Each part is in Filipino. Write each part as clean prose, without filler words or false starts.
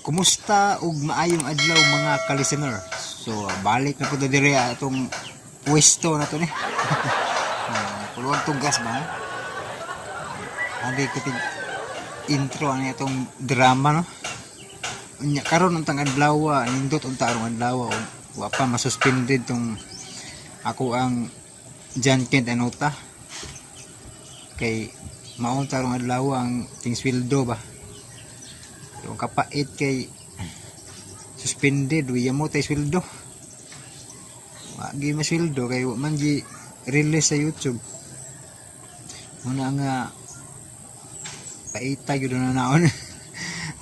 Kumusta ug maayong adlaw mga ka-listener. So balik na po to dire atong pwesto na to ni. Puluwag tong gas ba? Adi ko tig intro ani atong drama no. Nya karon untang adlaw nindot unta arong adlaw wa pa masuspended tong ako ang John Kent Anota. Kay maon tarong adlaw ang ting sweldo ba. Yung kapait kay suspended wiya mo tay sweldo. Wagi masweldo kay wa man gi release sa YouTube. Muna nga paita gyud na naon.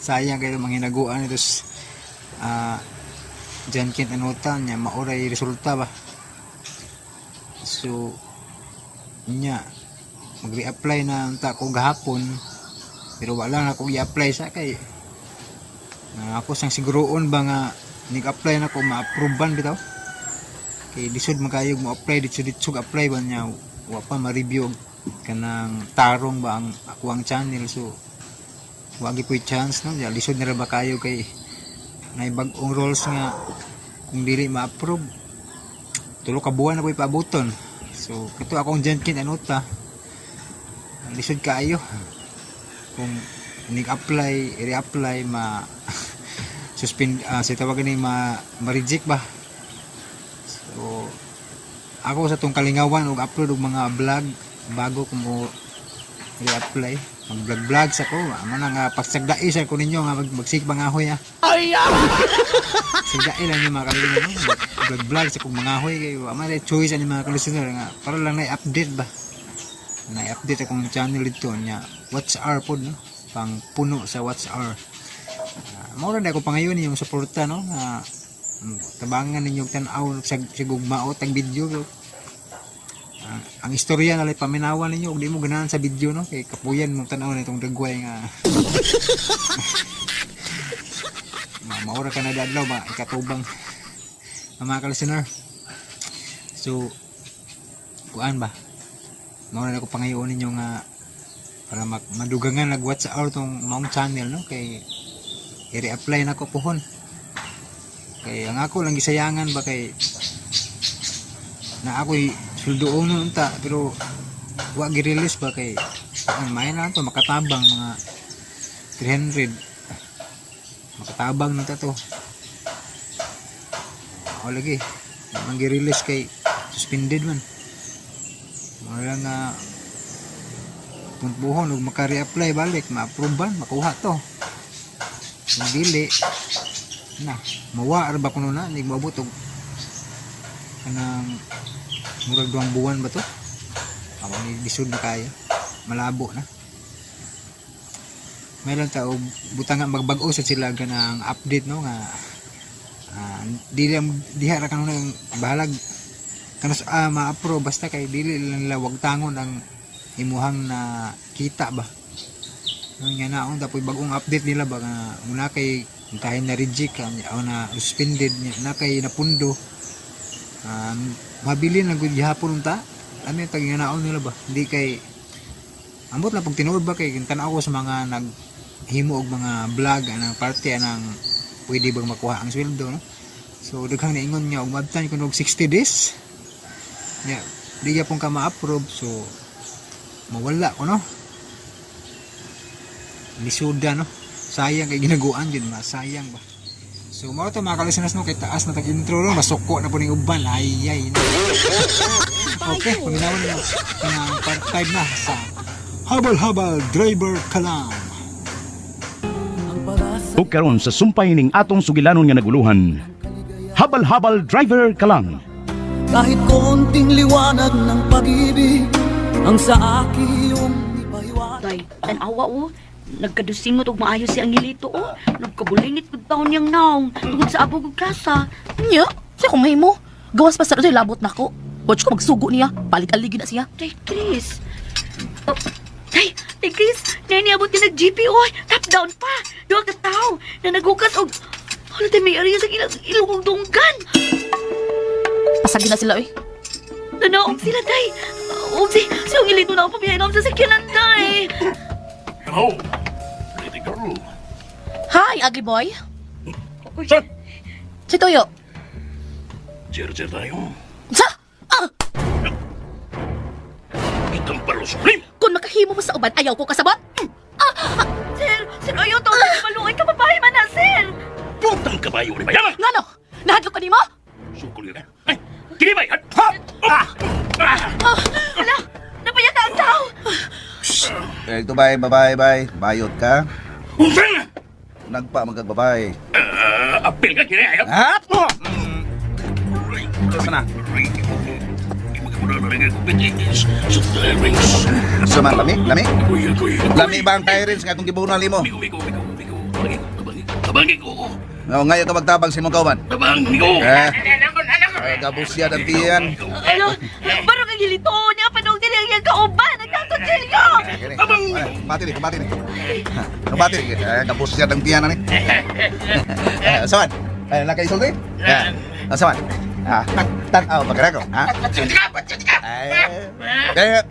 Sayang kayo manghinaguan itos John Kent Anota nya maoray resulta ba. So nya mag-reapply na unta ko gahapon pero wala na ko i-apply sa kay ako sang siguroon ba nga nag-apply na ko ma-approvean bitaw kay lisod magayog mo apply dito apply ba niya wa pa ma-review kanang tarong ba ang ako ang channel so wagi po chance no ya lisod na ra ba kayo kay may bag-ong rules nga kung dili ma-approve tulo ka buwan na po ipabuton so ito akong John Kent Anota lisod kayo kung nag-apply i-reapply ma suspend sa tawagan ni ma-reject ba so ako sa tong kalingawan og upload og mga vlog bago ko mo i-apply mag-vlog sa ko amo na nga pagsagdai sa ko ninyo nga magsig pangahoy sigdai lang yung mga kalingawan vlog sa kong mga hoy kay amo na choice ani mga listener nga para lang na update ba na update akong channel dito nya watch hour pod no pang puno sa watch hour mao na ako pangayon yung suporta no nga tabangan ninyo tan-aw sa gugmao tag video ang istorya na lay paminawan ninyo ug di mo ganahan sa video no kay kapuyan mo tan-aw nitong dagway nga maura ka na dadlaw ba ikatubang mga ka-listener so kuan ba mao na ako pangayon ninyo nga para madugangan nag-watch out tong maong channel no kay i-reapply na ko pohon kay ang ako lang gisayangan ba kay na ako'y suldoon nun unta pero wa gi-release ba kay may na to makatabang mga 300 makatabang na to o lagi man gi-release kay suspended man wala nga buhon ug maka-reapply balik ma-approve makuha to kung dili na mawa ra ba kuno na nig maabot og kanang murag 2 buwan ba to amo ni lisod na kaya malabo na mayroon ta og butangan magbag-o sa sila ganang update no nga diha ra kanang bahalag kanos ma-approve basta kay dili lang nila wag tangon ang imuhang na kita ba nga naon tapoy bagong update nila ba nga una kay tahin na reject o na suspended na kay napundo mabili na gud gihapon unta ami tag nga naon nila ba hindi kay ambot na pag tinuod ba kay tan-aw ko sa mga naghimo og mga vlog anang parte anang pwede bang makuha ang sweldo no so daghang naingon niya og mabtan kun og 60 days nya di gyapon ka ma-approve so mawala ko no lisuda no sayang kay ginaguan yun masayang ba so mao to mga ka-listeners no kay taas na tag intro no masuko na po ning uban ay no. Okay paminawan na ng part 5 na sa habal driver ka lang ug karon sa sumpay ning atong sugilanon nga naguluhan habal driver ka lang kahit konting liwanag ng pag-ibig ang sa akin yung ipahiwatig. Day, tanawa o. Nagkadusingot og maayo si Angelito o. Nagkabulingit kong taon niyang naong. Tungod sa abog og kasa. Nya? Siya kung mahimo. Gawas pa sa doon labot na ko. Watch ko magsugo niya. Balik-aligid na siya. Day, Chris. Oh, Day, Chris. Naniabot niya nag-GP o. Top down pa. Doon ka tao. Na naghukas og... Hala tayo may area sa ilong og dunggan. Pasagin na sila eh. Nanaog sila, Day. Si Angelito na ang pamihain sa sakyanan, Day. Hello, pretty girl. Hi, ugly boy. Uy. Son! Si Toyo. Jer tayo. Sa? Ah! Itang palos. Rim! Kung makahimo mo sa uban, ayaw ko kasabot. Sir Oyo, to na maluoy ka babae man na, sir. Putang kabayo ni Bayama! Ngano? Nahadlok ka ni mo? Sukul yun eh. Ay! Kinibay! Hop! Wala, napayag ka ang tao. Ito babae. Bayot ka. Unsang! Nagpa magagbabae. Apil ka kini ayaw! Ha? Sana. Sama lami? Lami ba ang tyrants nga kung gibuhunan limo? Tabangi ko! O ngayon ka magtabang si mong kauban. Tabangi ko! Gabusya ng tiyan. Ano, barong ang gilito niya, panong dili ang kauban, nagtatonsilyo. Kumati ni. Kumati ni. Gabusya ng tiyan na ni. Saman? Nakaisulti? Saman? Tanaw, magkara ko.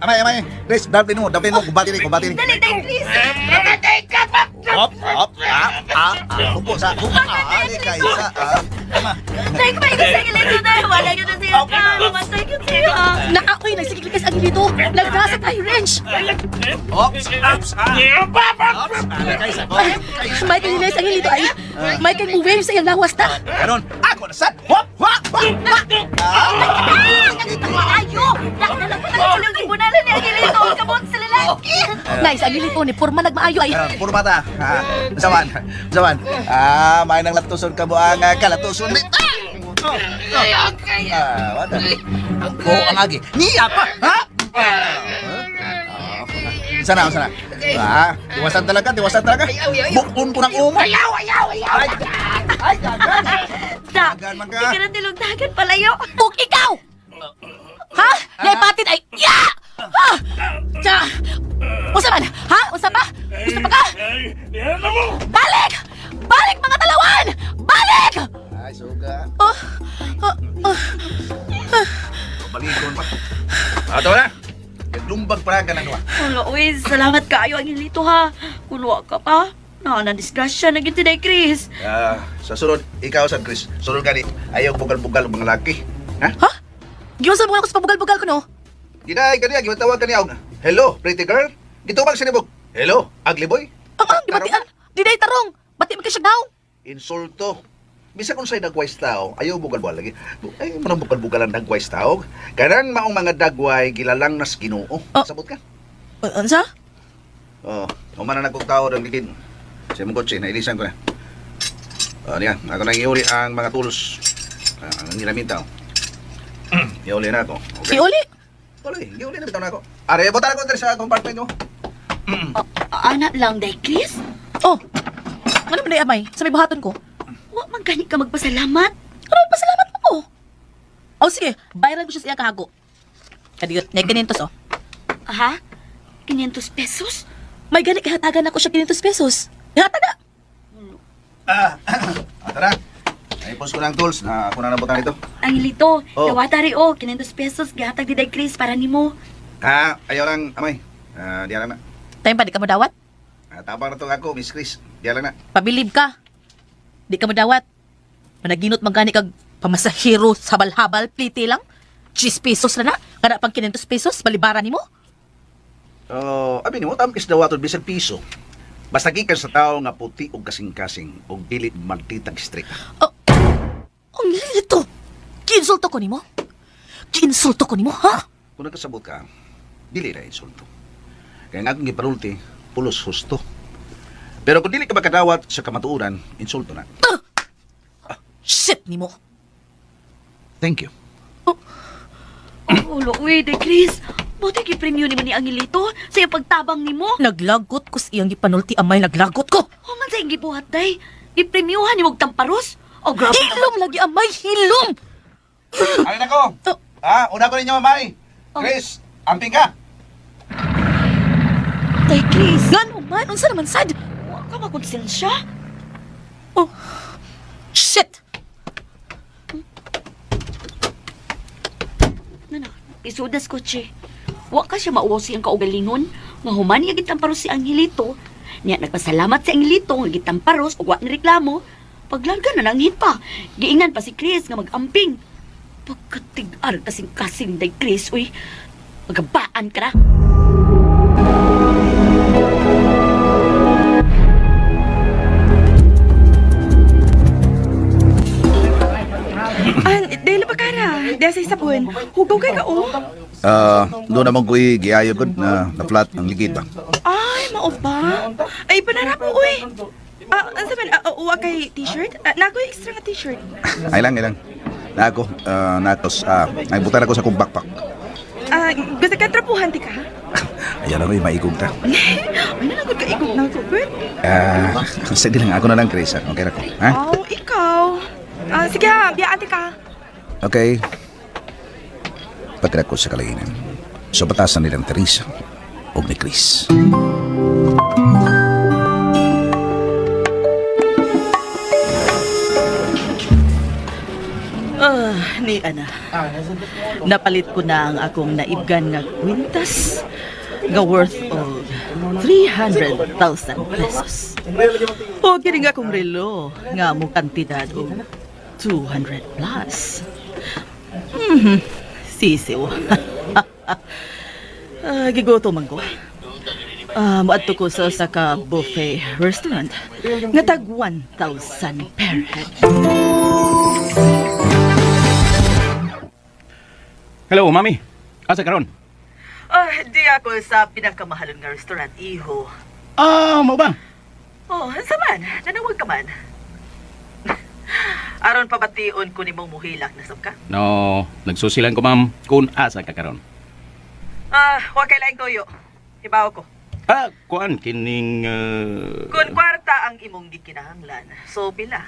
Amay. Chris, daplin mo. Kumbati ni. Dali, please. Hop. Upo sa. Ali kayo sa. Dahil kumain ka sa gilito na, wala ka na siya ka. Mamatay ka siya. Naakoy, nagsikiglikas ang dito. Nagdasa tayo wrench. Ops. Ali kayo sa. May kalilis ang dito ay. May kay mo wave sa iyang lawas na. Ganon. Ako na sad. Hop. Ayo! Nakalang ko na yung gibunalan niya ang gilito. Kamot sa lalaki. Nice, ang dito ni Purma nagmaayo ay. Puro mata. Saman. May nang latuson ka mo ang kalatuson ni. Wala. Ko ang agi. Niya pa. Ha? Sana. Diwasan talaga. Bukun ko ng umo. Ay, gagan. Da, Dagan man di ka. ka na nilugdagan palayo. Ug ikaw! Ha? Naipatit ay... Ya! Ha? Tsa! Usa man? Ha? Usa pa? Gusto pa ka? Balik! Balik mga talawan! Balik! Ay, suga. Oh, Balikon pa. Ato na. Lumbag para ka na nuwa. Wala, uy, salamat kaayo ang gilito ha. Kunwa ka pa. Disgrasya na ginti na Chris. Sa sunod, ikaw sa Chris. Sunod ka ni. Ayaw bugal-bugal ang mga laki. Ha? ha? Giwasan mo ako sa pabugal-bugal ko, no? Ginay ka niya. Gimatawag ka niya. Hello, pretty girl. Gitubag sinibog. Hello, ugly boy. Di batian. Di day tarong. Bati mo ka siya daw. Insulto. Bisa kung sa'y dagwais tao, ayaw bugal-bugal lagi. Ay, manang bugal-bugal ang dagwais tao. Kanan maong mga dagway, gilalang nas ginoo. Oh. Sabot ka? Ansa? Umana na kong tao ng ligid. Sa mong kotse, nailisan ko na. Niyan, ako nang iuli ang mga tools. Ang nilamin tao. Iuli na ako. Okay? Iuli? Iuli na bitaw na ako. Are, botan ako sa compartment mo. Anak lang, day Chris? Oh, ano ba day amay? Sa may buhaton ko? Wa man gani ka magpasalamat. Ano pasalamat mo ko? Oh, sige. Bayaran ko siya sa iyang kahago. Kadiyot, may 500 oh. Ha? 500 pesos? May gani kahatagan ako siya 500 pesos. Ihataga! Tara. Naipos ko na ang tools na ako na nabutan ito. Ang gilito, Oh. dawatari 500 pesos, gihatag di day Chris para nimo. Ayaw lang, amay. Diyan lang na. Tayo pa, di ka mo dawat? Tabang na to ako, Miss Chris. Diyan lang na. Pabilib ka. Di ka mo dawat. Managinot magani kag pamasahero sa habal-habal, plite lang. 10 pesos na na. Kada pang 500 pesos, balibaran ni mo. Abi mo, tamkis daw ato bisag piso. Basta gikan sa tao nga puti o kasing-kasing o dili magtitag straight. Ang lito. Kinsulto ko ni mo? Kinsulto ko ni mo, ha? Kung nagkasabot ka, dili na insulto. Kaya nga akong giparulti, pulos husto. Pero kung dili ka makadawat sa kamatuuran, insulto na. Shit ni mo. Thank you. Ulo, uy, day Chris. Buti ki-premyo ni mo ni Angelito sa iyang pagtabang nimo. Naglagot ko sa iyang gipanulti amay naglagot ko. O man sa iyang gibuhat, day. I-premyohan ni mong tamparos. O grabe. Hilom lagi amay, hilom. Alin ako! Una ko ninyo, mamay! Chris, amping ka! Day Chris. Gano man, unsa naman sad? Wa ka makonsensya. Oh, shit. Nana, isudas ko, che. Wa ka siya mauwaw siyang kaugalingon. Nga human niya gitamparos si Angelito. Niya nagpasalamat si Angelito nga gitamparos o wa ni reklamo. Paglarga na nangin pa. Giingan pa si Chris nga mag-amping. Pagkatigar kasing-kasing day Chris, uy. Magabaan ka na. Dahil pa ka na. Dahil sa isapon. Hugaw kay ka, oh. Doon naman ko'y giayo gud na flat ang ligid ba. Ay, mao ba? Ay, panara po, uy. Ano sabi, uwa kay t-shirt? Nago yung extra nga t-shirt. Ay lang. Na ako, nagbutan ako sa kong backpack. Gusto ka trapuhan, di ka? Ayan ako, maigog ta. Ay, nalagod ka ikot na, Robert. Sige lang, ako na lang, Chris. Okay na ko. Ha? Oh, ikaw. Sige ha, biyaan di ka. Okay. Patira ko sa kalaginan. So, batasan nilang Teresa o ni Chris. Ni ana. Napalit ko na ang akong naibgan nga kwintas nga worth of 300,000 pesos. O kini nga akong relo nga mo kantidad og 200 plus. Sisiw. Gigoto man ko. Muadto ko sa ka buffet restaurant nga tag 1,000 per head. Hello, mami. Asa karon? Di ako sa pinakamahalon nga restaurant, iho. Mo ba? Oh, saman, nanawag ka man. Aron pabation ko ni mong muhilak na ka. No, nagsusilan ko, ma'am, kung asa ka karon. Huwag kailaing toyo. Ibaw ko. Kuan, kining... Kung kwarta ang imong gikinahanglan, so pila?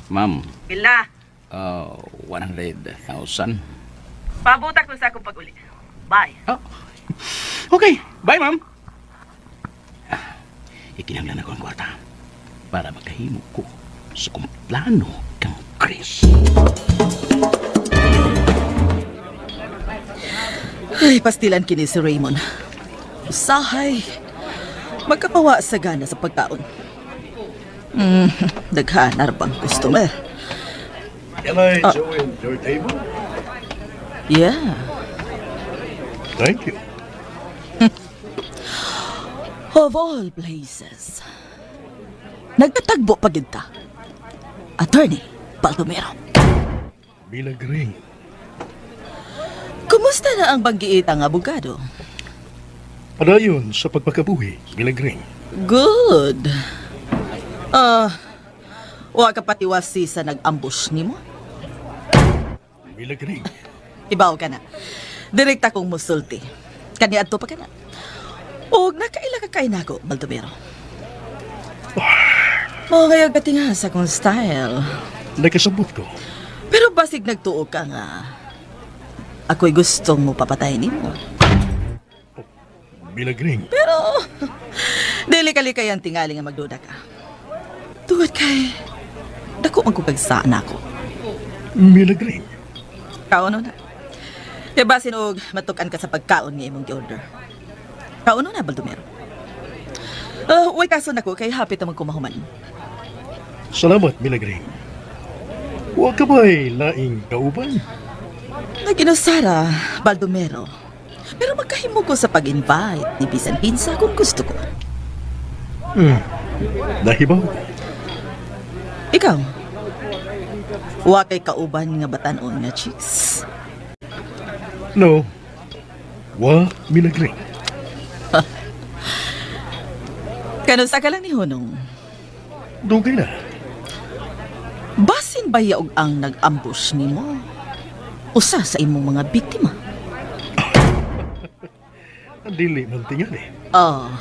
Ma'am, Pila? 100,000. Pabutak ko sa akong pag-uli. Bye. Okay, bye, ma'am. Ikinahanglan ako ang kwarta para makahimo ko sa kong plano kang Chris. Ay, pastilan kini si Raymond. Usahay. Magkapawa sa gana sa pagkaon. Daghanar bang customer? Can I join your table? Yeah. Thank you. Of all places. Nagtatagbo pa gid ta. Attorney Baldomero. Milagring. Kumusta na ang banggiitang abogado? Padayon sa pagpakabuhi, Milagring. Good. Wa ka patiwasi sa nag-ambush nimo? Milagring. Ibaw ka na. Direkta kong musulti. Kaniadto pa ka na. O nakaila ka kay nako, Baldomero. Mo kayo gatinga sa kong style. Nakasabot ko. Pero basig nagtuo ka nga. Ako'y gustong mo papatayin nimo. Milagring. Pero, dili kayan tingali nga magduda ka. Tungod kay, dako ang kupagsaan ako. Milagring. Kauno na. Kaya basin og matukan ka sa pagkaon nga imong gi-order. Kauno na, Baldomero. Uy, kaso na ko, kay hapit naman kumahuman. Salamat, Milagring. Huwag ka ba'y laing kauban? Naginusara, Baldomero. Pero magkahimo ko sa pag-invite ni Bisan Pinsa kung gusto ko. Nahibaw. Ikaw, wa kay kauban nga batanon nga chicks. No. Wa, Milagring. Kanusa ka lang ni Hunong. Dugay na. Basin ba yaog ang nag-ambush nimo? Usa sa imong mga biktima? Dili man tingali. Oh.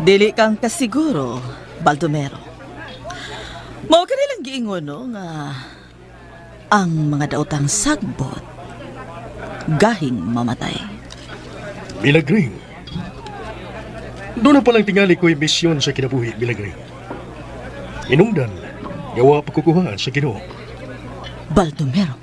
Dili kang kasiguro, Baldomero. Mao ka nilang giingon no nga ang mga daotang sagbot gahing mamatay. Milagring. Doon na palang tingali ko'y misyon sa kinabuhi, Milagring. Inungdan, gawa pagkukuhaan sa Ginoo. Baldomero.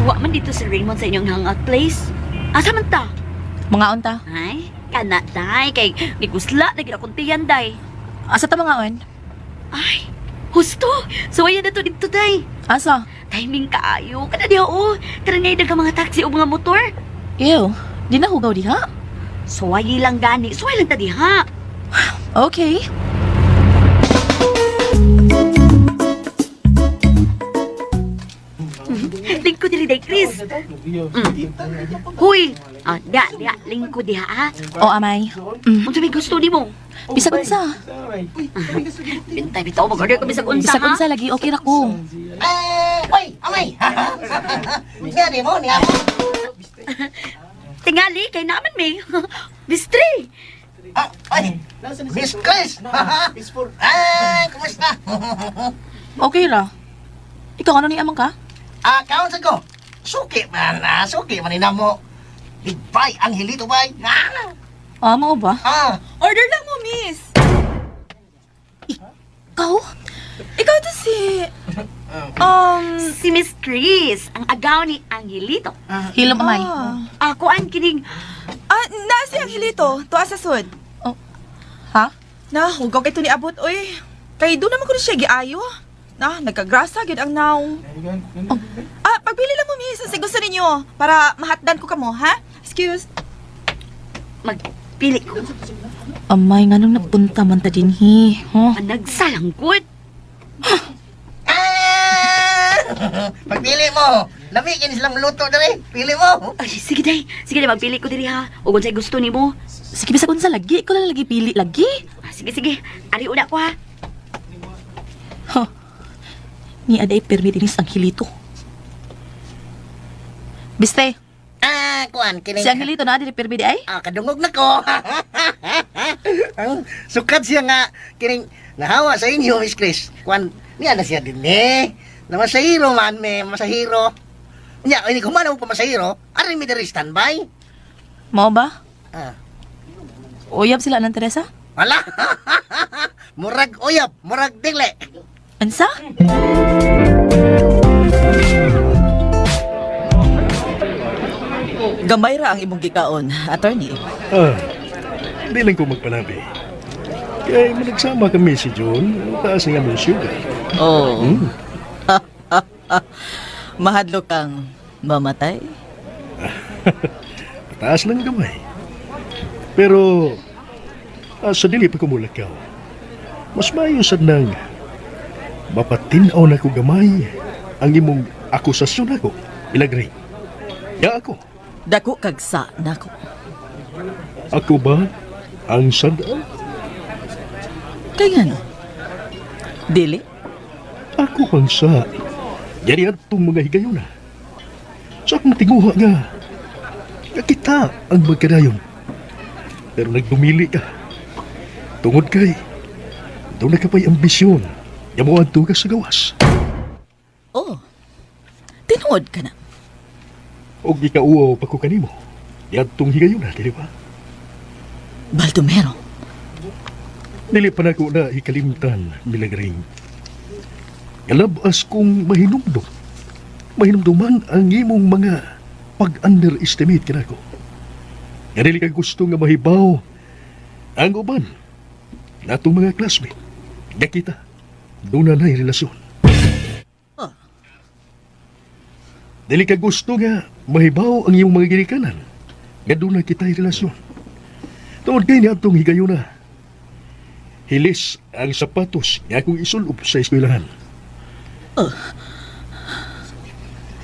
Wa man man dito si Raymond sa inyong hangout place? Asa man ta? Mga unta. Ay, kana day. Kay ni Kusla, nagkinakuntiyan day. Asa ta mga on? Ay, husto. Suwayan na to dito day. Asa? Timing kaayo. Kana diha o. Karan ngay dagang mga taxi o mga motor. Ew, di na hugaw diha? Suwayi lang gani. Suway lang ta diha. Okay. Lingko diri day, Chris. Huy. Dia, lingko diha ha. O amay. Unsa may gusto nimo? Bisag unsa. Bintay bitaw mag-order ko bisag unsa Bisag ha. unsa lagi okay ra ko. Uy, amay! Nga di mo, niya mo. Tingali kay naman may. Bistri. Ay, Miss Chris! Kumusta? Okay ra. Ikaw ano ni amang ka? Kaon sa ko. Suki man ina mo. Bye, Angelito, bye. Mao ba? Order lang mo, miss. Ikaw? Ikaw to si... Si Miss Chris, ang agaw ni Angelito. Hilom amay. Ako ang kining Nasi Angelito, tuwa sa sud. Ha? Na, hugaw kay to ni abot, oy. Kay doon naman ko na siya giayo. Na, nagkagrasa, gyud ang naw. Pagpili lang mo, miss. Kasi gusto ninyo. Para mahatdan ko kamo, ha? Excuse. magpili ko. Amay nga nang napunta man ta dinhi. Huh? Nagsalangkot. Pagpili mo. Lamigin silang luto dali. Pili mo. Ay, sige day. Sige day, magpili ko diri ha. O kung sa'y gusto ni mo. Sige bisag unsa lagi, ko lang lagi pili lagi. Sige. Ari una ko ha. Huh. Ni aday permi dinis ang hilito. Biste, Kuan, kining... si Angelito na di permi di ay? Kadungog na ko. Ang sukat siya nga, kining nahawa sa inyo, Miss Chris. Kuan, niya na siya din na masahiro man, masahiro. Niya, ini kumana mo pa masahiro, arin mi dari standby. Mao ba? Ah. Uyab sila ng Teresa? Wala. Murag uyab, murag dingle. Ansa? Gamay ra ang imong gikaon, attorney. Di lang ko magpanabi. Kaya nagsama kami si John, taas nga mong sugar. Oh. Mahadlo kang mamatay? Taas lang gamay. Pero, sa dili pa kumulakaw, mas mayo sad nang mapatinaw na ko gamay ang imong akusasyon ako. Ilagray. Ya ako. Dako kagsa nako. Ako ba ang sadaan? Kaya no? Dili? Ako ang sa yari atong mga higayon na. Sa akong tinguha nga kita ang magkadayon. Pero nagdumili ka. Tungod kay doon na ka pa'y ambisyon. Yan mo ang tugas sa gawas. Oh. Tinuod ka na. O gikauaw pa ko kanimo. Yan tong higayon na, dili ba? Baldomero. Dili pa na ko na ikalimtan, milagring. Galabas kong mahinumdum. Mahinumduman ang imong mga pag-underestimate ka na ko. Nga dili ka gusto nga mahibaw ang uban na itong mga classmate. Nga kita, doon na na'y relasyon. Oh. Dili ka gusto nga mahibaw ang iyong mga ginikanan. Nga doon na kita'y relasyon. Tungod kayo niya itong higayon na. Hilis ang sapatos nga akong isulob sa eskwelahan.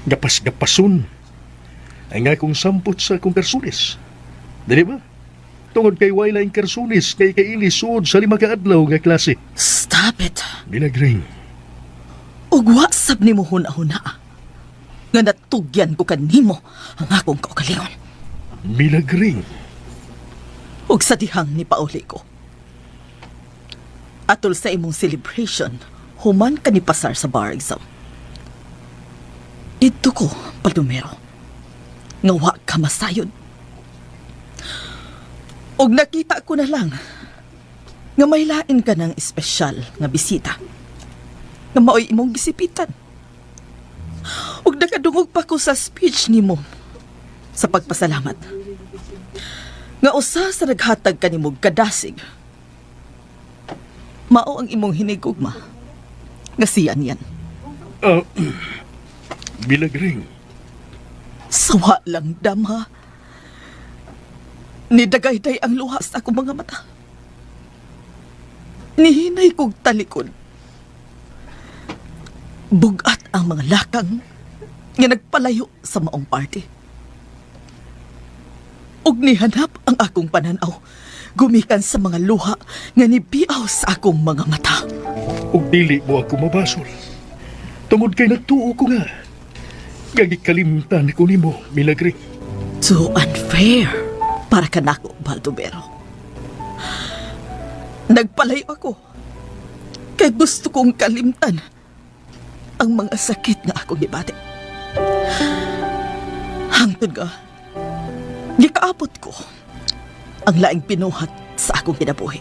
Gapas-gapason ang akong sampot sa akong karsunis. Dili ba? Tungod kay wala ang karsunis kay kailisod sa 5 kaadlaw nga klase. Stop it. Binagring. Ugwa sab nimo huna-huna. Nga natugyan ko kanimo ang akong kaugalingon. Binagring. Ug sa dihang ni pauli ko. Atol sa imong celebration, human ka ni pasar sa bar exam. Dito ko, Baldomero. Nga wa ka masayod. Og nakita ko na lang nga may lain ka ng espesyal nga bisita nga maoy imong gisipitan. Ug nakadungog pa ko sa speech nimo sa pagpasalamat. Nga usa sa naghatag kanimo kadasig. Mao ang imong hinigugma. Nga siyan yan. Milagring, Sawa lang dama. Nidagayday ang luha sa akong mga mata. Nihinay kong talikod. Bugat ang mga lakang nga nagpalayo sa maong party. Ug nihanap ang akong pananaw gumikan sa mga luha nga nibiaw sa akong mga mata. ug dili mo ako mabasol. Tungod kay nagtuo ko nga. Gagikalimtan ko nimo, Milagring. Too unfair para kanako, Baldomero. Nagpalayo ako. Kay gusto kong kalimtan ang mga sakit nga akong gibati. Hangtod ka, gikaabot ko ang laing pinuhat sa akong kinabuhi.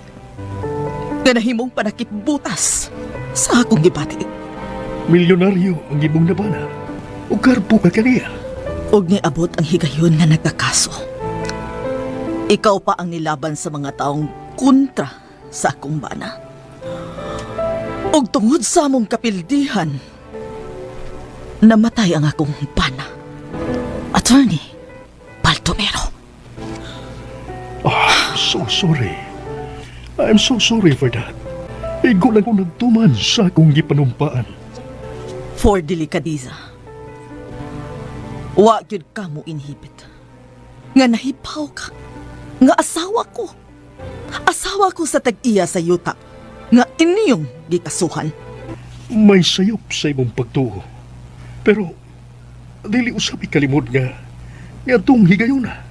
Nga nahimong panakitbutas sa akong gibati. Milyonaryo ang imong nabana. Ug karpo ka kaniya. Ug niabot ang higayon nga nagkakaso. Ikaw pa ang nilaban sa mga taong kontra sa akong bana. Ug tungod sa among kapildihan, namatay ang akong bana. Attorney Baldomero. So sorry. I'm so sorry for that. Igo lang ko nagtuman sa akong gipanumpaan. For delikadiza. Wa gyud ka mo inhibit. Nga nahipaw ka. Nga asawa ko. Asawa ko sa tag-iya sa yuta. Nga inyong gikasuhan. May sayop sa imong pagtuo. Pero, dili usab ikalimod nga. Nga itong higayon na.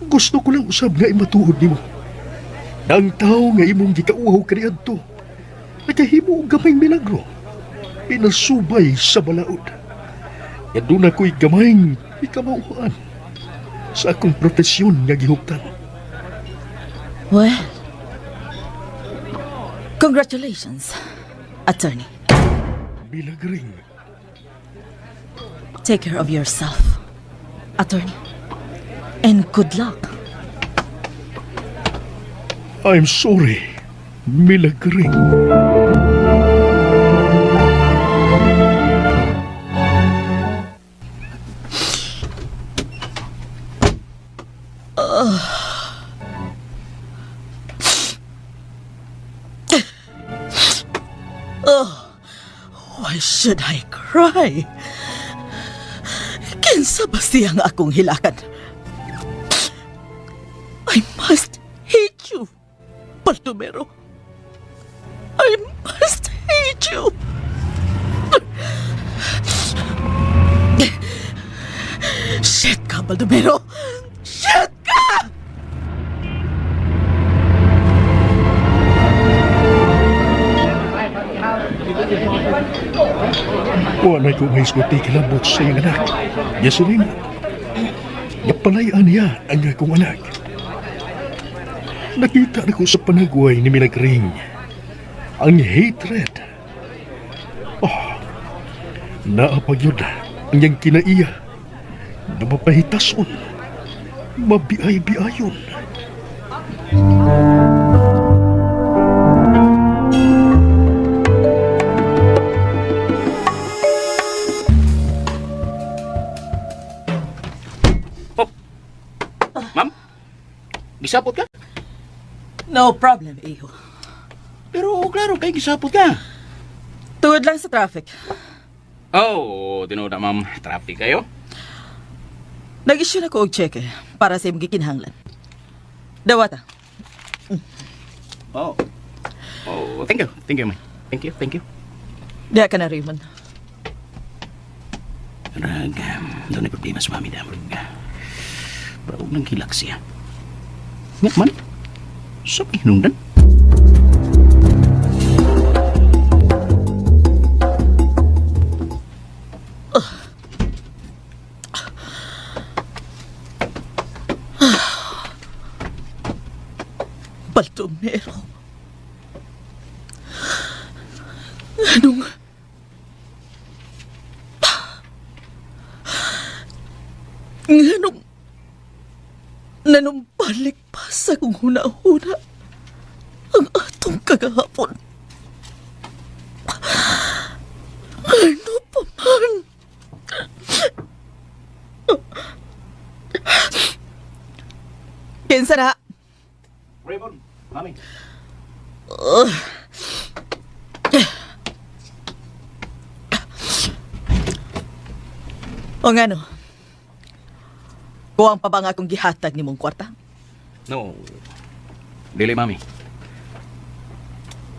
Gusto ko lang usab nga imatuod nimo. Ang tao nga imong gikauhaw kaniadto. Nakahimo og gamay milagro. Pinasubay sa balaod. Nga doon ako'y gamayng ikamauhan sa akong profesyon nga gihuptan. Well, congratulations, attorney. Milagring. Take care of yourself, attorney. And good luck. I'm sorry, Milagring. Why should I cry? Kinsa ba siya nga akong hilakan? I must hate you, Baldomero. I must hate you. Shit ka, Baldomero. Shit ka! Wala ko may iskuti kilabot sa iyong anak. Yaselin, napalayaan niya ang akong anak. Nakita na ko sa panagway ni Milagring ang hatred. Naapagyod ang iyang kinaiya na mapahitason, mabiay-biayon. Ma'am? Gisapot ka? No problem, Iho. Pero klaro kay gisapot ka. Tuwad lang sa traffic. Oh, tinuod na ma'am. Traffic kayo? Nag-issue na ko og cheque para sa imong gikinahanglan. Dawata. Oh. Oh, thank you. Thank you, ma'am. Thank you, thank you. Diya ka na, Raymond. Rag, doon ay problema sa mami na. Pero huwag nang hilak siya. Nga man, sabi hinungdan. Baldomero. Anong... Nganong nanumbalik pa sa kong huna-huna ang atong kagahapon. Ano pa man? Kinsa na? Raymond, mami. O nga no? Kuwang pa ba nga akong gihatag ni mong kwarta? No. Dili, mami.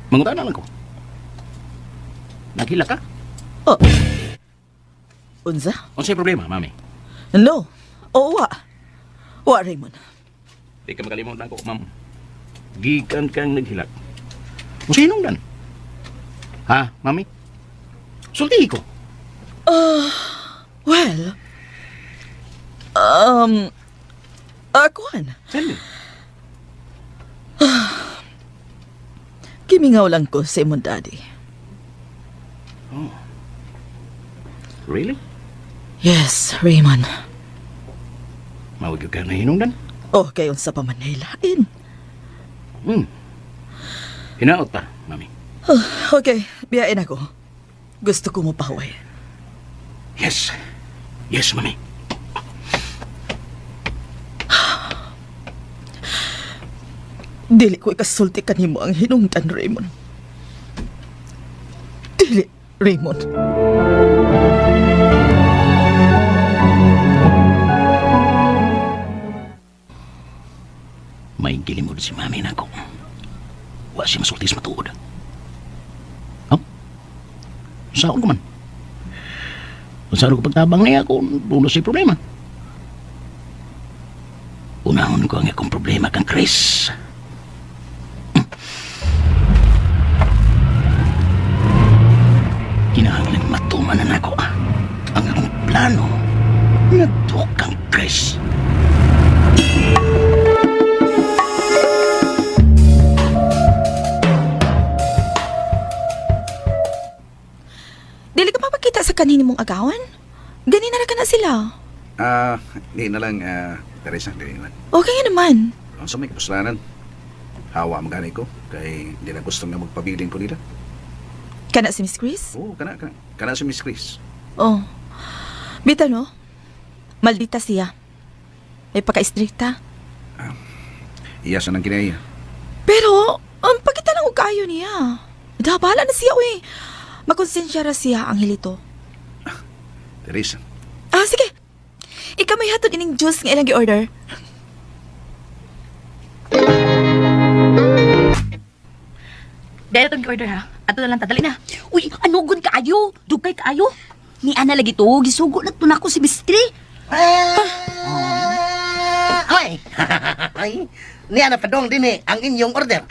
Mangutanan lang ko. Naghila ka? Oh. Unsa? Unsay problema, mami? No. Oo, wa. Wa, Raymond. Di ka makalimutan ko, ma'am. Gikan kang naghilak. Unsay hinungdan? Ha, mami? Sulti ko. Well, kuhan. Tell me. Kimingaw lang ko sa imong daddy. Oh. Really? Yes, Raymond. Mawag ka na hinungdan? Oh, kayon sa pamanaylain. Hinaot pa, mami. Okay, biyain ako. Gusto ko mo pahuway. Yes. Yes, mami. Dili ko ikasulti kanimo ang hinungdan, Raymond. Dili, Raymond. May gilimod si mami na ko. Wa siya masultis matuod. Oh? Saan ko man? Saan ko pagtabang niya ako, dulo si problema. Unahon ko ang akong problema kang Chris. Kinahanglan matumanan ako ang akong plano na kang Chris. Dili ka mapakita sa kanini mong agawan? Gani na ka na sila. Di na lang, Teresa, di na lang. Okay nga naman. Ang sa may kapuslanan, hawa ang gani ko, kay di na gusto nga magpabiling ko nila. Kana si Miss Chris? Oo, kana si Miss Chris. Oh. Bita no? Maldita siya. May paka-istrikta. Iya sa nang kinaya. Pero, pagkita lang og kayo niya. Dahabala na siya, uy. Makonsensya ra siya ang hilito. Teresa, Sige. Ikaw may hatod ining juice nga ilang gi-order. Dahil itong order ha. Ato na lang tadali na. Uy, anugod ka ayo. Dugay ka ayo. Ni Ana lagi to. Gisugo na to na ako si Bistri. Ay! Ay! Niya na padong din ang inyong order.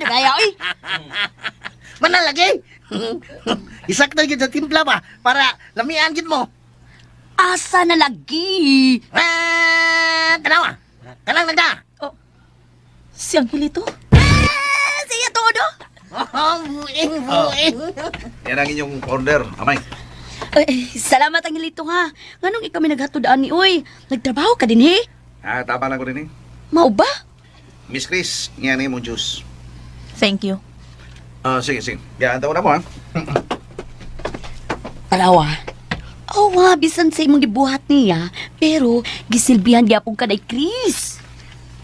Dugay oy. Manalagi! Isak na yun sa timpla ba? Para lamian yun mo. Asa na lagi? Tanawa! Kanang nagda! Siyang hilito? Siya todo. Buing! yan ang inyong order, amay. Salamat ang hilito ha. Nganong ikaw may naghatodaan ni oy. Nagtrabaho ka din he? Tama lang ko din eh. Mao ba? Miss Chris, yan yung juice. Thank you. Sige. Yan, taon na mo, ha? Alawa. Awa, bisan sa imong gibuhat niya. Pero, gisilbihan gyapon ka day Chris.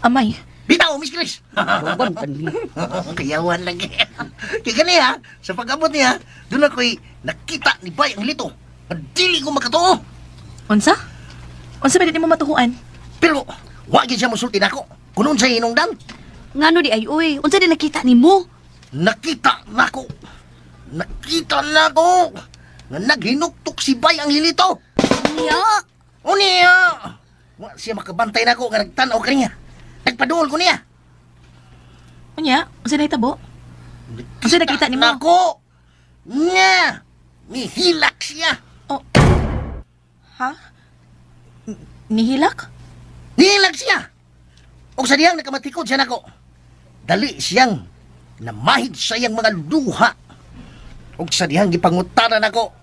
Amay. Bitaw, Miss Chris! Roban pa niya. Kayawan lagi. Kaya gani ha, sa pag-abot niya, doon ako'y nakita ni Bay ang lito. Dili ko makatuo. Unsa? Unsa ba din mo matuhuan? Pero, wag siya musulti na ako. Kunon sa hinungdan. Ngano di ay uy, unsa di nakita nimo? Nakita na ko nga naghinuktok si Bay ang hilito. Niya. O niya, wa siya makabantay na ko nga nagtanaw ka niya. Nagpaduol ko niya. Unya, unsa na itabo? Unsa nakita nimo? Nako, niya, nihilak siya. Ha? Nihilak? Nihilak siya. O sa diyang nakamatikod siya nako. Dali siyang namahid sa iyang mga luha. O sa diyang gipangutaran ako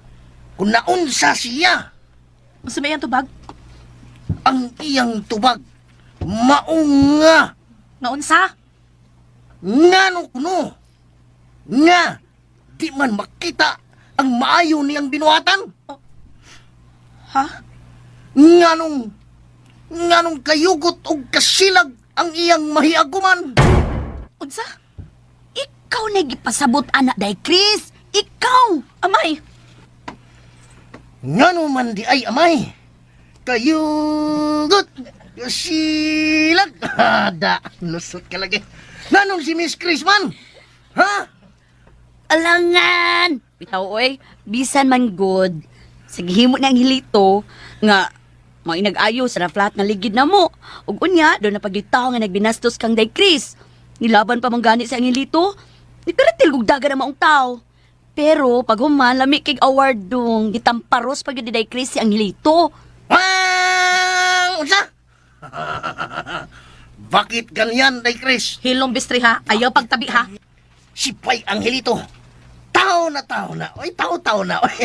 kung naunsa siya Unsa may tubag? Ang iyang tubag, maunga, Nga unsa? nga no kuno, nga, di man makita ang maayo niyang binuhatan. Ha? Nga nung kayugot o kasilag ang iyang mahiaguman. Unsa? Ikaw na gipasabot anak day Chris. Ikaw. Amay, Nga man di ay amay, kayugot, kasilag. Hada, lusot ka lagi. Nga nung si Miss Chris man, ha? Alangan. Bitaw oy, bisan man good. Sige himo na ang hilito nga mo inag-ayo sa flat nga ligid na mo. Ug unya do na pagitaw nga nagbinastos kang day Chris. Nilaban pa man gani sa ang hilito. Nagkaratil og dagan ang maong tao. Pero pag human lami kig award dong gitamparos pag di day Chris si ang hilito. Unsa? Bakit ganyan, Day Chris? hilom bistri ha. Ayaw pagtabi ha. Si Pay Angelito, tao na. Oy, tao na. Oy,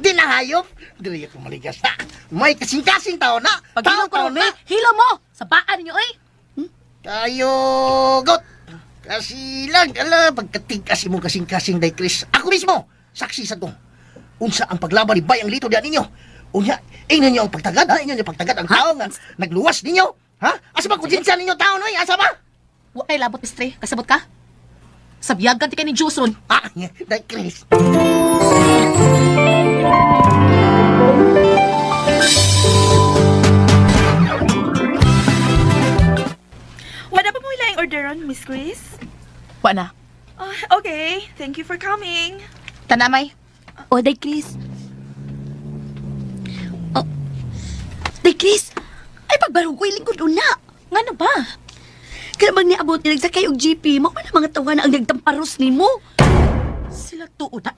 di na hayop. Di ko maligas na. May kasing-kasing tao na. Pag Tao hilom ko na. hilo mo. Sa baan niyo eh. Kayugot. Kasilag. Ala, pagkatig-kasi mo kasing-kasing, Day Chris. Ako mismo, saksi sa to. Unsa ang paglaban ni Bay Angelito diyan ninyo? Unya, ingnan niyo ang pagtagad, ha? Ingnan niyo ang pagtagad ang tao nga nagluwas ninyo. Ha? Asa ba konsensya ninyo tao, noy? Asa ba? Wa kay labot bistri. Kasabot ka? Sabyagan ti kay ni Diyos ron. Ah, Day Chris. Wala pa mo ilang orderon, Miss Chris? Wa na. Okay, thank you for coming. Tanamay. O day Chris. Oh. Day Chris. Ay pagbarog ko ilingkod una. Ngano ba? Kaya bang niabot ni nagsakay og GP mo wala mga tawa na ang nagtamparos nimo. Sila tuod na.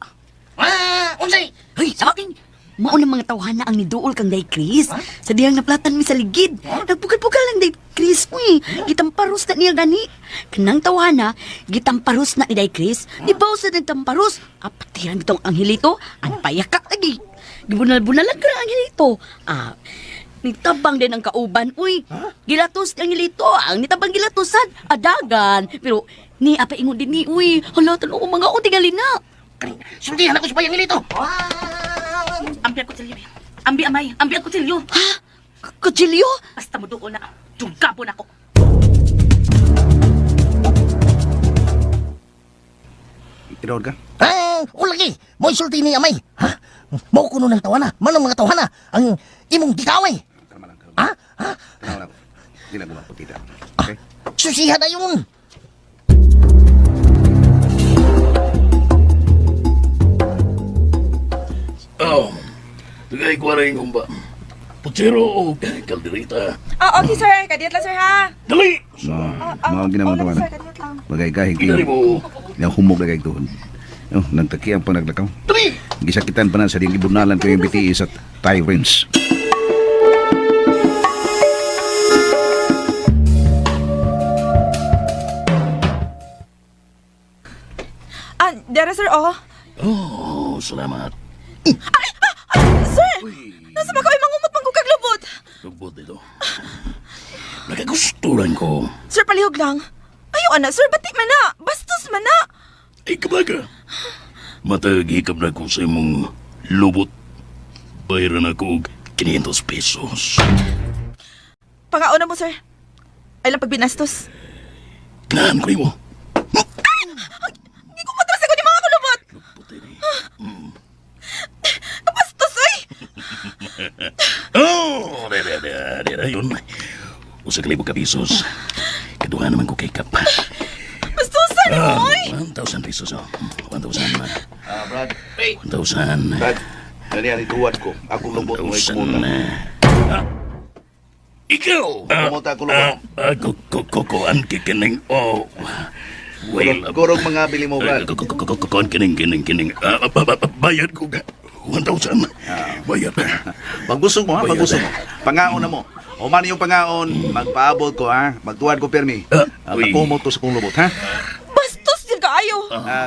Unsay? Hoy, sa akin. Mauna mga tawhana ang niduol kang day Chris. Sa diyang naplatan mi sa ligid. Nagpugal-pugal lang day Chris mo eh. Gitamparos na niya gani. Kanang tawhana, gitamparos na ni day Chris. Di ba sa nagtamparos? Apatiran itong anghilito. Ang payakak lagi. Gibunal-bunalan ka ang anghilito. Nitabang din ang kauban. Uy, gilatos ang anghilito. Ang nitabang gilatosan. Adagan. Pero ni apa ingon din ni. Uy, hala, tanong ko mga utingali na. Sundihan ako si Bay Angelito. Ambi ako tilyo. Ambi amay. Ambi ako tilyo. Ha? Kutsilyo? Basta mo doon na. Tugkapon ako. Tinawag ka? Ulagi, mo isulti ni amay. Ha? Mo kuno ng tawana. Manong mga tawana ang imong gikaway. Kalma lang. Ha? Kalma lang. Hindi na gumaputita. Okay? Susihan na yun. Oh, tagay ko rin kung ba. Putsero o kay kalderita. Okay, sir. Kadiyat lang, sir, ha? Dali! So, mga ginamang lang, tawanan. sir. Kadiyat lang. Bagay kahig Kinari mo. yung humog na kahig tuhon. Nagtaki ang panaglakaw. Dali! Gisakitan pa na sa ding gibunalan ko yung BTE sa Tyrants. Dara, sir, oh. Oh, salamat. Sir! Nasa ba kayo mangumot manggugag lubot? Lubot ito. Nakagusturan ko. Sir, palihog lang. Ayaw, anak, sir, batik man na. Bastos man na. Ay, kabaga. Matagikap na ko sa imong lubot. Bayaran ako og 500 pesos. Pangauna mo, sir. Ay lang pagbinastos. Ganahan ko mo. Hindi ko matras ako ni mga kulubot. Kapastos, ay! Oh, dera yun. Usa ka libo ka pesos. Kaduha naman ko kay Kap. Bastusan mo, ay! 1,000 pesos, oh. 1,000 man. Brad. 1,000. Brad. Yan yan, ituwad ko. Akong lubot mo ay 1,000 kumunta. na. Ikaw! Kumunta ako lubot. Kukuan kikining, oh. Well, Kurog mga bili mo, Brad. kukuan kining. Bayad ko ka. 1,000. Bayad. Pagbusog mo, ha? Pagbusog mo. Pangaon na mo. O man yung pangaon, magpaabot ko, ha? Magtuwad ko, Permi. Uy. Pakumot to sa kong lubot, ha? Bastos din ka, ayaw.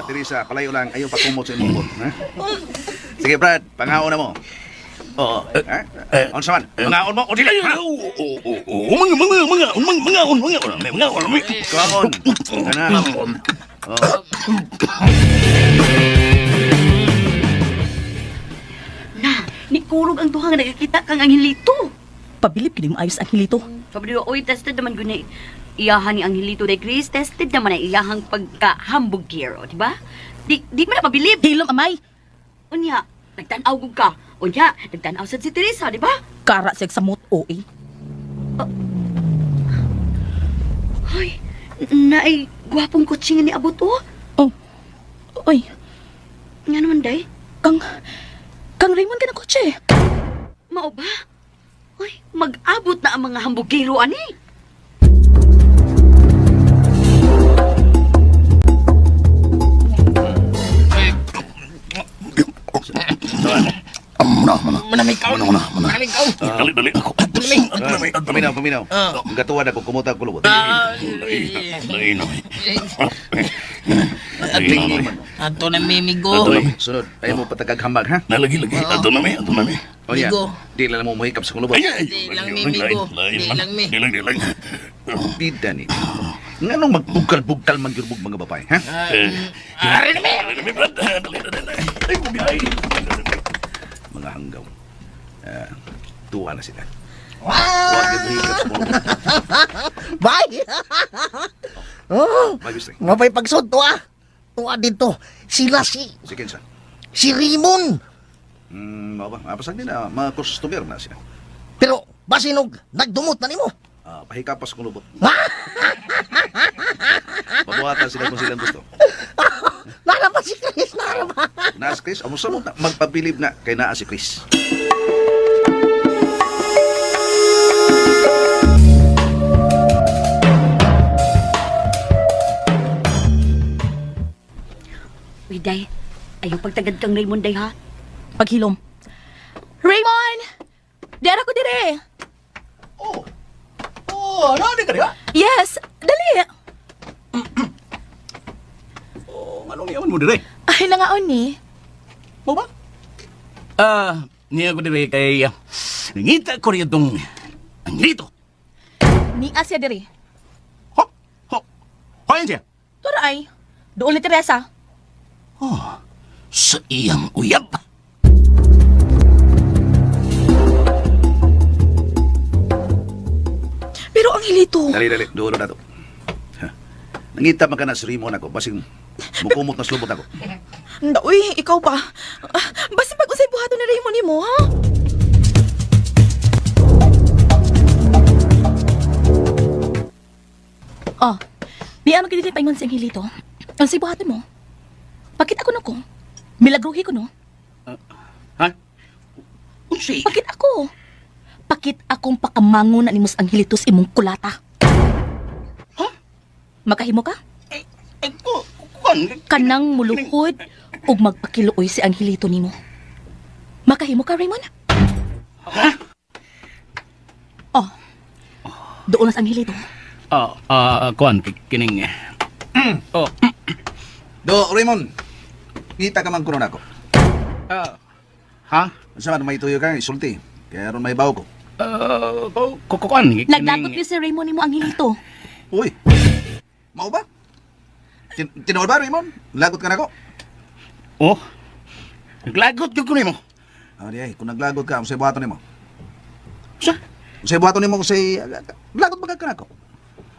Teresa, palayo lang. Ayaw pakumot sa imong lubot, ha? Sige, Brad. Pangaon na mo. Oh, unsa man? Mangaon mo o dili? Mga. Kaon. Kana. Oh. Na, ni kurog ang duha nga nakakita kang Angelito. Pabilib kini mo ayos ang hilito. Sabi niyo, oy, tested naman guna iyahan ni Angelito de Chris. Tested naman ang iyahang pagka-hamburgero, di ba? Di mo na mabilib. Hilom amay, Unya, nagtanaw gud ka. Unya, nagtanaw sad si Teresa, di ba? kara siya sa mut oe. Hoy, naay gwapong kutsingan ni Abot, oh. Oh. Oy, Nga naman, day. kang Raymond ka ng kotse. Mao ba? Hoy, mag-abot na ang mga hambugero, ani. Dali ako. Paminaw. Ang gatuwa na kung kumuta ko lubot. Ato na mimigo. Sunod, ayaw mo patagag hambag, ha? Nalagi. Ato na mi. O yan, Migo. di lang mo mahikap sa kulubot. Di lang mi, migo. Di lang mi. Di lang. Bida ni. Nga nung magbugkal-bugkal man yun mga babae, ha? Ari na mi. Brad. Dali. Ay, bilay. Mga hanggaw. Tuwa na sila. Huwag yung mahikap sa kulubot. Bye! Oh, Bagis rin. mapay pagsod to ah. Tuwa dito. Sila si Si Kensa. Raymond. Mga ba? Mapasag din na, mga customer na siya. Pero basinog nagdumot na nimo. Pahikapas kung lubot. Pabuhatan sila kung silang gusto. Nara pa si Chris, nara pa. Naa si Chris, amo sa mo na magpabilib na kay naa si Chris. Uy, day. Ayaw pagtagad kang Raymond, day, ha? Paghilom. Raymond! Dara ko dire. Nani ka niya? Yes, dali. Anong niyaman mo dire? Ay, nangaon ni. Mo ba? Niya ko dire kay nangita ko rin itong Angelito. Ni Asya dire. Hoy siya. Turay. Doon ni Teresa. Sa iyang uyab. Pero ang hilito. Dali, dulo na to. Nangita man ka na si Rimon ako, basing mukumot na slubot ako. Uy, ikaw pa. Basta pag-usay buhato na Raymond ni mo, ha? Oh, di ano kinitay paingon siyang hilito. Ang sibuhaton mo. Pakit ako no ko. Milagruhi ko no. Ha? Unsi? Pakit ako. Pakit akong pakamango na nimos ang hilitos imong kulata. Ha? Makahimo ka? Kuan. Kanang muluhod ug magpakiluoy si ang hilito nimo. Makahimo ka, Raymond? Ha? Oh. Doon na sa ang hilito. Kuan, kining... Do, Raymond, kita ka man kuno ako. Ha? Sa man may tuyo ka, isulti. Kaya ron may baw ko. Kuan, kining... Nagdagot ni si Raymond nimo ang hilito. Uy, mau ba? Tinood ba, Raymond? Lagot ka na ko? Oh, naglagot yung kunin mo. Ay, kung naglagot ka, usay buhaton nimo. Sa? Usay buhaton nimo usay lagot ba ka na ko?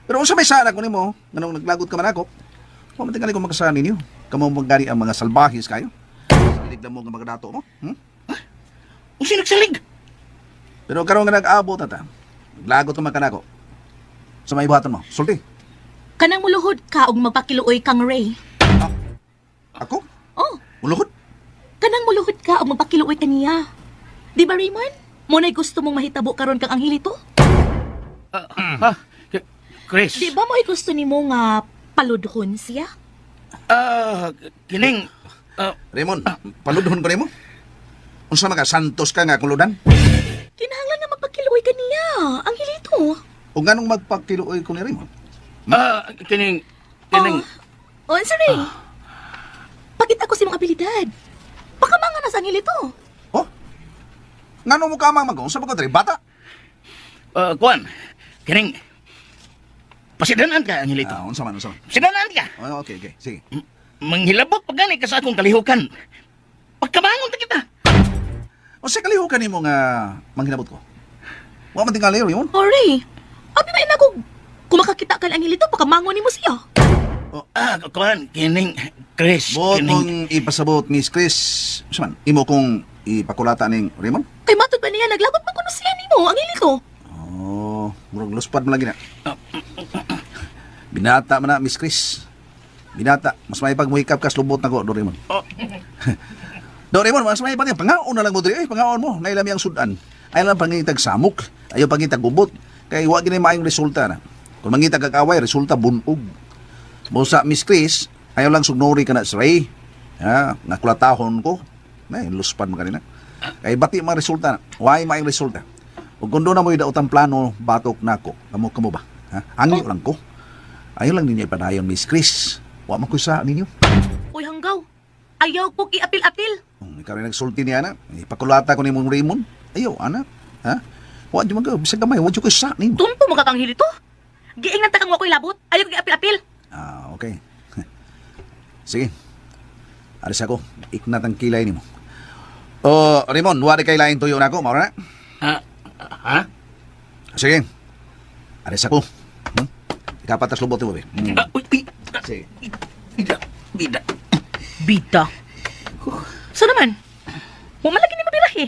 Pero unsa may sana ko nimo, nganong naglagot ka man ako? Pamatingali ko magkasaan ninyo. Kamo magari ang mga salbahis kayo. Salig lang mo nga mga dato mo. Unsi nagsalig? Pero karon nga nag-abot na ta. Naglagot ka man ka na ko. Sa may buhaton mo, sulti. Kanang muluhod ka ug magpakiluoy kang Ray. Ako? Oh, Muluhod? kanang muluhod ka ug magpakiluoy kaniya. Di ba, Raymond? Mo nay gusto mong mahitabo karon kang ang hilito? Chris. Di ba mo gusto nimo nga paludhon siya? Kining... Raymond, paludhon ko nimo. Unsa man ka santos ka nga kuludan? Kinahanglan nga magpakiluoy kaniya, ang hilito. O nganong magpakiluoy ko ni Raymond? Kining... Oh, sorry. Pakita ko si mong abilidad. Baka mga nasa ang hilito. Oh? Ngano mo kamang magong sa mga bata? Kuan, kining, pasidanan ka, Angelito. Unsa man, unsa man. Pasidanan ka. Okay, okay. Sige. Manghilabot pag gani ka sa akong kalihukan. Pagkabangon ta kita. O sa kalihukan nimo nga manghinabot ko. Wa man tingali yun. Ori, abi ba ina ko kumakakita ka lang nilito pagkamangon nimo siya. Kuan, kining, Chris, Bot kining... mong ipasabot, Miss Chris. Unsa man, imo kong ipakulata ning Raymond? Kay matod ba niya naglabot man kuno siya nimo ang nilito. Oh, murag luspad man lagi na. Binata man na, Miss Chris. Binata, mas may pagmuhikap kas lubot na ko, Doraemon. Doraemon, mas may pag pangaon na lang mo diri, pangaon mo, nailami ang sudan. Ay lang pangitag samok, ayaw pangitag gubot. Kay wa gini maayong resulta na. Kung mangitag kagaway, resulta bunog. Mo sa Miss Chris, ayaw lang sugnori ka na sa Ray. Ha, nakulatahon ko. Nay, luspad mo kanina. Kay bati mga resulta na. Why maayong resulta? Ug kung doon na mo idaotang plano, batok na ko. Kamo ba? Ha? Angyo lang ko. Ayaw lang ninyo ipadayon, Miss Chris. Wa man ko sa ninyo. Uy hanggaw, ayaw ko i-apil-apil. Ikaw rin nagsulti niya, anak. Ipakulata ko ni mong Raymond. Ayaw, anak. Ha? Wa dyan mga, bisag gamay, wa dyan ko sa ninyo. Tumpo mo kakang hilito. Giing nang takang mo ko ilabot, ayaw ko i-apil-apil. Okay. Sige. Alis ako. Iknat ang kilay ni mo. Raymond, wari kay lain tuyo na ako. Maura na? Ha? Sige. Alis ako. Ikapatas lubot mo, be. Sige. Bida. Bida. So naman, humalagi ni mabirahi.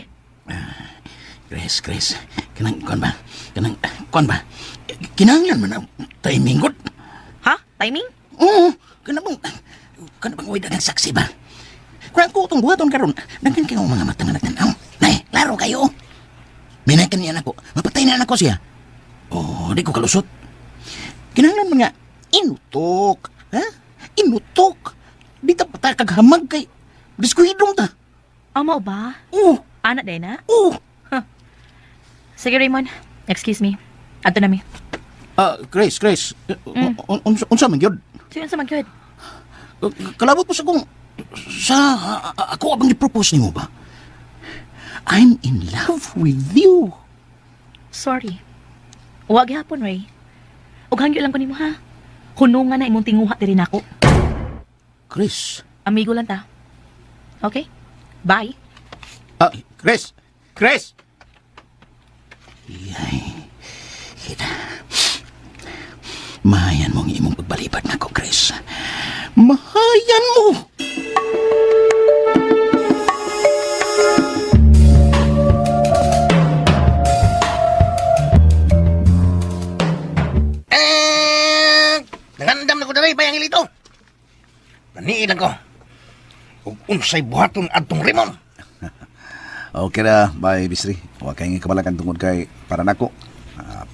Chris. Kuan ba? Kinanglan man ang timing good. Ha? Timing? Oo, kanabang uwi dagang saksi ba? Kung ako itong buhaton karon, nagkan kayo mga matang nagtanaw. Nay, laro kayo. Minakan niya ako, mapatay na ako siya. Di ko kalusot. Kinanglan man nga, inutok. Ha? Inutok. Di ta patakaghamag kay diskuidong ta. Amo ba? Oo. Anak din na? Oo. Sige Raymond, excuse me. Ato na mi. Chris. Unsa man yun? Sino sa magyod? Kalabot mo sa ako abang i-propose ni mo ba? I'm in love with you. Sorry. Huwag hapon, Ray. Ug hangyo lang ko nimo ha. Hunungan na imong tinguha diri nako. Chris. Amigo lang ta. Okay? Bye. Chris! Yay. Kita. Mahayan mong imong pagbalibad na ko, Chris. Mahayan mo! Nangandam na ko dali, bayang ilito. Naniin ako. Kung unsay buhaton adtong Raymond. Okay na, bye, Bisri. Huwag kayong kabalakan tungkol kay para nako.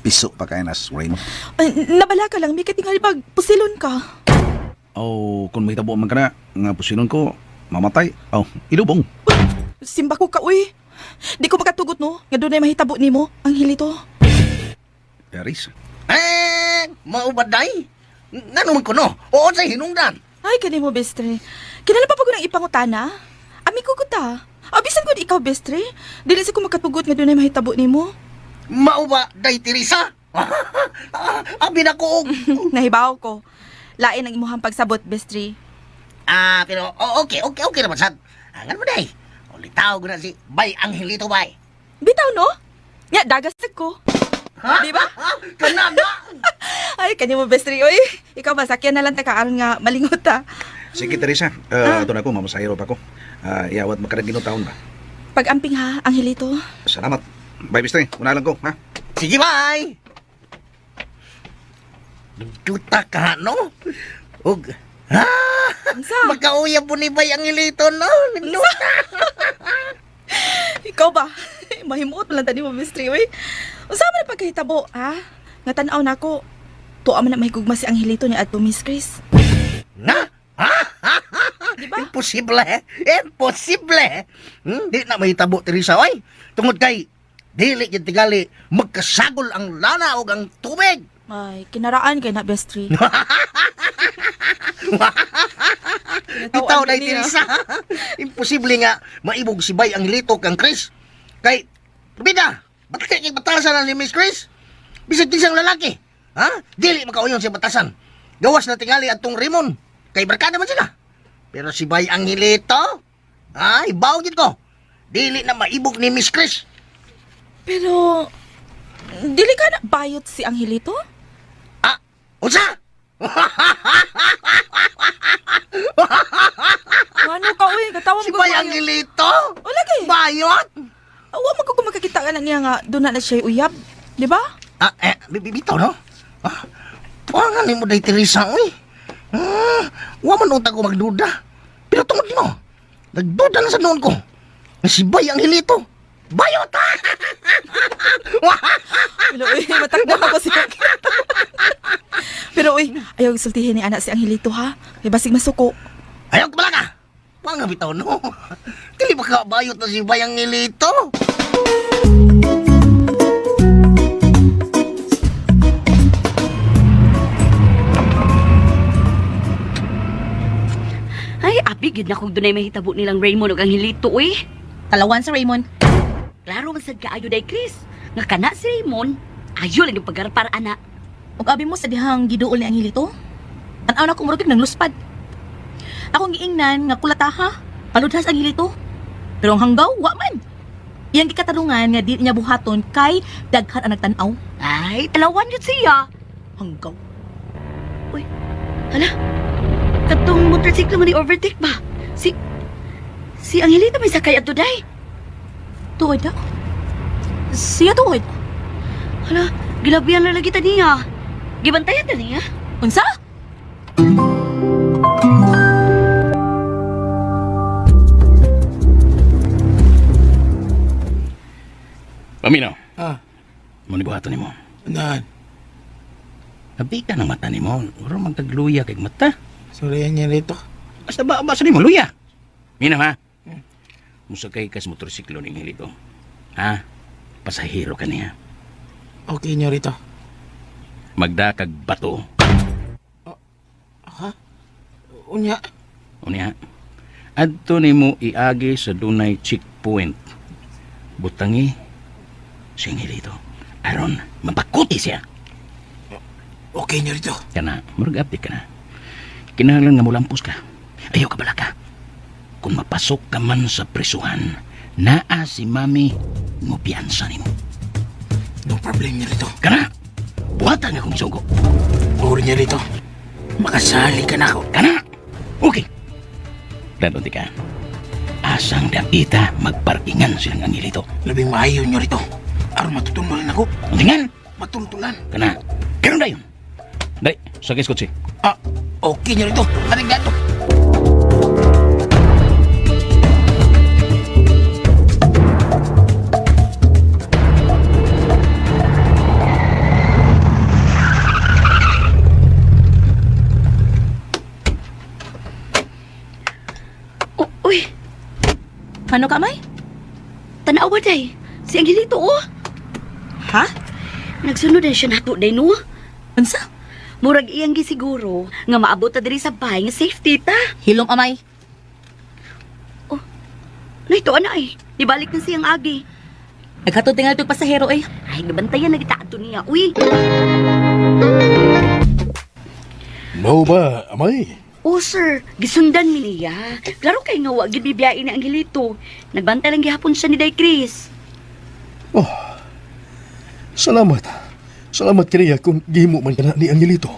Piso pa kayo nas, Raymond. Nabala ka lang, may katingali pag pusilon ka. Kung may tabo man ka na, nga pusilon ko, mamatay. Ilubong. Simba ko ka, uy. Di ko makatugot, no? Nga doon ay mahitabo ni mo, ang hilito. Paris. Maubaday? Nga naman ko, no? Oo, sa hinungdan. Ay, kani mo, bestre. Kinala pa ko ng ipangutana. Ami ko ta. Abisan ko ikaw, bestre. Dili sa ko makatugot nga doon ay mahitabo ni mo. Maubaday, Teresa? Abi na ko. Nahibaw ko. Lain ang imuhang pagsabot, bestre. Pero okay naman, sad. Angan mo, day. Ulitaw ko na si Bay Angelito, bay. Bitaw, no? Nga, dagasag ko. Di ba? Kanada! Ay, kanya mo, bestre. Uy, ikaw masakyan na lang takaaron nga malingot, ha? Sige, Teresa. Ito na ako, mamasahiro pa ko. Iawat makaragino taon ba? Pag-amping ha, Angelito. Salamat. Bye, Bisri. Una lang ko, ha? Sige, bay! Nagtuta ka, no? Ug, magkauyab po ni Bay Angelito, no? Nagtuta! Ikaw ba? Mahimuot mo lang tani mo, bestre. Uy, usama na pagkahitabo, ha? Nga tanaw na ko. Tuwa man na mahigugma si Angelito ni Adto Miss Chris. Na? Diba? Imposible. Imposible. Di na mahitabo, Teresa, oy. Tungod kay, dili yung tigali, magkasagol ang lana o ang tubig. Ay, kinaraan kay na, bestre. Itaw na, Teresa. Imposible nga, maibog si Bay Angelito kang Chris. Kay, Bida, ba't kaya batasan na si Miss Chris? Bisag isang lalaki. Ha? Dili makauyon siya batasan. Gawas na tingali atong Raymond. Kay barkada man sila. Pero si Bay Angelito, ibaw gid ko. Dili na maibog ni Miss Chris. Pero, dili ka na bayot si Angelito? Unsa? Ano ka, uy? Katawang Si Bay Angelito? O, lagi. Bayot? Awa, magkakita ka na niya nga, doon na siya uyab. Di ba? Bibitaw, no? Pangan ni mo day Teresa, uy. Wa man utang ko magduda. Pero tungod mo, nagduda na sa noon ko. Na si Bay Angelito. Bayot! Pero, uy, matakbo ako siya. Pero, uy, ayaw isultihin ni anak si Angelito, ha? May basig masuko. Ayaw ka pala ka! Pangan bitaw, no? Dili ba ka bayot na si Bay Angelito? Ay, abi, gid na kung dunay mahitabo nilang Raymond ug Angelito, uy. Talawan sa Raymond. Klaro man sad kaayo day, Chris. Nga kana si Raymond, ayo lang yung paggarapar ana. Ug abi mo sa dihang giduol ni Angelito. Tanaw na ko murag nang luspad. Akong giingnan nga kulataha, paludhas Angelito. Pero ang hanggaw, wa man. Iyang gikatarungan nga di niya buhaton kay daghan ang nagtanaw. Ay, talawan yun siya. Hanggaw. Uy, hala. Katong motorsiklo mo ni overtake ba? Si Angelito may sakay ato day. Tuod na? Siya tuod? Hala, gilabihan na lagi ta niya. Gibantayan ta niya. Unsa? Paminaw. Ah, Mo ni buhaton nimo. nan. Abi ka ng mata nimo. Uro magtagluya kay mata. Sorry niya rito. Basta ba sa nimo luya. Minaw ha. Musakay ka sa motorsiklo ning Angelito. Ha? Pasahero ka niya. Okay niyo rito. Magdakag bato. Unya. Unya. Adto nimo iagi sa dunay checkpoint. Butangi si Angelito. Aron mapakuti siya. Okay niyo rito. Kana, murag update ka na. Kinahanglan nga mulampos ka. Ayaw ka bala ka. Kung mapasok ka man sa prisuhan, naa si Mami mo piyansa nimo. No problem niyo rito. Kana, buhatan nga kong isugo. Uri niyo rito. Makasali ka na ako. Kana, okay. Dadunti ka. Asang dapita magparkingan silang Angelito. Labing maayo niyo rito. Aron matutunan ako. Undingan, Matultulan. kana. Karon dayon. Dai, sakis kotse. Okay niyo rito. Aring gato. Uy, Ano ka, May? tanawa day. Si Angelito, oh. Ha? Nagsunod na siya nato day, no? Unsa? Murag iyang gisiguro nga maabot ta diri sa bahay nga safety ta. Hilom, amay. Nahito ana ay. Ibalik na siyang agi. Naghatod tingal itong pasahero, eh. Ay, gabantayan na kita ato niya. Uy, Mau ba, amay? oh sir, gisundan mi niya. Klaro kay nga wa gid bibiyain ni Angelito. Nagbantay lang gihapon siya ni Day Chris. Oh, salamat. Salamat kaniya kung gihimo man ka na ni Angelito.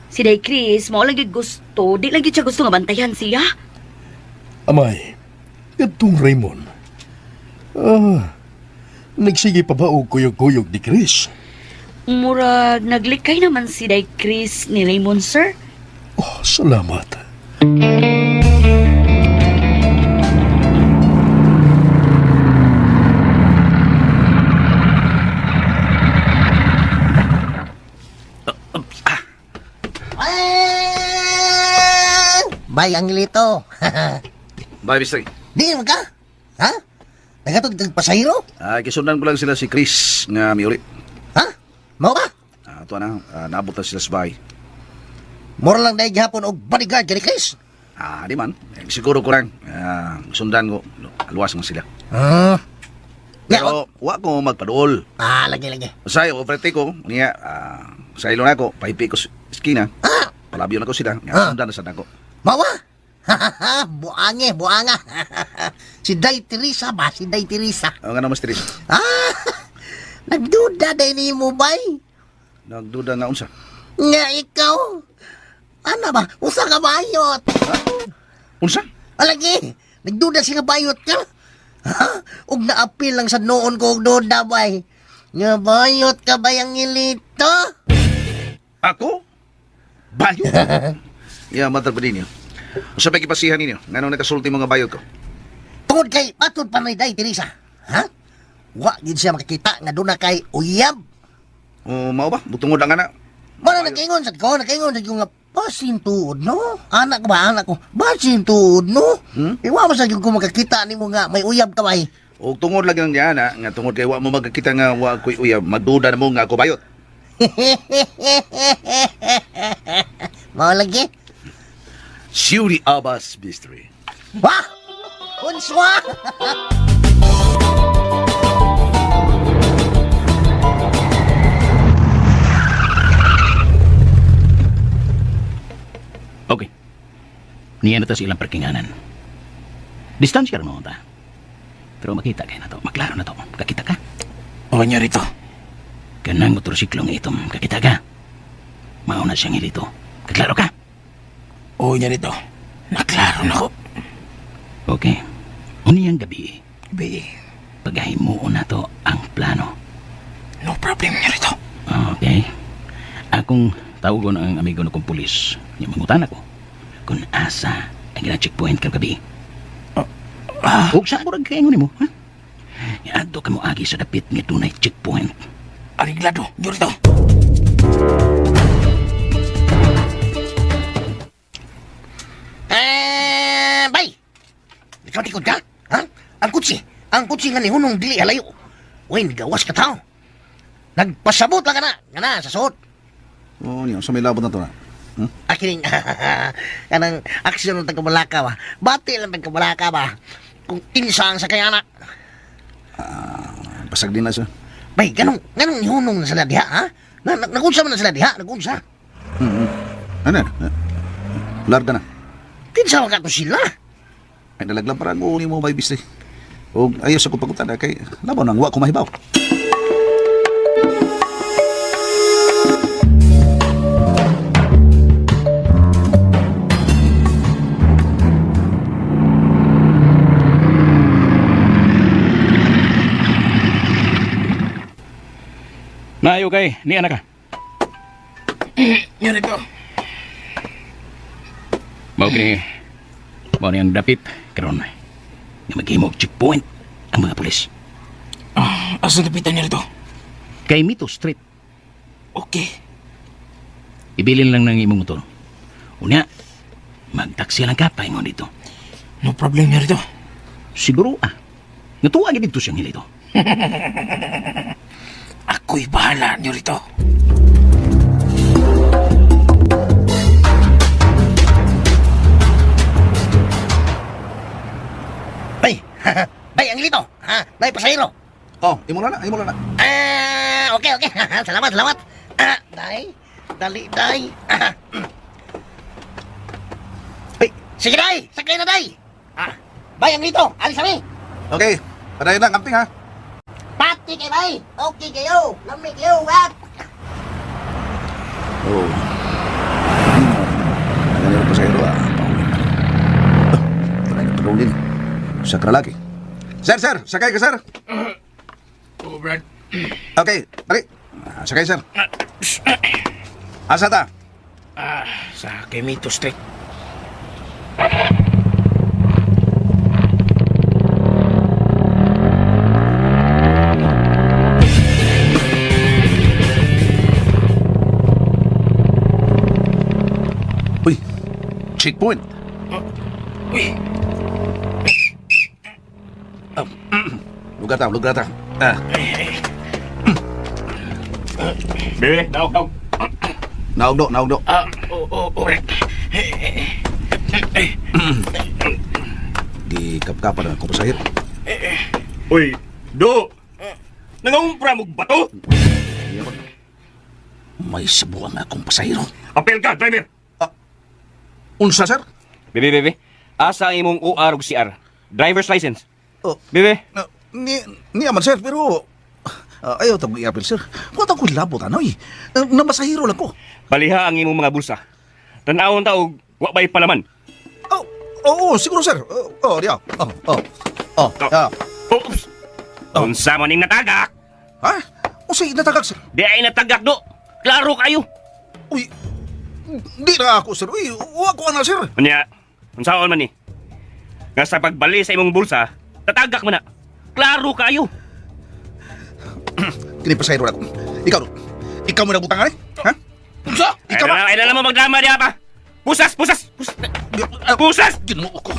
Si Day Chris, mao lang gid gusto, di lang gid siya gusto nga bantayan siya. Amay, itong Raymond. Nagsige pa ba og kuyog-kuyog ni Chris? Murag naglikay naman si Day Chris ni Raymond, sir. Oh, salamat. Bay Angelito. Bye, Mr. Di mo ka? Ha? Nagatod kang pasahero? Kisundan ko lang sila si Chris nga miuli. Ha? Mau ka? Ito na, naabot na sila sa bahay. Mura lang dahil gihapon og bodyguard ka ni Chris. Di man. Siguro ko lang. Sundan ko. Aluwas mo sila. Pero wa ko magpaduol. Lagi. Say operate ko niya sa ilon ako paipi ko sa eskina. Palabyo na ko sila. Nga undan na sa nako. Mawa? Buanga. Si Day Teresa ba? Si Day Teresa. Ang ano mas Teresa? Nagduda day ni mo bay. Nagduda nga unsa. Nga ikaw. Ano ba? Usa ka bayot. Unsa? Alagi, nagduda siya bayot ka. Ug naapil lang sa noon ko og duda bay. Nga bayot ka ba yung ngilito? Ako? Bayot? Matag pa din yun. Unsa pa kipasihan ninyo? Nganong nakasulti mga bayot ko? Tungod kay patod pa na Day Teresa. Wa gid siya makikita nga doon na kay uyab. O mao ba? Butungod ang anak. Mana nakaingon sa ko nga basin tuod no? Anak ko, basin tuod no? Iwa mo sa ko makakita nimo nga may uyab ka bay. O tungod lang lang niya nga tungod kay wa mo magkita nga wa ko'y uyab, magduda na mo nga ako bayot. Mao lagi. Shuri Abbas Mystery. Wah! Unswa! Okay. Niyan na ta sa ilang parkinganan. Distansya rin mo ta. Pero makita kayo na to. Maklaro na to. Kakita ka? O niya rito. Kanang motorsiklong itom. Kakita ka? Mauna siyang ilito. Kaklaro ka? O niya rito. Naklaro na ko. Okay. Uniyang gabi. Be, Pagahimo na to ang plano. no problem niya rito. Okay. Akong tawagon ang amigo na kong pulis. Yung mangutan ako. Kung asa ang ilang checkpoint kagabi. Huwag sa murag kaingon mo, ha? Iadto ka mo agi sa dapit nga tunay checkpoint. Ariglado, niyo rito. Bay! Ikaw tikod ka? Ha? Ang kutsi nga ni Hunong dili halayo. Uy, gawas ka tao. Nagpasabot lang ka na. Nga na, sa suot. O niyo, sa may labot na to na. Akining, kanang aksyon ng tagkabalaka ba? Bati lang tagkabalaka ba? Kung insang sa kaya anak. Pasag din na siya. Bay, ganong ni Hunong na sila diha, ha? Nagunsa man na sila diha, nagunsa. Ano? Larda na. Kinsa ka to sila? Ay nalaglang para mo ni mo may bisne. O ayos ako pagkutada kay labaw nang wa ko mahibaw. Maayo kay, ni anak ka. Niyo rito. Mao ni ang dapit karon nga maghimo og checkpoint ang mga pulis. Asa dapitan niyo rito? Kay Mito Street. Okay. Ibilin lang ng imong motor. Unya, magtaksi lang ka paingon dito. No problem niyo rito. Siguro natuwa gid dito siyang hilito. Ako'y bahala niyo rito. Bay, bay, ang lito. Ha? Bay, pasahero. Oh, imo na. Okay. Salamat. Day, dali. Ay, sige, Day. Sakay na, Day. Bay, ang lito. Alis kami. Okay, padayon lang camping ha. Pati kay Bay. Okay kayo. Lamig kayo, wap. Oh. Ganyan pa sa iro Taray na tulong din. Sakra lagi. Sir, sakay ka, sir. Oh, Brad. Okay, balik. Sakay, sir. Asa ta? Sa Kemito Street. Uy, checkpoint. Uy, Lugar ta. Bebe, daw. Naugdo. Orek. Di kap-kapan ang kupasahir. Uy, do! Nangungumpra mo bato? May sabuang akong pasahero. Apel ka, driver! Unsa, sir? Bebe, asa ang imong UR ug CR? Driver's license. Oh. Bebe, Ni aman, sir, pero... ayaw tamo i-apil, sir. Huwag ako labot, ano eh. Namasahiro lang ko. baliha ang imong mga bulsa. Tanawon ta og wa bay palaman. Oo, siguro, sir. Diya. Yeah. Oops. Unsa mo ning natagak? Ha? O say, natagak, sir. Di ay natagak do. Klaro kayo. Uy, di na ako, sir. Uy, huwag ko na, sir. Unya, unsaon man ni? Nga sa pagbali sa imong bulsa, tatagak man na. Klaro kayo. Kini pasahero na ko. Ikaw mo na butangan, eh? Ha? Unsa? Ikaw ba? Ay na mo magdrama diha pa. Pusas! Pusas! Ginoo ko.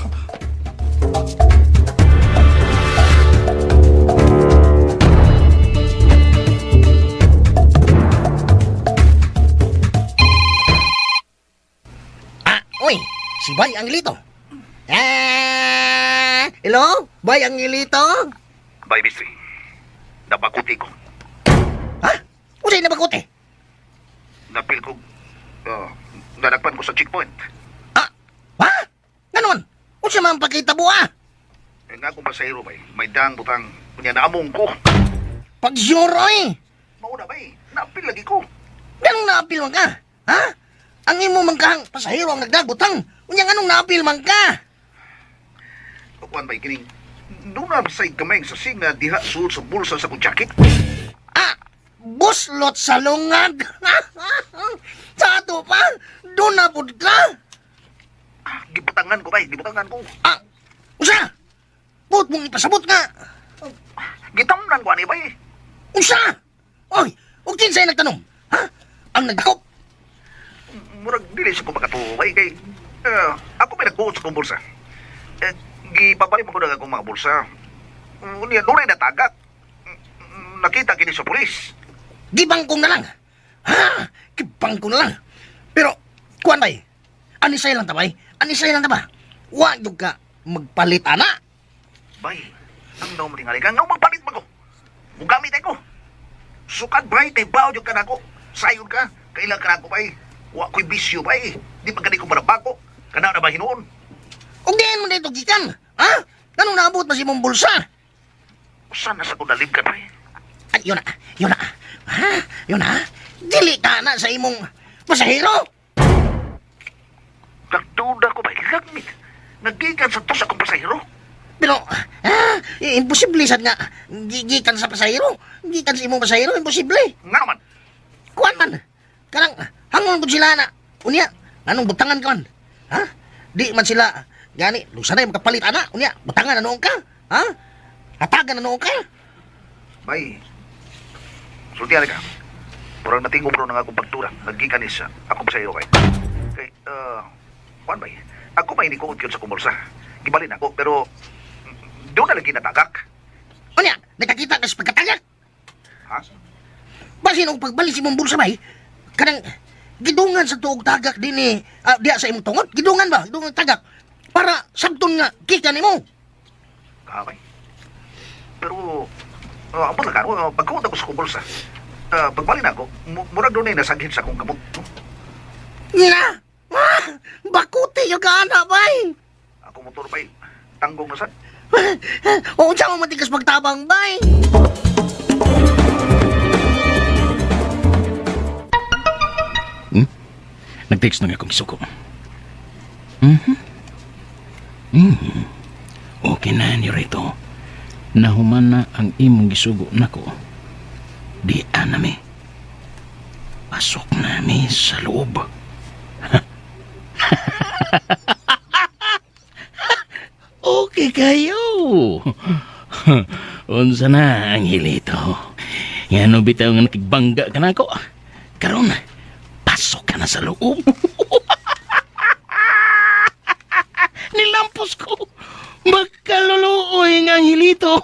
Uy, si Bay Angelito. Hello? Bay Angelito? Bay, Bistri. Napakuti ko. Ha? Uy, nabakote. Napil ko. Nanagpan ko sa checkpoint. Ha? Ganon? O siya man pakita buha? Nga akong pasahero, bay. May dang butang. Kunya naamong ko. Pagsuro Mauna, bay. Napil lagi ko. Ganong naapil man ka? Ha? Ang imo man kahang pasahero ang nagdagbutang. Unyang anong naapil man ka? Kuan, bay, kining... Doon na sa kamay sa signa diha suot sa bulsa sa kong jacket. Buslot sa lungag. Sa ato pa, doon na pud ka. Gibutangan ko, bay. Gibutangan ko. Usa? Put mong ipasabot nga. Gitamnan ko, ani, bay. Usa? Oy, o kinsay nagtanong? Ha? Ang nagdakop? Murag dili sa kumakato, bay. Kay... ako may nagbuot sa kong bulsa. Gipabalik mo ko na akong mga bulsa. Niya, doon ay natagak. Nakita kini sa pulis. Gibangkong na lang. Ha? Gibangkong na lang. Pero, kuwan bay? Anisay lang tabay? Anisay lang taba? Huwag yung ka magpalit, ana? Bay, ang daw mo tingali ka. Ang magpalit mo ko. Mugamit ako. Sukat, bay, tay bao yung ka na ko. Sayon ka. Kailan ka na ko, bay. Huwag ko'y bisyo, bay. Di pa gani ko marapako. Kana na ba hinuon? Kung diyan mo dito gikan, ha? Ganong naabot na si mong bulsa? Saan na sa ko nalib ka, bay? Ay, yun na. Ha? Yun na. Dili ka na sa imong pasahero. Nagduda ko, bay. Lagmit. Nagigan sa tos akong pasahero. Pero, imposible sad nga. Gikan sa pasahero. Gikan sa imong pasahero, imposible. Nga naman. Kuan man. Karang, hangon ko sila na. Unya, anong butangan ka man? Ha? Di man sila, gani, lusa na yung makapalit, ana. Unya, butangan na noong ka. Ha? Hatagan na noong ka. Bay, sultihan ka. Murang natingog ro ng akong pagtura. Naggikan isa. Ako sa iyo kay. Kay, kuan bay? Ako may inikuot yun sa kumulsa. Gibalin ako, pero doon na lagi natagak. Unya, nakakita ka sa pagkatagak. Ha? Basin og pagbalik si mong bulsa bay, kanang gidungan sa tuog tagak din eh, diya sa imong tungot, gidungan ba? Gidungan tagak. Para sabton nga, kika ni mo. Kamay. Pero, abot lang ako, pagkuot ako sa kumulsa. Pagbalin ako, murag doon ay nasaghin sa akong kamot. Nga! Bakuti yung kaana, bay! Ako motor bay, tanggong na sad. Oo, siya mo matigas magtabang, bay! Nag-text na nga akong isuko. Okay na ni Rito. Nahuman na ang imong gisugo nako. Di anami. Pasok nami sa loob. Okay kayo. Unsa na ang hilito? Ngano bitaw nga nakigbangga ka na ako? Karon, pasok ka na sa loob. Nilampos ko. Magkaluluoy nga ang hilito.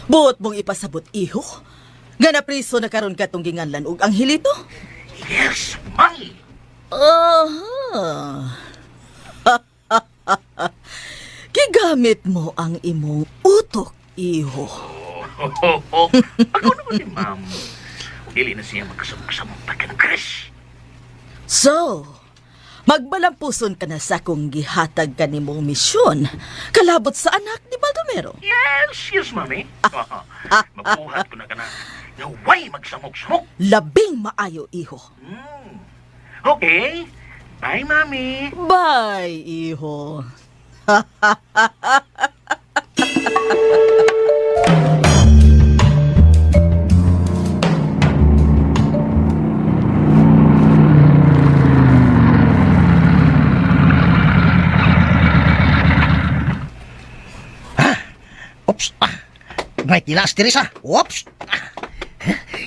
Buot mong ipasabot, iho? Nga na priso na karon ka tong ginganlan og ang hilito? Yes, bay! Aha. Kiga Gamit mo ang imong utok, iho. Ako naman ni ma'am. Dili na siya magkasamang pa ka ng Chris. So, magbalampuson ka na sa kung gihatag ka ni mong misyon. Kalabot sa anak ni Baldomero. Yes, mami. Mabuhat ko na ka na. Naway magsamok-samok. Labing maayo, iho. Okay. Bye, mami. Bye, iho. Oops. May tilas, Teresa. Oops.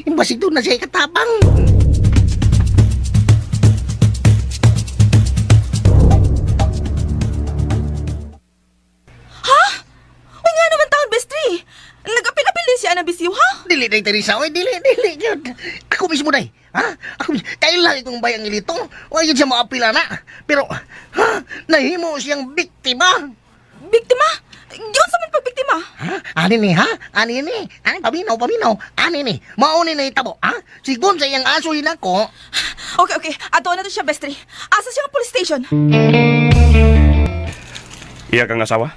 Imbasig doon na siya katabang. Uy nga naman taon, bestri. Nag-apil-apil din siya na bisyo, ha? Dili, day, Teresa. Oy, dili, yun. Ako mismo, day. Ha? Ako mismo. Kailan itong bayang ilito. O, yun siya maapila na. Pero, ha? Nahimo siyang biktima. Biktima? Yun sa man pagbiktima. Ha? Ani ni, ha? Ani ni. Ani, paminaw. Ani ni. Mauni na itabo, ha? Sigun sa iyang asuhin ako. Okay. Ato na to siya, bestri. Asa siya nga police station? Iya kang asawa?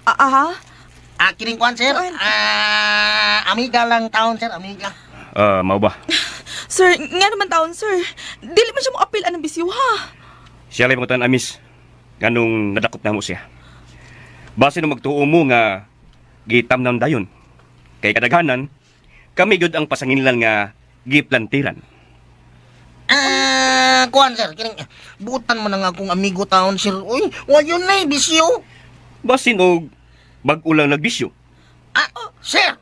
Aha. Kining kwan, sir. Amiga lang taon, sir. Amiga. Mau ba? Sir, nga naman taon, sir. Dili man siya mo apil ng bisyo, ha? Siya lang mga amis. Ganong nadakop na mo siya. Base no magtuo mo nga gitam ng dayon. Kay kadaghanan, kami gud ang pasanginlan nga giplantiran. Kuan, sir. Kining, butan mo na nga akong amigo taon, sir. Uy, wala yun na, bisyo. Basin og bag-ulang nagbisyo. Sir!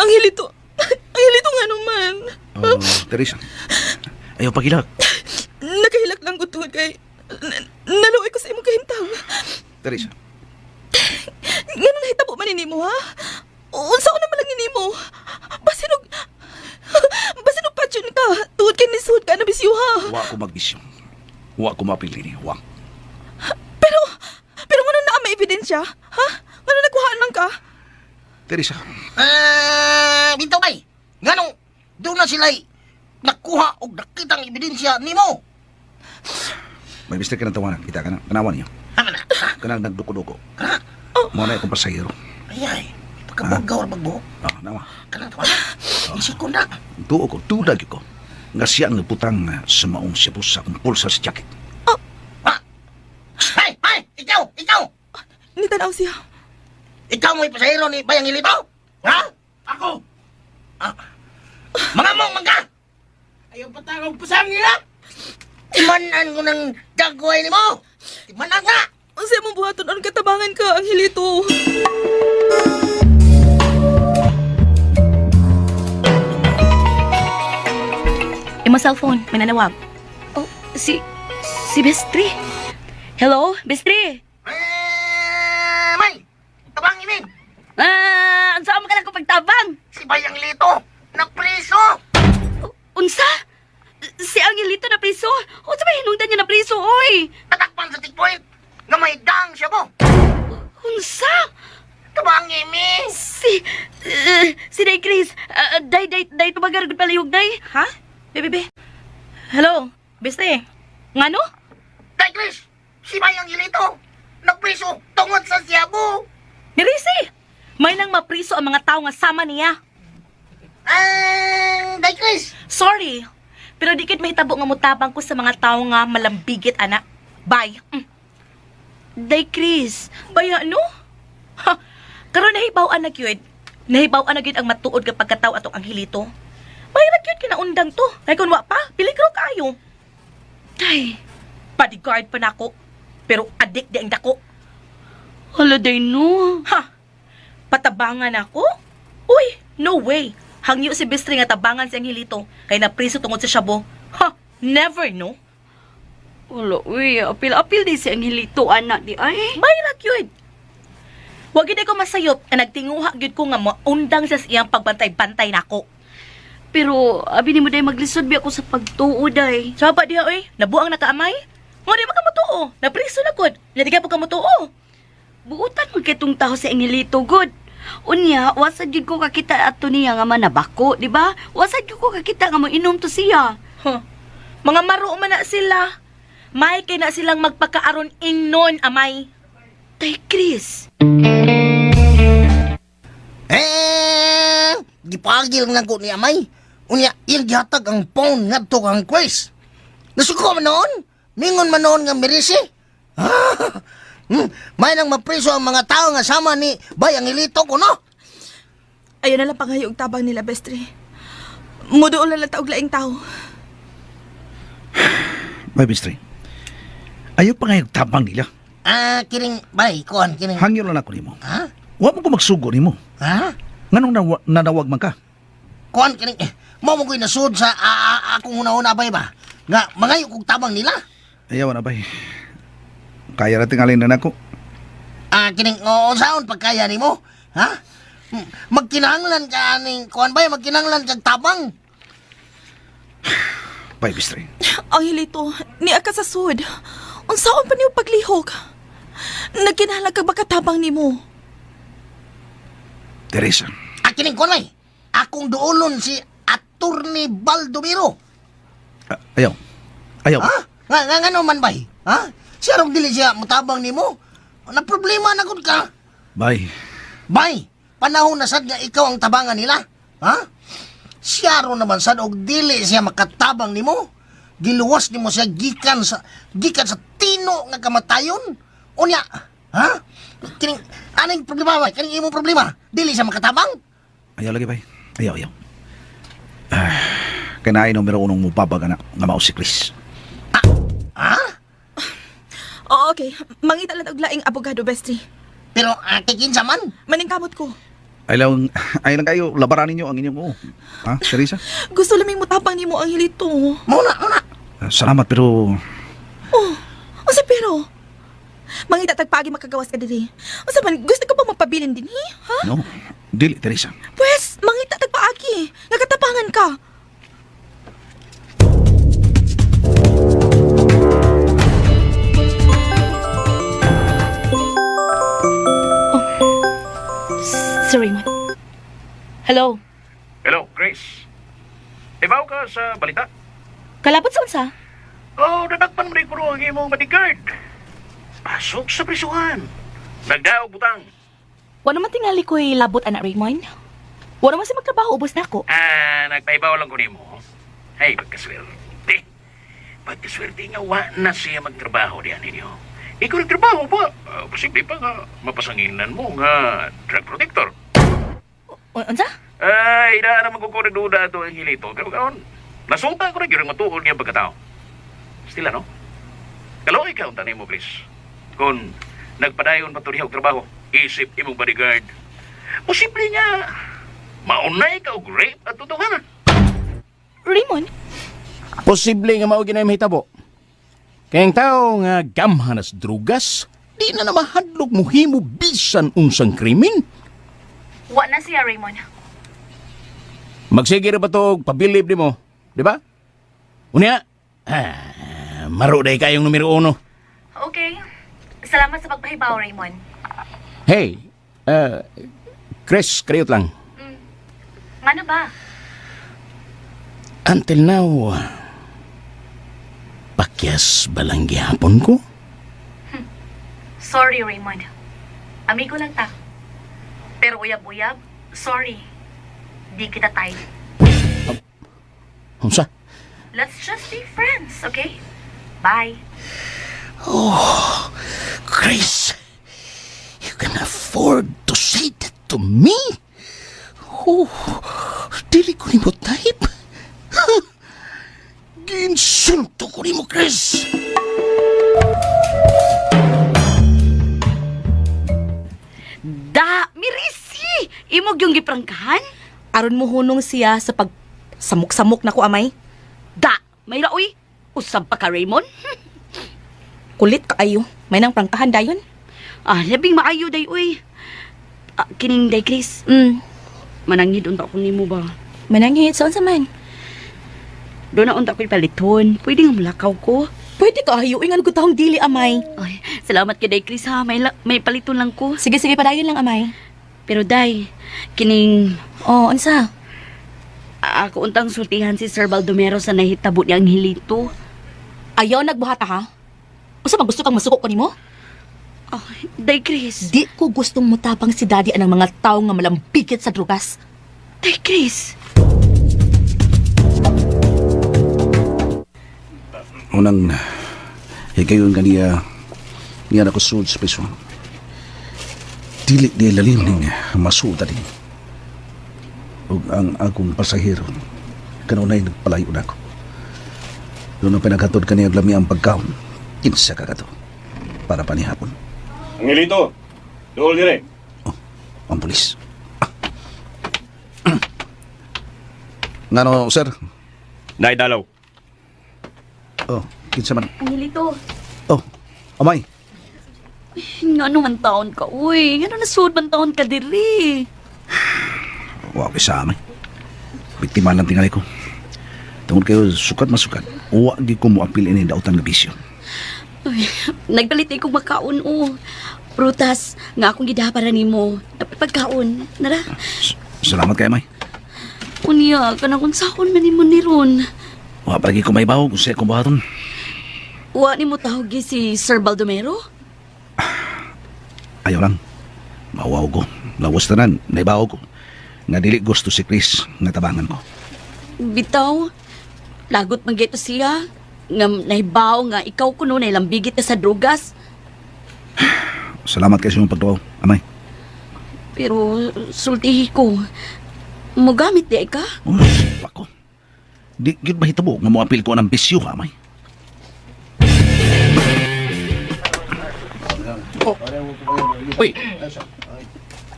Ang hilito nga naman. Teresa, ayaw pagilak. Nakahilak lang ko tungod kay... Naluoy ko sa imong kahintaw. Teresa, Ganun nahitabo man mo, ha? Unsa ko naman lang mo. Basinog patyon ka. Tuod kay nisud ka na bisyo, ha? wa ko magbisyo. Wa ko mapili ni, wa. Pero nga na may ebidensya, ha? Nga nagkuhaan lang ka? Teresa, Bitaw bay. Nganong, doon na sila'y nakuha o nakitang ebidensya ni mo. may mister ka ng tawanan. Kita ka na, kanawan niyo. Kanang nagduko-duko. Mo na akong pasahero. Ay, pagkabagaw or bagbo. Nawa. Kanang tawanan. Isikon na. Tuo ko, tudag ko. Nga siya ang putang sa maong sipos sa akong pulsa sa jacket. Ay, ikaw! Nitanaw siya. Ikaw mo'y pasahero ni Bayang Ilito? Ha? Ako! Mga mong mangga! Ayaw patangong pusang nila! Imanan ko ng dagway ni mo! Imanan nga! Ang siya mong buhaton, ang katabangan ka, ang hilito. Imo cellphone, may nanawag. Oh, si Bestri. Hello, Bestri. May! Tabang imin! Ang saan mo ka lang kung pagtabang? Si Bayang Ilito! Napriso! Unsa? Si Angelito na priso? O sa may hinungdan niya na priso, oy? Tatakpan sa tikpoint! Nga may dang siya mo! Unsa? Tabang imin! Si Day Chris. Day tumagar gud palayog, Day. Ha? Bebe. Hello, Bestri. Ngano? Day Chris! Si Bayang Ilito! Napriso tungod sa siyabo! Nirisi! May nang mapriso ang mga tao nga sama niya. Day Chris! Sorry, pero di kit mahitabo nga mutabang ko sa mga tao nga malambigit, anak. Bye. Day Chris, baya no? Ha, karon nahibaw-an na gyud. Nahibaw-an na gyud ang matuod nga pagkataw atong Angelito. May ra gyud kinaundang to. Kay kun wa pa, piligro kaayo. Day, bodyguard pa nako. Pero adik di ang dako. Hala, day no. Ha, patabangan ako? Uy, no way. Hangyo si Bestri nga tabangan si Angelito. Kay napriso tungod sa syabo. Ha, never no. Wala, uy, apil-apil di si Angelito, anak di ay. Bayra gyud. Wag gyud ko masayop na nagtinguha gyud ko nga maundang sa iyang pagbantay-bantay nako. Pero abi ni mo day maglisod bi ako sa pagtuo day. Saba diha oy, nabuang na kaamay. Mo di makamutuo, napriso na gud. Nya di ka kamutuo. Buutan mo kitong taho sa Angelito, good. Unya, wasad yun ko kakita ato niya nga manabako, di ba? Wasad yun ko kakita nga inom to siya. Huh. Mga maro man na sila. May kay na silang magpakaaron ingnon amay. Tay Chris. Gipagil nga ko ni Amay. Unya, iyang gihatag ang phone nga to kang Chris. Nasuko man noon? Mingon man noon nga mirisi? May nang mapriso ang mga tao nga sama ni Bayang Ilito ko, no? Ayun na lang pangayog tabang nila, bestre. Muduol na lang taog laing tao. Bay, Bistri. Ayaw pa nga yung tabang nila. Kiring, bay, kuhan, kiring. Hangyo lang ako nimo. Ha? Wa mo ko magsugo nimo. Ha? Nganong nanawag man ka? Kuhan, kiring, mo ko'y nasud sa akong una-una, bay ba? Nga, mangayo kong tabang nila. Ayaw na, bay. Kaya natin alin na ako. Kiring, saon pagkaya ni mo? Ha? Magkinahanglan ka ning, kuhan, bay, magkinahanglan kang tabang. Bay, Bistri. Angelito, niya ka sa sud. Unsaon pa niyo paglihok? Nagkinahalang ka ba katabang ni mo? Teresa. Kining, kuhan, bay. Akong duolon si Attorney Baldomiro. Ayaw. Ayaw. Ha? Nga naman, bay? Ha? Siya rong dili siya mutabang ni mo. Na problema na gud ka. Bay. Bay, panahon na sad nga ikaw ang tabangan nila. Ha? Siya ron naman sad og dili siya makatabang nimo. Giluwas nimo siya gikan sa tino nga kamatayon. Unya, ha? Kining aning problema ba? Kining imong problema. Dili siya makatabang. Ayaw lagi, bay. Ayaw. Kanain numero unong mo babag na nga mao si Chris. Ha? Oo, okay. Mangita lang og laing abogado, bestie. Pero kikinsa man. Maningkamot ko. Ay lang kayo labaran ninyo ang inyong Ha, Teresa? Gusto laming mutabang ni mo, Angelito. Muna. Salamat pero Unsa pero? Mangita tagpagi makagawas ka diri. Unsa man gusto ka ba magpabilin din, ha? no, dili Teresa. Pwes, mangita tagpaagi. Nagkatapangan ka. Si Raymond. Hello. Hello, Chris. Ibaw ka sa balita? Kalapot sa unsa? Oh, nadagpan mo rin ko ang imong bodyguard. Pasok sa prisuhan. Nagdaog butang. Wala naman tingali ko'y labot, anak Raymond. Wala naman si magtrabaho, ubos na ako. Nagpaibaw lang ko nimo. Ay, pagkaswerte. Pagkaswerte nga, wa na siya magtrabaho diyan ninyo. Ikaw nagtrabaho pa. Posible pa nga mapasanginan mo nga drug protector. Unsa? Ay, daan naman ko nagduda ito ang hilito. Pero karon, nasuta ko na yung matuon niya pagkatao. Stila, no? Kalo ikaw, tanay mo, please. Kung nagpadayon pa ito niya trabaho, isip imong bodyguard. Posible nga, maunay ka og rape at tutunganan. Raymond? Posible nga mao ginay mahitabo. Kayang tao nga gamhanas drugas, di na namahadlog mo himo bisan unsang krimen. Wa na siya, Raymond. Magsige ra ba to pabilib ni mo, di ba? Unya, maro day kayong numero 1. Okay. Salamat sa pagpahibaw, Raymond. Hey, Chris, kriyot lang. Ano ba? Until now, pakyas balang gihapon ko? Sorry, Raymond. Amigo lang ta. Pero uyab-uyab, sorry. Di kita tayo. Unsa? Let's just be friends, okay? Bye. Oh, Chris, you can afford to say that to me? Oh, dili ko ni mo type. Ginsulto ko ni mo, Chris. Da, mirisi! Imog yung giprangkahan? Aron mo hunong siya sa pagsamok-samok na ko, amay. Da, may raoy. Usab pa ka, Raymond? Kulit ka ayo. May nang prangkahan dayon. Labing maayo day, uy. Kining day, Chris. Manangid unta ko nimo ba? Manangit, saan sa man? Doon na unta ko'y paliton. Pwede nga malakaw ko. Pwede ka, hayuin ko tahong dili, amay. Ay, salamat kay Day Chris ha. May paliton lang ko. Sige, padayon lang, amay. Pero Day, kining Oh, ansa? ako untang sultihan si Sir Baldomero sa nahitabo niyang hilito. Ayaw nagbuhata ha? Usa ba gusto kang masuko ko nimo? Oh, Day Chris. Di ko gustong mutapang si daddy anang mga tao nga malambigit sa drugas. Day Chris. Unang higayon nga niya na ko sud sa piso. Dili di lalim ning masuda din. Ug ang akong pasahero kanunay nagpalayo na ako. Doon ang pinaghatod kaniya lami ang pagkaon. Kinsa ka kato para panihapon. Angelito, dool dire. Ang pulis. Ngano, sir? Naidalaw. Oh, kinsa man. Angelito. Oh, amay. Nga man taon ka, uy. Nga nasud man taon ka diri. Wow, sa amay. Biktima lang tingali ko. Tungod kayo sukat masukat. Uwa di ko mo apil ini dautan nga bisyo. Uy, nagpalit kong makaon, o. Prutas, nga akong gidapara nimo. Dapat pagkaon. Nara. Salamat kayo, amay. Unya, kanang unsahon man nimo ni Ron. Wa palagi ko may bawo kung siya kong bahaton. Wa nimo tahogi si Sir Baldomero? Ayaw lang. Mawaw ko. Lawas tanan, naibaw ko. Nga dili gusto si Chris nga tabangan ko. Bitaw, lagot man gito siya. Nga nahibaw nga ikaw kuno na ilambigit ka sa drugas. Salamat kayo sa iyong pagtuaw, amay. Pero sultihi ko, magamit di ka? Oh, wako. Di yun ba hitabo nga mo apil ko ng bisyo, amay? Uy,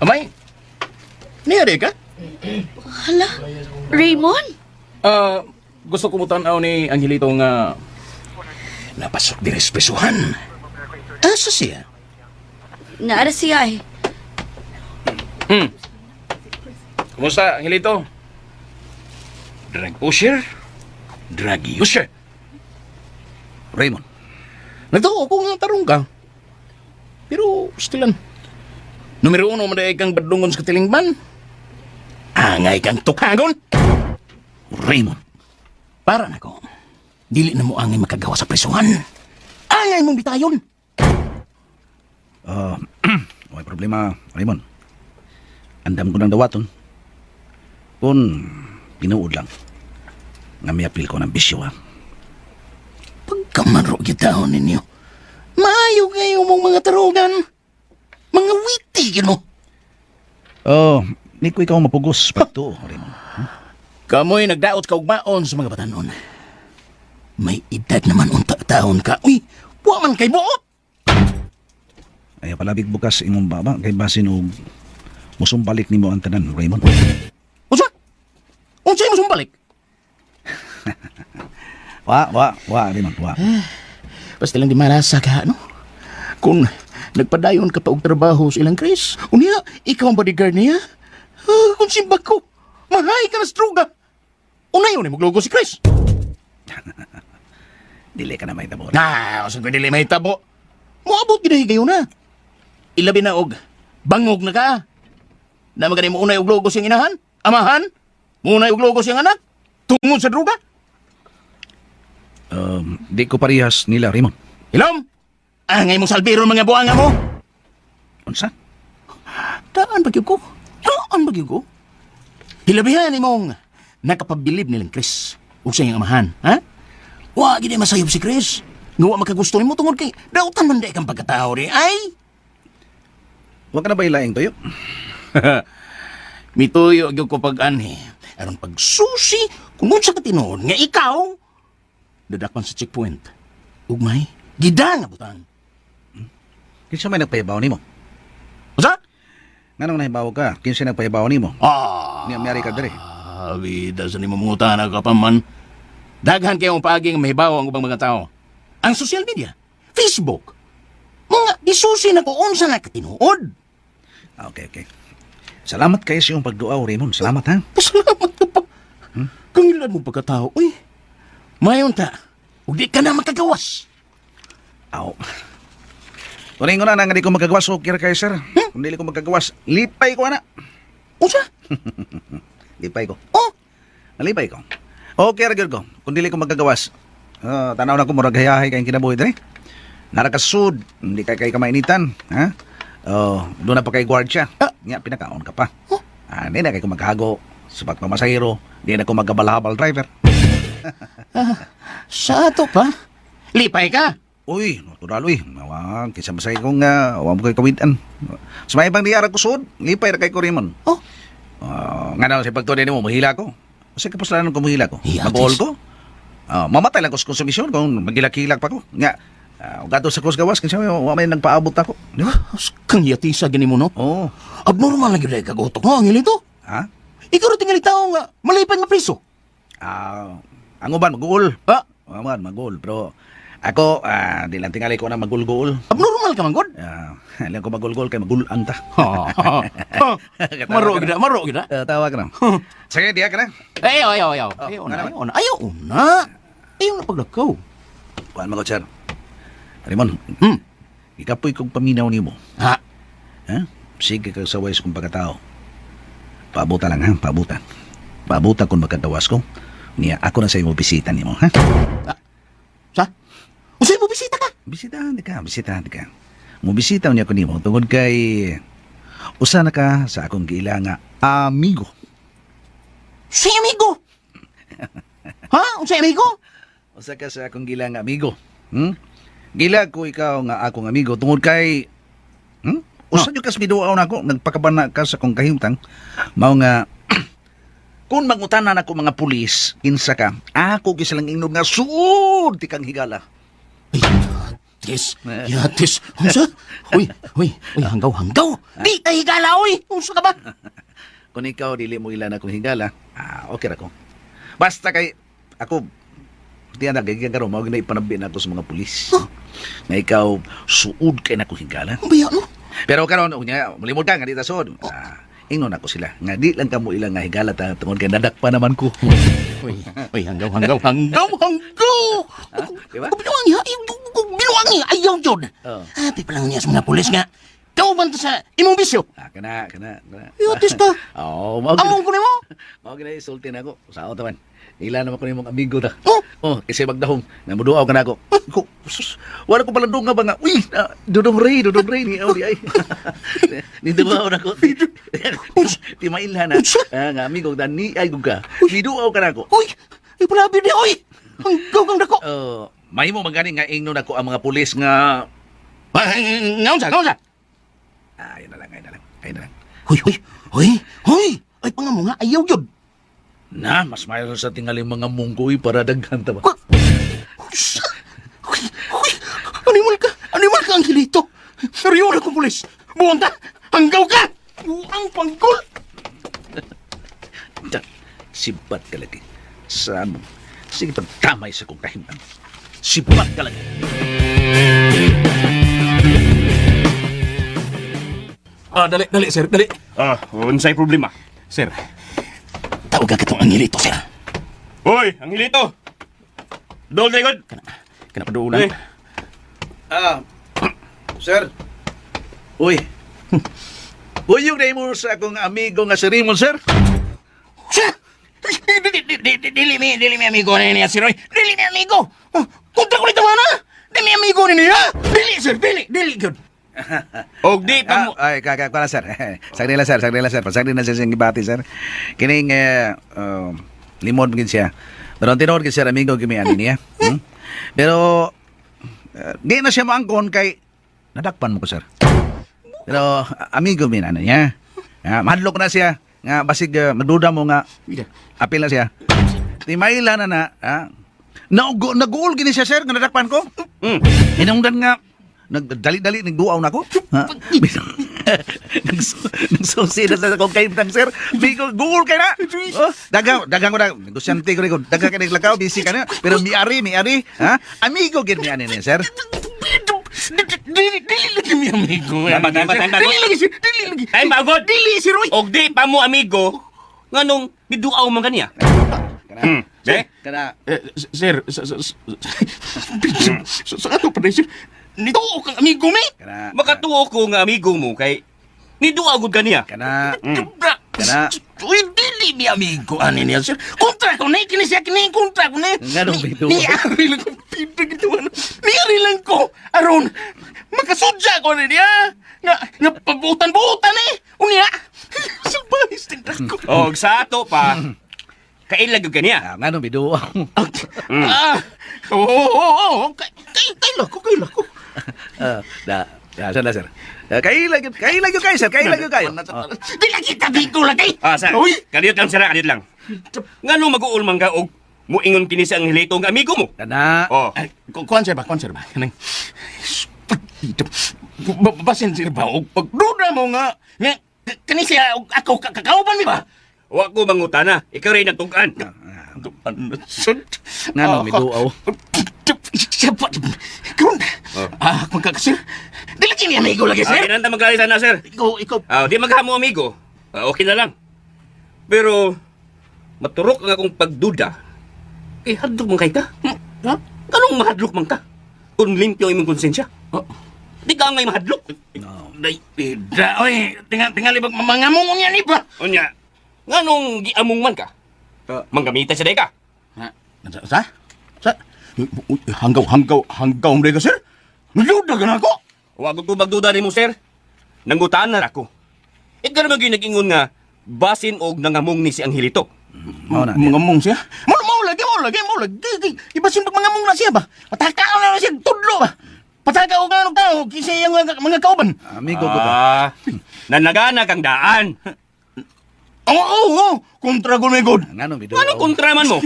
amay, niyari ka? Hala, Raymond? Gusto ko mo tanaw ni Angelito nga napasok din sa presuhan. Asa siya? Naara siya eh. Kumusta, Angelito? Drug pusher? Drug user? Raymond. Nagtao ko nga tarong ka. Pero, stilan. Numero 1 man kang badungon sa katilingban. Angay kang tukagon. Raymond. Para na ko. Dili na mo angay makagawa sa presuhan. Angay mong bitayon. May problema, Raymond. Andam ko ng dawaton. Kung pinuod lang. Nga may apil ko ng bisyo, ha? Pagkamanro gitahon ninyo. Maayo kayo mong mga tarugan. Mga witi, gino. Oh, di ko ikaw mapugos pa ito, Raymond. Kamoy nagdaot ka ugmaon sa mga batanon. May edad naman unta taon ka. Uy, wa man kay buot. Ay palabig bukas imong baba kay basin og musumbalik nimo ang tanan, Raymond. Unsa? Unsay mo sumbalik? Wa, Raymond, wa. Basta lang di marasa ka, no? Kung nagpadayon ka pa og trabaho sa ilang Chris, unya, ikaw ang bodyguard niya? Kung simbag ko, mahay ka na sa droga. Unay yun, maglogo si Chris. Dili ka na may tabo. Saan ko dili may tabo? Muabot ginahigayo na. Ilabi na og, bangog na ka. Na magani mo unay og logo siyang inahan, amahan, munay og logo siyang anak, tungod sa droga. Di ko parehas nila, Raymond. Ilom, angay mong salbiro mga buanga mo. Unsa? Daan ba ko? Daan ba ko? Hilabihan ni mong nakapabilib nilang Chris o sa iyong amahan, ha? Wa gini masayop si Chris. Nga makagusto ni mo tungod kay dautan man di kang pagkatao rin, ay? Wa ka na ba ilaing tuyo? Mituyo gyud ko pag-anhi. Aron pagsusi kung unsa ka tinuod nga ikaw dadakpan sa checkpoint. Ugmay, gida nga butang. Kinsa may nagpahibaw nimo? Usa? Nganong nahibaw ka? Kinsa nagpahibaw nimo? Ni Amerika dire. Vida sa nimo mungutan ka pa man. Daghan kayong paaging mahibaw ang ubang mga tao. Ang social media, Facebook. Mga isusi na ko unsa na katinuod. Okay. Salamat kayo sa iyong pagduaw, Raymond. Salamat, ha? Salamat ka pa. Kangilan mo pagkatao, uy. Mayon ta, ug di ka na makagawas. Aw. Kunin ko na nga di ko magagawas, okay ra kayo, sir. Kung dili ko magagawas, lipay ko, ana. Unsa? Lipay ko. Oh, Nalipay ko. Okay ra gyud ko. Kung dili ko magagawas, tanaw na ko, murag hayahay kayong kinabuhi, dre. Narakasud, hindi kay kamainitan, ha? Doon na pa kay guardia. Nga, pinakaon ka pa. Hindi na kay ko maghago. Sapat mamasahiro, hindi na ko magkabalhabal driver. sa ato pa? Lipay ka? Uy, natural, uy. Mawag, kisa masay kong, awang mo kayo kawitan. Sumay bang niyara ko sud, lipay ra kay ko rimon. Oh. Nga daw, sa pagtunin mo, mahila ko. Kasi kapuslanan ko mahila ko. Iya, Mabuhol tis. ko. Mamatay lang ko sa konsumisyon kung magilak-hilak pa ko. Nga, gato sa kusgawas, kasi may nagpaabot ako. Di ba? Kang yatisa gani mo, no? Oo. Abnormal na gilay kagotok mo, ang ilito. Ha? Ikaw rin tingali tao nga, malipay nga preso. Ang uban, mag-uul. Ang uban, mag-uul. Pero ako, di lang tingali ko na mag-uul-guul. Abnormal ka man, God. Alam ko mag-uul-guul kay mag-uul-an ta. Maro gina. Tawa ka na. Sige, diya ka na. Ayaw na paglakaw. Kuhan mo ko, sir. Raymond, ikapoy kong paminaw ni mo. Ha? Sige ka sa ways kong pagkatao. Paabutan lang, ha? Paabutan. Paabutan kung magkadawas ko. Niya, ako na sa iyo bisita ni mo, ha? Sa? O sa'yo mo bisita ka? Bisitahan ka. Mubisita niya ko ni mo tungod kay usa na ka sa akong giila nga amigo. Si amigo? Ha? O si amigo? Usa ka sa akong giila nga amigo. Gila ko ikaw nga akong amigo tungod kay usa jud kas miduaw nako nagpakabana ka sa akong kahimtang mao nga kung mangutanan ako mga pulis kinsa ka ako gisilang ingnog nga suod ti kang higala. Yatis. Unsa? Uy, hanggaw. Di ka higala, uy. Unsa ka ba? Kung ikaw dili mo ilan akong higala, okay ra ko. Basta kay ako diyan na gagaro mo na ipanabi na ako sa mga pulis. Na ikaw suod kay nako higala. Baya no? Pero karon unya malimod ka nga dita sud. Ingnon ako sila. Nga di lang kamo ilang nga higala ta tungod kay nadak pa naman ko. Uy, hanggaw. Diba? Binuang niya, ayaw yun. Happy pa lang niya sa mga pulis nga. Kauban ta sa imong bisyo. Kana. Yatis ta. Among ko nimo. Mao gina isulti na ako. Sa auto man. Ila naman ko nimong amigo ta. Kasi magdahong namuduaw ka na ako. Wala ko pala nga ba nga. Uy, dudong ray ni Audi ay. Niduaw na ko. Ti mailhan na. Nga amigo dani ay guga. Niduaw ka na ako. Uy, ipalabi ni oy. Hanggaw kang dako. May mo magani nga ingnon ako ang mga pulis nga. Ngaunsa? Ayun na lang. Hoy. Ay pangamo nga ayaw yun. Na, mas mayroon sa tingali mga munggoy para daghan ta ba? Animal ka ang hilito. Seryo na kong pulis. Buwan ta. Hanggaw ka. Ang panggol. Sibat ka lagi. Saan mo? Sige pagtamay sa kong kahimtang. Sibat ka lagi. Dali, sir, dali. Unsay problema? Sir, Tawag ka itong angilito, sir. Hoy, ang hilito! Dol, Daygod! Kana paduulan. Sir. Uy. Uyog na mo sa akong amigo nga si Raymond, sir. Sir! Dili mi amigo na niya si Roy. Dili mi amigo. Kunta ko nito na. Dili mi amigo na niya. Dili, sir. Dili, good. Og di pa mo... Ay, kala, sir. Sagdi lang, sir. Pasagdi na siya siyang gibati, sir. Kining, limod mo siya. Pero ang tinawag sir, amigo gimian niya. Pero, di na siya maangkon kay nadakpan mo ko, sir. Pero, amigo min ano niya. Mahadlok na siya. Nga, basig, magduda mo nga. Apil na siya. Timaila na. Nag-uul gini siya, sir, nga nadakpan ko. Inungdan nga, nagdali-dali, nagduaw na ko. Nagsusi na sa kong kaimtang, sir. Guul ka na. Dagang ko na. Negosyante ko rin. Dagang ka naglakaw, busy ka na. Pero miari. Amigo gini ani niya, sir. Dili lagi mi amigo. Tama. Dili lagi. Ay, magod! Dili si Roy. Og di pa mo amigo, nga nung biduaw man kaniya. Eh? Kana. Sir, sa ato pa sir, nito kang amigo mi. Kana. Makatuo ko nga amigo mo kay niduagod ka niya. Kana. Kana. Uy, dili mi amigo ani niya sir. Kontra ko na kini siya kini kontra ko na. Nganong bito? Ni ari lang ko pinto gito ano. Ni ari lang ko aron makasudya ko ni niya. Nga pabutan-butan eh. Unya. Sabay tindak ko. Og sa ato pa, kailag ka niya. Nganong bito? Oo. Kailan ko. Sana sir. Kailag yun kayo sir. Kailag yun kayo. Di lagi tabi ko lagi. Sa, kadiyot lang sira, kadiyot lang. Nga nung mag-uulmang ka og muingon kini sa anghilito nga amigo mo. Kana. Oh. Kuan sir ba? Kanang basin sir ba? Og pagduda mo nga kani siya og ako kakauban mi ba? Wa ko mangutana, ikaw rin nagtugan. Nganong miduaw? Siapa? Kun. Magkakasir. Di lagi ni amigo lagi sir. Kinanta maglalisan na, sir. Ikaw. Di maghamo amigo. Okay na lang. Pero, maturok ang akong pagduda. Hadlok man kay ka. Ha? Anong mahadlok man ka? Kung limpyo imong konsensya. Di ka ngay mahadlok. Day, pida. Oy, tingali ba mangamong niya ni ba? Unya, nga nung giamong man ka, manggamita sa day ka. Sa? Hanggaw mo ka, sir? Naluda ka na ako? Huwag ko magduda ni mo, sir. Nangutaan na ako. Ikaw naman ginag-ingon nga, basin og nangamong ni si Angelito. Mangamong siya? Mau lagi. Ibasin pag mangamong na siya ba? Patakaw na siya, tudlo ba? Patakaw nga ng tao, kisa yung mga kauban. Amigo ko ba? Nanagana kang daan. Oo. Kontra ko na igod. Nganong miduaw? Anong kontraman mo?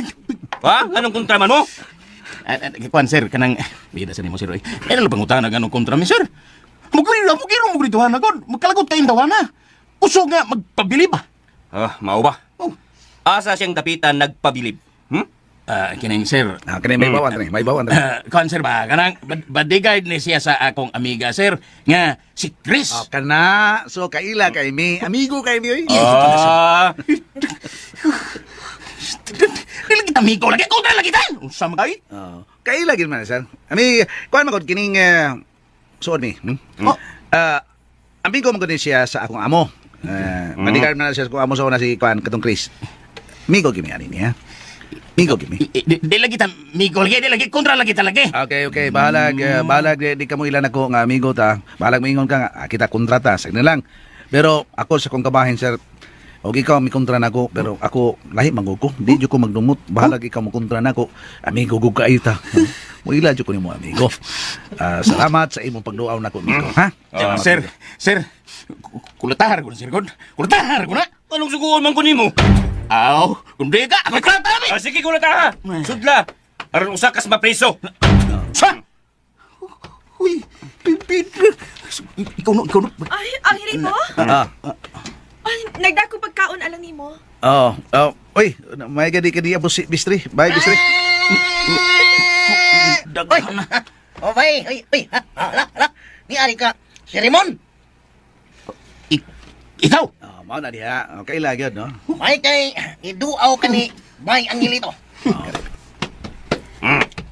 Ha? Anong kontraman mo? Kuan sir, kanang bida sa nimo sir. Ano lang pangutan na ganong kontra mi sir? Mugiro mo grituhan ako. Magkalagot kayong tawana. Usog nga magpabili ba? Mao ba? Asa siyang dapitan nagpabilib. Kining sir. Kani may bawan rin. Kuan sir ba? Kanang bodyguard ni siya sa akong amiga sir nga si Chris. Kana. So kaila kay mi. Amigo kay mi. Dili kita amigo lagi. Kontra lagi tan. Unsa man kay? Kaila gid man sir. Ami kuan man gud kining suod mi. Amigo man gud siya sa akong amo. Bodyguard man siya sa akong amo sa una si kuan katong Chris. Amigo gid mi ani niya. Amigo gid mi. Di lagi ta amigo lagi. Di lagi kontra lagi ta lagi. Okay. Balag di kamo ilan ako nga amigo ta. Balag moingon ka nga kita kontrata sa na lang. Pero ako sa kong kabahin sir. Og ikaw mi kontra nako pero ako lahi manguko. Di jud ko magdumot. Bahalag ikaw mo kontra nako. Amigo gug ka ita. Mo ila jud ko nimo amigo. Salamat sa imong pagduaw nako amigo, ha? Sir. Kulatahar ko na sir. Kulatahar ko na. Anong suguon man ko nimo? Aw, kundi ka. Kulatahar mi. Sige ko na Sudla. Aron usa kas mapreso. Sa? Uy, Peter. Ikaw no. Ay, Angelito? Ay, nagdako pagkaon alang nimo. Uy, may gadi abos si Bistri. Bye, Bistri. Daghan na. Uy. Hala. Ni ari ka. Si Ramon. Ikaw. Mao na diha. Okay lagi no. May kay iduaw ka ni Bay Angelito.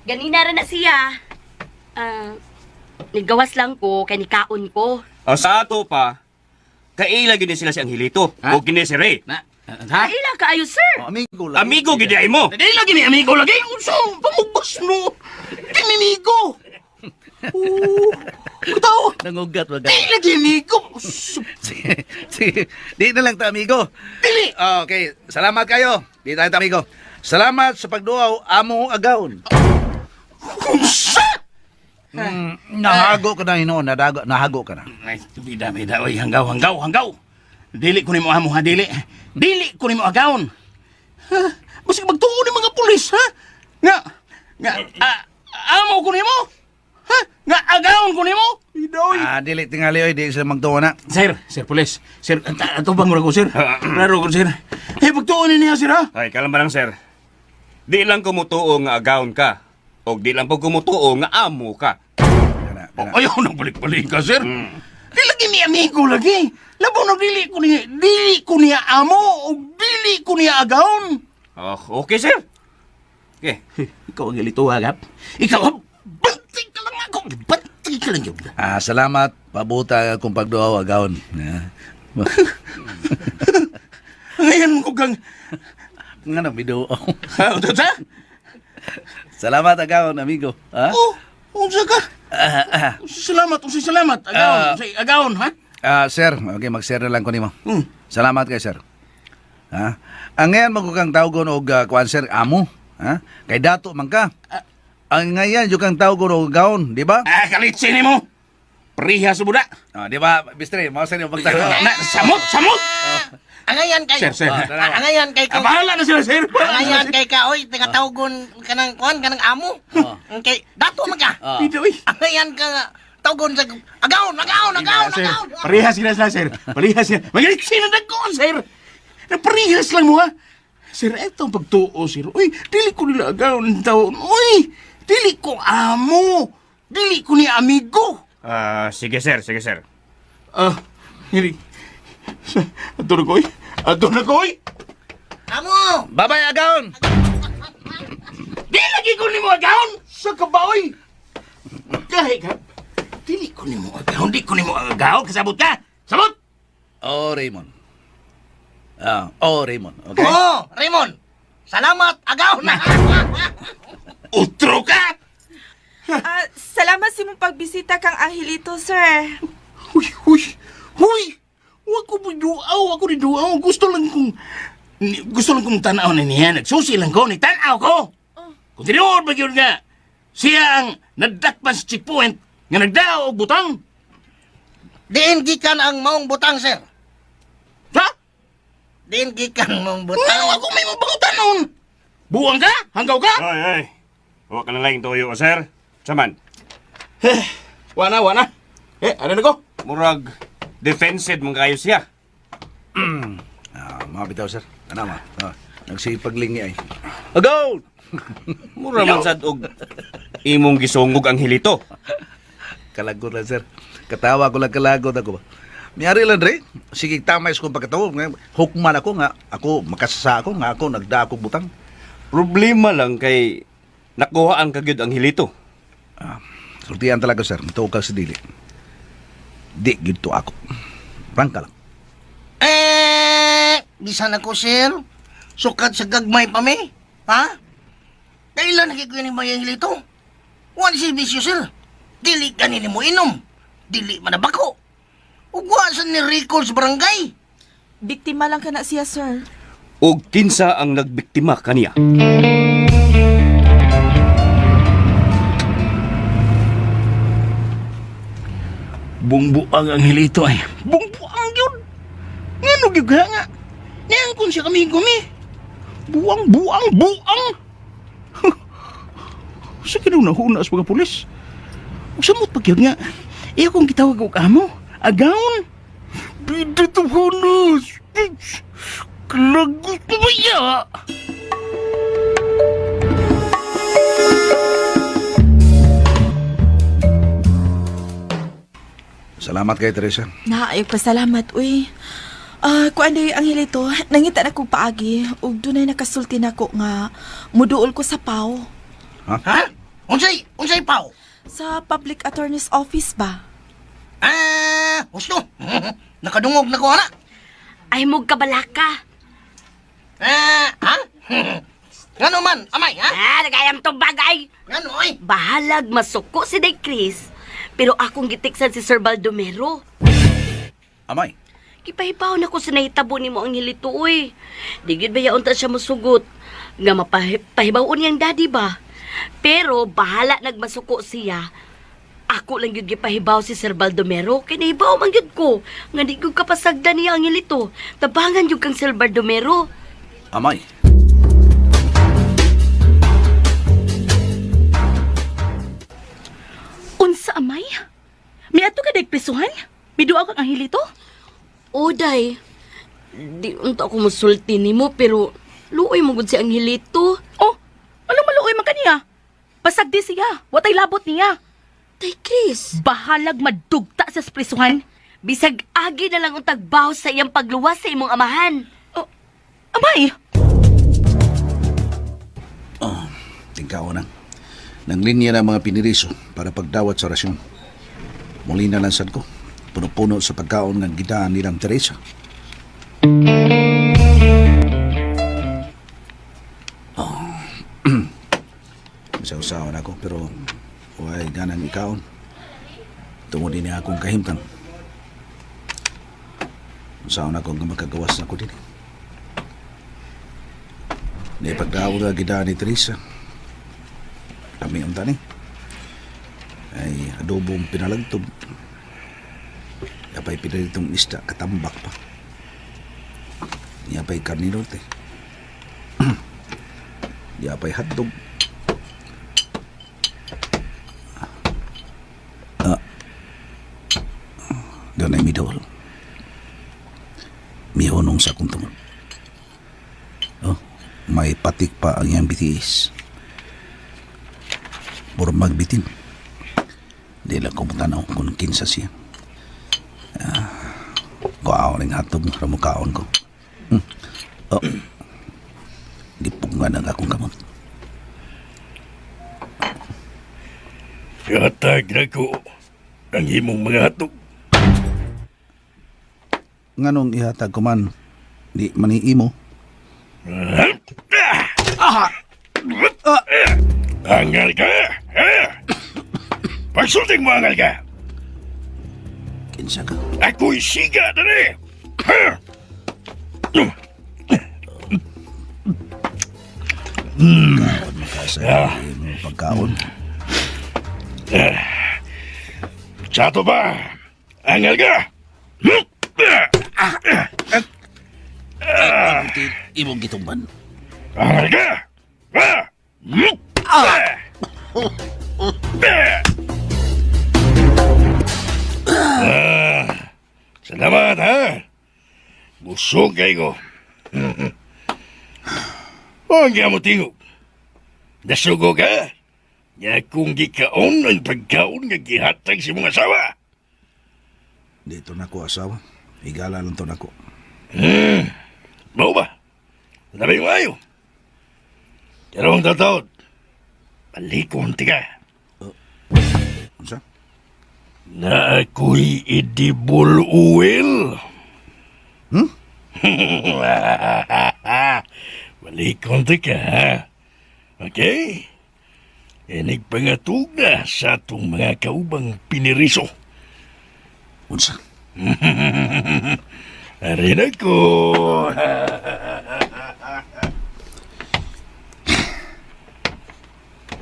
Ganina rin na siya. Nigawas lang ko, kay nikaon ko. Sa ato pa, kailag yun sila si Angelito. O kini si Ray. Ha? Kailan ka ayo, sir? Amigo lang. Amigo giday mo. Di lagi ni amigo lagi. Unsa pamugos no. Kinimigo. Kutaw. Nangugat wag. Di lagi amigo. Sige. Di na lang ta amigo. Dili. Okay, salamat kayo. Di tayo ta amigo. Salamat sa pagduaw amo agawon. Unsa? Nahago ka na hinoon, nahago ka na. Ay, bida, oy, hanggaw. Dili ko nimo amo ha, dili ko nimo agawon. Ha? Basig magtuo ni mga pulis, ha? Amo ko nimo? Ha? Nga agawon ko nimo? Idoy. Dili tingali oy, di sila magtuo na. Sir, pulis. Sir, ato bang ko, sir? Klaro ko, sir. Pagtuo niya, sir, ha? Ay, kalamba lang, sir. Di lang kumutuo nga agawon ka. O di lang po kumutuo nga amo ka. Ayaw nang balik-balik ka, sir. Di lagi ni amigo lagi. Labo na dili ko niya amo o dili ko niya agawon. Oh, okay, sir. Okay. Ikaw ang ilito, Agap. Ikaw ang banti ka lang ako. Banti ka lang yun. Salamat. Pabuta akong pagduaw agawon. Ngayon ko kang... Nga na, bido. Tata? Salamat agawon, amigo. Ha? Unsa ka? Salamat, salamat. Agawon, ha? Sir, okay, mag-share na lang ko nimo. Salamat kay sir. Ha? Ang ngayon magkukang tawgon og kuan sir amo, ha? Kay dato man ka. Ang ngayon yung kang tawgon og gaon, di ba? Kalitsin mo. Priha sa buda. Di ba, Bistre, mo sa inyo pagtawag. Samot! Angayan kay... Sir. Angayan kay... Bahala na sila, sir. Angayan kay ka, oy, tingatawgon ka ng kuan, ka ng amo. Kay, dato man ka. Pito, uy. Angayan ka nga, tawgon sa... Agaon! Parihas sila, sir. Parihas sila. Magalitsin na nagkuhan, sir. Parihas lang mo, ha? Sir, etong pagtuo, sir. Uy, dili ko nila agawon ng taon. Uy, dili ko amo. Dili ko ni amigo. Sige, sir. Hindi. Ato na ko, uy. Amo! Babay agawon. Di lagi ko ni mo agawon. Sa kabaoy. Kahit ka. Dili ko ni mo agawon. Di ko ni mo agawon. Kasabot ka. Sabot! Raymond. Raymond, okay? Raymond! Salamat, agaw na! Utro ka! Salamat sa mong pagbisita kang Angelito, sir. Huy! Huwag ko biduaw. Ako biduaw. Gusto lang kong tanaw na niya. Nagsusi lang ko. Nitanaw ko. Kung tinuod ba yun nga, siya ang nadakpan sa checkpoint nga nagdao og butang. Diin gikan ang maong butang, sir. Ha? Diin gikan maong butang. Ako may mabangutan nun. Buwang ka? Hanggaw ka? Ay. Huwag ka na lang tuyo, sir. Saman. Wana. Ano na ko? Murag defensive mong kayo siya. Mga bitaw, sir. Ano ma? Nagsipaglingi ay. Agaw! Mura man sad og imong gisungog ang hilito. Kalagod lang, sir. Katawa ko lang kalagod ako ba. Miyari lang, Dre. Sige, tamay kong pagkatawa. Hukman ako nga. Ako, makasasa ako nga ako. Nagda ako butang. Problema lang kay nakuha ang kagyud ang hilito. Sultihan talaga, sir. Matuog ka sa dili. Di, gito ako. Rangka lang. Bisan ako, sir. Sukat sa gagmay pa mi. Ha? Kailan nakikunin mo yung hilito? One si bisyo, sir. Dili kanini mo inom. Dili manabako. Ugwasan ni Rico sa barangay. Biktima lang ka na siya, sir. Og kinsa ang nagbiktima kaniya. Bungbuang ang hilito ay. Bungbuang yun. Ngano gyud nga. Nangkon siya kami. Buang. Sa kinuna-huna sa mga pulis. Samot pa gyud nga. Iyo kong gitawag og amo. Agawon. Bida to hunos. Kalagot mo ba ya? Salamat kay Teresa. Ay, pasalamat, uy. Kuan day Angelito, nangita na kong paagi, ug dunay nakasulti na ko nga muduol ko sa PAW. Ha? Unsay pao? Sa Public Attorney's Office ba? Gusto. Nakadungog na ko, ana. Ay mog kabalaka. Ha? Ngano man, amay, ha? Nagayam tong bagay. Ngano, oy? Bahalag masuko si Day Chris. Pero akong gitiksan si Sir Baldomero. Amay. Kipahibaw na ko sa nahitabo ni mo ang hilito, uy. Digid ba yaon ta siya masugot? Nga mapahibawon niyang daddy ba? Pero bahala nagmasuko siya. Ako lang yun gipahibaw si Sir Baldomero. Kaya nahibaw man yun ko. Nga di ko kapasagdan niya ang hilito. Tabangan yun kang Sir Baldomero. Amay. Unsa amay? May ato ka dagprisuhan? Biduaw kang ang hilito? O, day. Di unta ako musulti ni mo, pero luoy mo gud si ang hilito. Oh, anong maluoy man kaniya? Pasagdi siya. Watay labot niya. Tay, Chris. Bahalag madugta sa prisuhan. Bisag agi na lang ang tagbaw sa iyang pagluwas sa imong amahan. Oh, amay! Tingkao na. Nang linya ng mga piniriso para pagdawat sa rasyon. Muli na lansad ko. Puno-puno sa pagkaon ng gidaan nilang Teresa. Usaw-usawan ako pero huwag ganang ikaon. Tungod din niya akong kahimtang. Usaw na akong makagawas na ako din. Naipagdawag na gidaan ni Teresa. Kami ang tani. Ay adobong pinalagtog. Yapay pinalitong isda katambak pa. Yapay karnilote. Yapay hotdog. Ganay midol. Mihonong sa akong tungod. Oh, may patik pa ang iyang bitiis. Puro magbitin. Di lang ko matanaw kung kinsa siya. Kuaon ng hatog na mukaon ko. Oh, gipungan ang akong kamot. Ihatag na ko ang imong mga hatog. Nganong ihatag ko man, di maniimo. Angal ka? Pagsulting mo angal ka? Kinsa ka? Ako'y siga na rin. Kaon makasaya mo pagkaon. Sato ba? Angal ka? Imong gitumban. Angal ka? Salamat ha. Busog kayo ko. Ang mo tingog. Nasugo ka? Nga kung gikaon ang pagkaon nga gihatag si mga asawa. Dito na ko asawa. Higala lang to na ko. Mau ba? Nabi yung ayo. Pero ang tataod, palikon tika. Unsa? Na ako'y edible oil. Palikon tika, ha? Okay? Nagpangatug na sa atong mga kaubang piniriso. Unsa? Arin ako.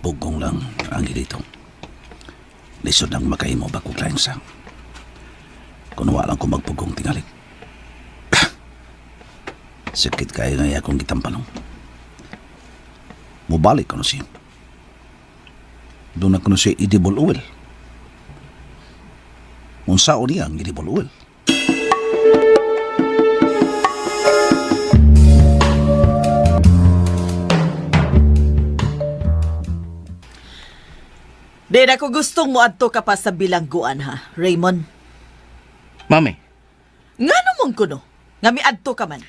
Bugong lang ang dito. Lisod ang makaimo bakong laing sang. Kung walang ko magpugong tingali. Sakit kayo na akong gitampalong. Mubalik ko na siya. Doon ako na siya edible oil. Unsao niya ang edible oil. Di na ko gustong mo adto ka pa sa bilangguan ha, Raymond. Mami. Nga naman ko no, nga mi adto ka man.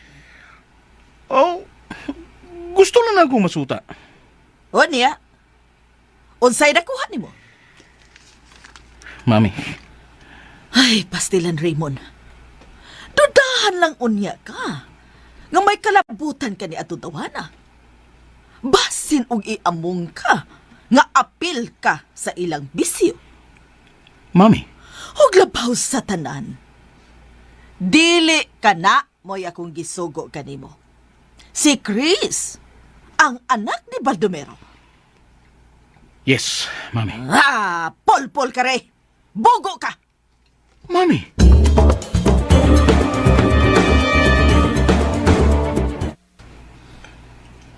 Oh, gusto lang ako masuta. O niya, unsay nakuha ni mo? Mami. Ay, pastilan Raymond. Dudahan lang unya ka. Nga may kalabutan ka ni ato tawana. Basin og iamong ka. Nga apil ka sa ilang bisyo. Mami. Huwag labaw sa tanan. Dili ka na mo'y akong gisugo kanimo. Si Chris, ang anak ni Baldomero. Yes, Mami. Pol-pol ka re. Bogo ka. Mami.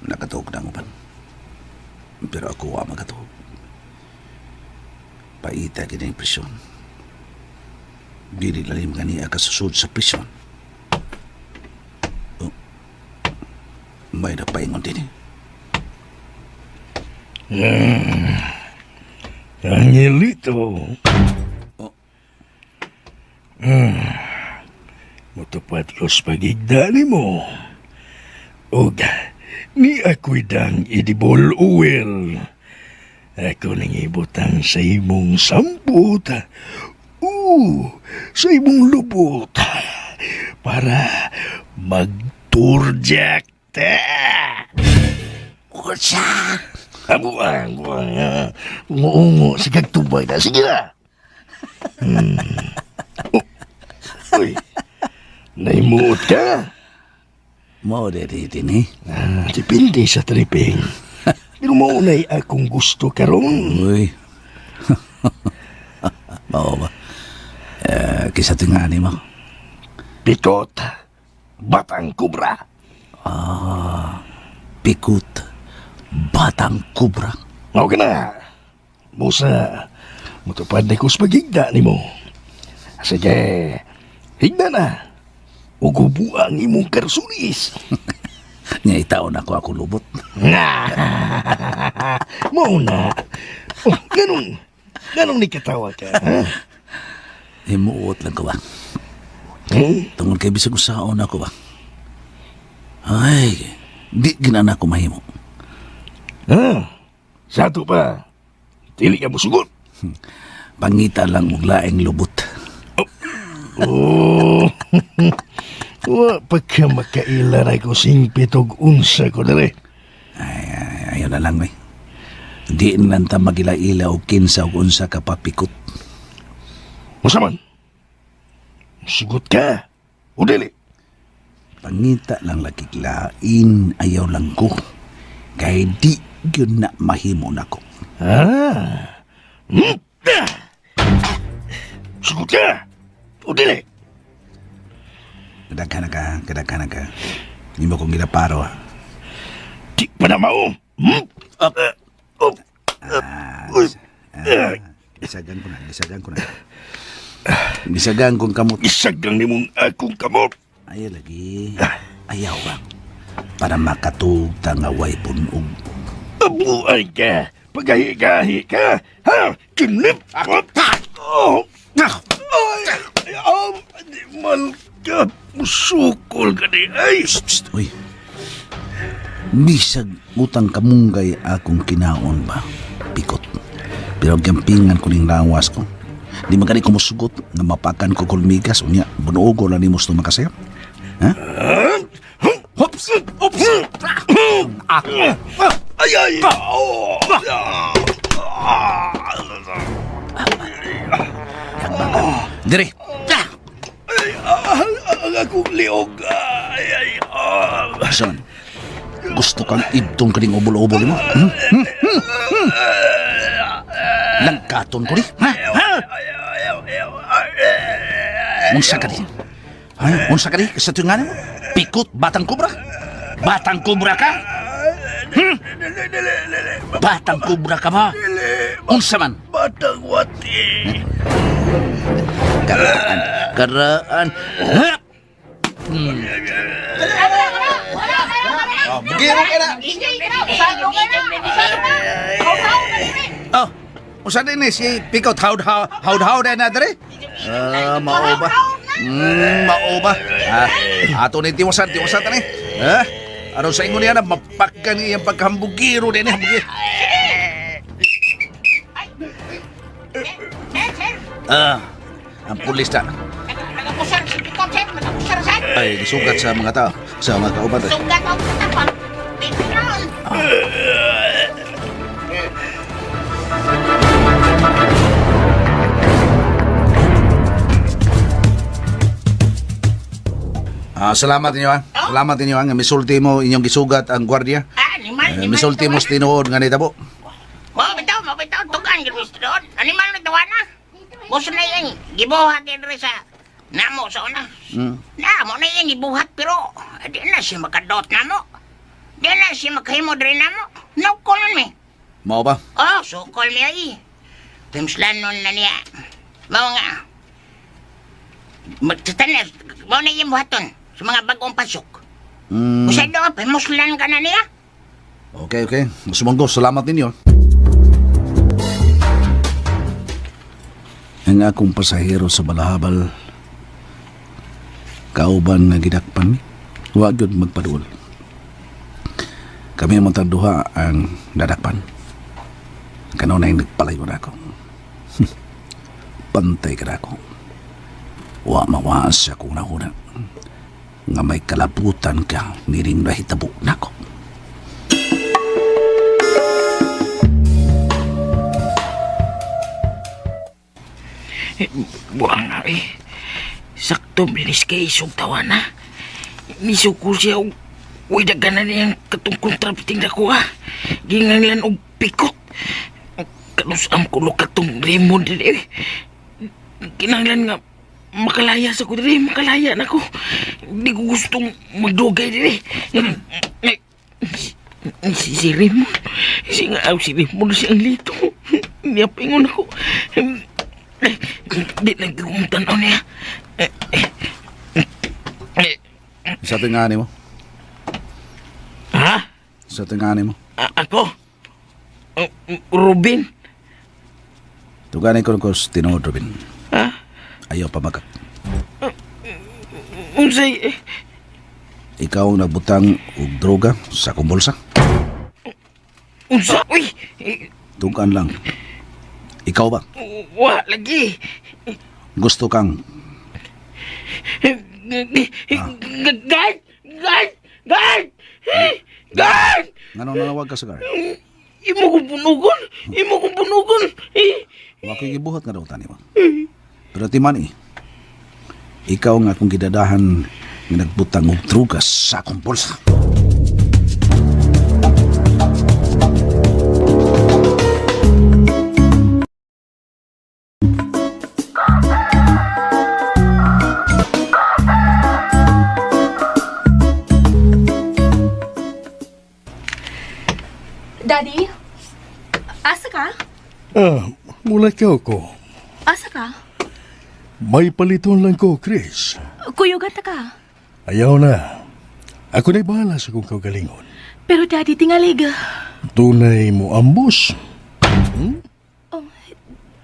Nakatuog na upan. Pero ako wa magatuog. Paita gina yung presyon. Dili lalim ganiya kasusod sa presyon. Oh. May napaingon din eh. Angelito. Oh. Matupad ko sa pagigdali mo. O Ni ako'y dang edible oil. Ako nang ibutang sa imong sampot. Sa imong lubot. Para magturjak ta. Kursa! Buang. Ngungo sa kagtubay na. Sige na. Uy, naimuot ka? Mo dito ni. Depende sa tripping. Pero maunay akong gusto karon. Uy. Mao ba? Kisa tingani mo. Pikot. Batang kubra. Pikot. Batang kubra. Mao ka na. Musa, matupad na ko sa pagigda ni mo. Sige, higda na. Ugubuang imong karsulis. Nga itaon ako lubot. Mauna. Ganong ni katawa ka, ha? Himuot lang ko ba? Tungod kay bisag usaon ako ba? Ay, di ginana ko mahimo. Sato pa. Dili ka mo sugot. Pangita lang og laing lubot. Wa pagka makailaray ko sing pitog unsa ko dere. Ayaw na lang, may. Di lang ta magila-ila o kinsa o unsa ka papikot. Musaman? Sugot ka? O dili? Pangita lang lakiklain, ayaw lang ko. Kaya di yun na mahimo na ko. Sugot ka? O dili? Kadaghan na ka. Hindi mo kong ginaparo, ha? Di pa na mao. Isagang ko na. Bisagang kong kamot. Isagang ni mong akong kamot. Ayaw lagi. Ayaw ba? Para makatugta nga way punog. Abuay ka. Pagahi-gahi ka. Ha? Kinip. Di mal ka. Musukol ka di ay. Uy. Bisag utang kamunggay akong kinaon ba? Pikot. Pero gampingan ko ning lawas ko. Di magani ko musugot na mapakan ko kulmigas. Unya, bunuogo lang ni Musto makasayap. Ha? Hops! Ay! Dire! Ang akong liog. Saan? Gusto kang ibtong ka ning ubol-ubol mo? Langkaton ko di? Ha? Unsa ka di? Unsa ka di? Sa tungan mo? Pikot, batang kubra? Batang kubra ka? Batang kubra ka ba? Unsa man? Batang wati. Karaan. Bugiro ka na. Usa din si Pikot haud na dere? Mao ba? Mao ba? Ato ni tiwasan tani. Ano sa ingon niya na mapakkan iyang pagkahambugiro din hambugiro. Ang pulis na. Nagapusar si Pikot, sir. Nagapusar, sir. Ay, gisugat sa mga tao. Sa mga kauban. Sugat ako sa tapon. Dito na. Salamat ninyo, ha? Salamat ninyo, ha? Misulti mo inyong gisugat ang gwardiya. Misulti mo sa tinuod nga nitabo. Mabitaw. Tugan, Gilwis doon. Animal na tawa na. Gusto na yung gibuhat din rin sa namo sa una. Namo na yung gibuhat pero di na siya makadot namo. Di na siya makahimo rin namo. Naukulan mi. Mao ba? Sukol mi ay. Timslanon na niya. Mao nga. Magtatanas. Mao na yung buhaton sa mga bagong pasok. Usay doon, pamuslan ka na niya. Okay. Sumanggo, salamat ninyo. Ang akong pasahero sa balahabal, kauban nga gidakpan, wag yun magpaduol. Kami mo duha ang nadakpan. Kanunay nagpalayo na ako. Pantay ka na ako. Wa mawaas siya kung nauna. Nga may kalabutan ka, niring nahitabo na ako. Buang nga sakto bilis kay isog tawa na. Nisukul siya og uy daganan niyang katungkong trapiting na ko Ginganglan og pikot. Kanusam ko lo katong Raymond dili. Kinanglan nga makalaya sa ko dili, makalaya na ko. Di ko gustong magdugay dili. Si Raymond, si Raymond si Anglito. Niyapingon ako. Di lang tanaw niya. Sa tingani mo? Ha? Sa tingani mo? Ako? Ruben? Tuganay ko ng tinuod, Ruben. Ha? Ayaw pa makat. Unsay? Ikaw ang nagbutang og droga sa akong bulsa. Unsa? Uy! Tugan lang. Ikaw ba? Wa lagi. Gusto kang Guard! Guard! Guard! Guard! Ngano nanawag ka sa guard? Imo kong punugon! Imo kong punugon! Wa ko'y gibuhat nga daw tani mo. Pero timani, ikaw nga akong gidadahan nga nagbutang og droga sa akong bulsa. Daddy? Asa ka? Mula ko. Asa ka? May paliton lang ko, Chris. Kuyugan ta ka. Ayaw na. Ako na'y bahala sa kong kagalingon. Pero Daddy, tingalig. Tunay mo ambos.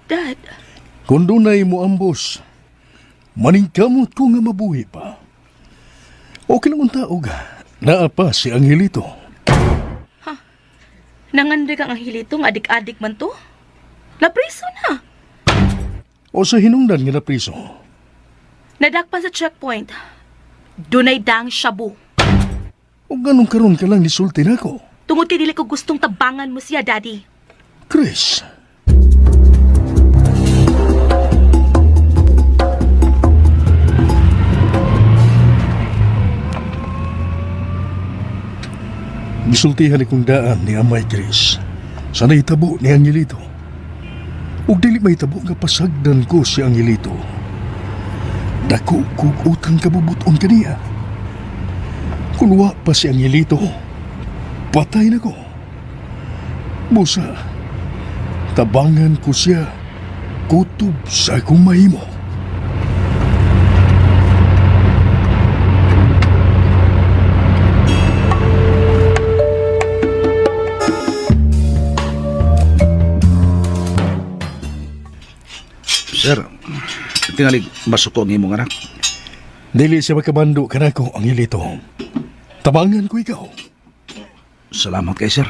Dad, Kung dunay mo ambos, maningkamot ko nga mabuhi pa. Okay lang ang tao ga. Naapa si Angelito. nangandig ang hilito nga adik-adik man to? Napriso na. O sa hinungdan nga na priso. Nadakpan sa checkpoint. Dunay dang shabu. O ganun karon ka lang nisulti na ko. Tungod kay dili ko gustong tabangan mo siya, Daddy. Chris, gisultihan ikong daan ni Amay Chris. Sa naitabo ni Angelito. Ug dili may tabo nga pasagdan ko si Angelito. Dako kog utang kabubuton kaniya. Kung wa pa si Angelito, patay na ko. Busa, tabangan ko siya kutob sa akong mahimo. Sir, tingalig masuko ang imong anak. Dili siya makabando ka na ko, Angelito. Tabangan ko ikaw. Salamat kay sir.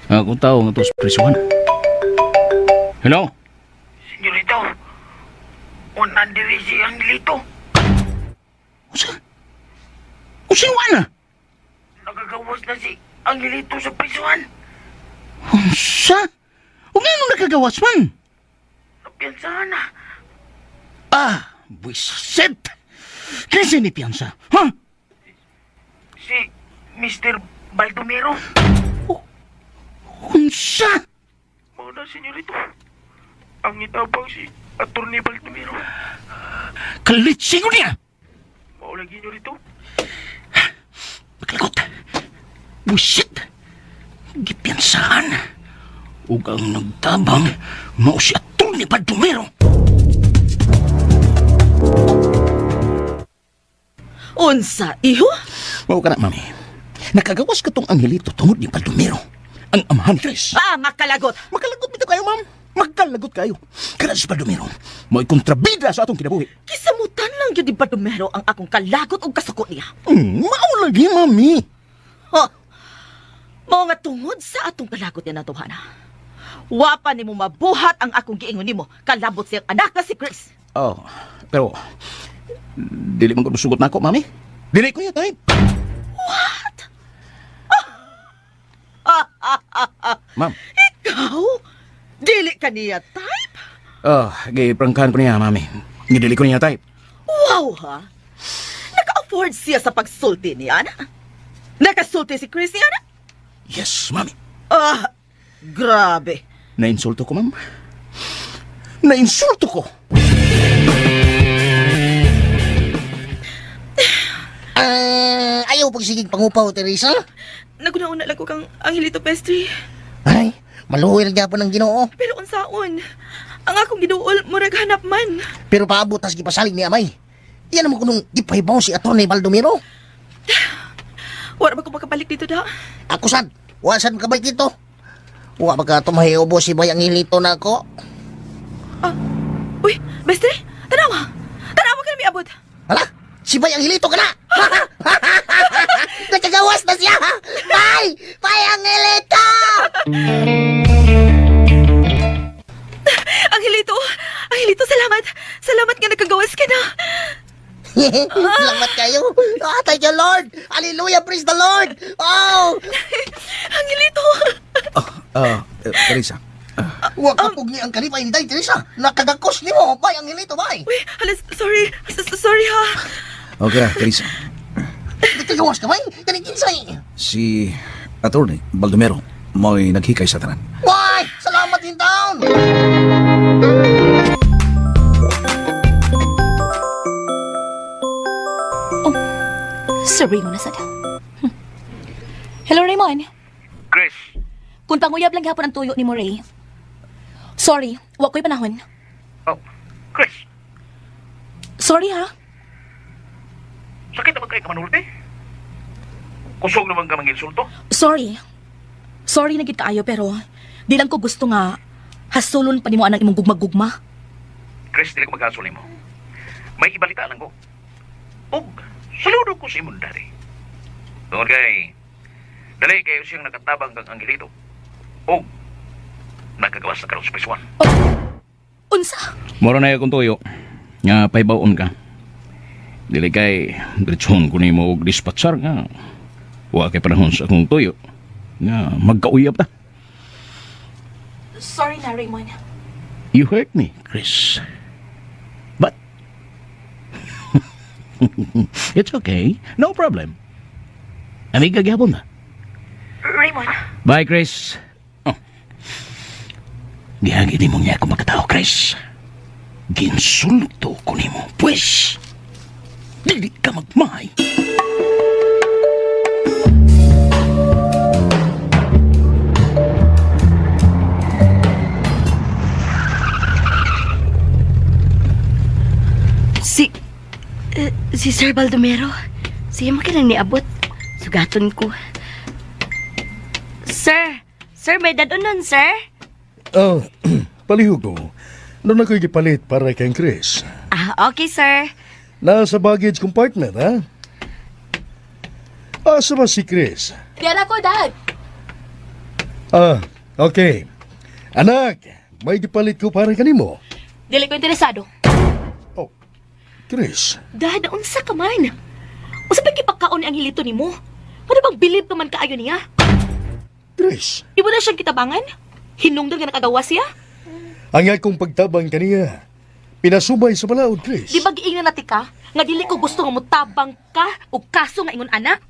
Akong tao nga to sa prisuhan. Hello? Senyorito, unan diri si Angelito. Usiwa na? Nagagawas na si Angelito sa prisuhan. Unsa? O nga nakagawas man? Napiyansahan na. Buisit! Kasi ni piyansa, ha? Si Mr. Baldomero. Unsa? Mauna, senyorito. Ang itabang si Atty. Baldomero. Kalitsing ko niya! Maulagi nyo rito. Maglagot. Buisit! Gipiyansahan. Ug ang nagtabang, mao si Atty. Baldomero. Unsa, iho? Mao ka na, mami. Nakagawas ka tong Angelito tungod ni Baldomero. Ang amahan, Chris. Makalagot. Makalagot bito kayo, ma'am. Magkalagot kayo. Kana si Baldomero, mo'y kontrabida sa atong kinabuhi. Kisamutan lang yun di Baldomero ang akong kalagot o kasuko niya. Mao lagi, mami. Ha? Mao nga tungod sa atong kalagot niya na tuhana. Wapa ni mo mabuhat ang akong giingon nimo kalabot siyang anak na si Chris. Oh, pero dili man ko sugot nako, mami. Dili ko yun, What? Ma'am. Ikaw? Dili ka niya type? Giprangkahan ko niya, mami. Gidili ko niya type. Wow, ha? Naka-afford siya sa pagsulti niya, na? Nakasulti si Chris niya, na? Yes, mami. Grabe. Nainsulto ko, ma'am. Nainsulto ko. Ayaw pagsigig pangupaw, Teresa. Naguna-una lang ko kang Angelito Pestri. Ay, maluhoy na gyapon ng Ginoo. Pero unsaon? Ang akong giduol, murag hanap man. Pero paabot as gipasalig ni Amay. Iyan naman kunong gipahibaw si Atty. Baldomero. Wala ba ko makabalik dito da? Ako sad, wasan ka ba dito? Wa baka tumahiubo si Bayang Hilito na ako. Uy, Pestri, tanawa. Tanawa ka na may abot. Hala, si Bayang Hilito ka na! Nagkagawas na siya! Bay! Bayang Hilito! Angelito, salamat. Salamat nga nagkagawas ka na. Salamat kayo. Thank you, Lord. Hallelujah, praise the Lord. Oh! Angelito. Teresa. Huwag ka pugni ang kanipay ni Teresa. Nakagakos ni mo. Bayang Hilito, bay. Uy, sorry. Sorry, ha. Okay, Teresa. Nagkagawas ka, bay. Kanikinsay. Si Atty. Baldomero mo'y naghikay sa tanan. Why? Salamat din taon. Sir Raymond na sada. Hello, Raymond. Chris, Kung panguyab lang gihapon ang tuyo ni mo, Ray. Sorry, wa ko'y panahon. oh, Chris, Sorry, ha? sakit naman kayo kamanulti? Kusog naman ka manginsulto? Sorry. Sorry na gid kaayo, pero di lang ko gusto nga hasulon pa nimo anang imong gugma-gugma. Chris, dili ko maghasulay mo. May ibalita lang ko. Og, saludo ko sa imong dari. Tungod kay, dali kayo siyang nakatabang kang Angelito. Og, nagkagawas na karon sa Piswan. Unsa? Moro na akong tuyo. Nga paibaon ka. Dili kay diretson ko nimo og dispatchar nga. Wa kay panahon sa akong tuyo. Nga magkauyab ta. Sorry na, Raymond. You hurt me, Chris. But it's okay. No problem. Amiga gyapon na. Raymond. Bye, Chris. Gihagit mo niya ako magkatao, Chris. Ginsulto ko nimo, pues. Dili ka magmay. Si Sir Baldomero. Siya mo ka lang niabot. Sugaton ko. Sir! Sir, may dadonon, sir? Palihog ko. Doon ako'y gipalit para kay Chris. Okay, sir. Nasa baggage compartment, ha? Asa ba si Chris? Diyan ako, Dad. Okay. Anak, may gipalit ko para kanimo. Dili ko interesado. Chris, Dad, unsa ka man? Unsa ba kipakaon ni Angelito nimo? Ano bang bilib ka man kaayo niya? Chris, Ibo na siyang kitabangan? Hinungdan nga nakagawa siya? ang akong pagtabang kaniya. Pinasubay sa balaod, Chris. Di ba giingnan nati ka? Nga dili ko gusto nga mutabang ka o kaso nga ingon ana?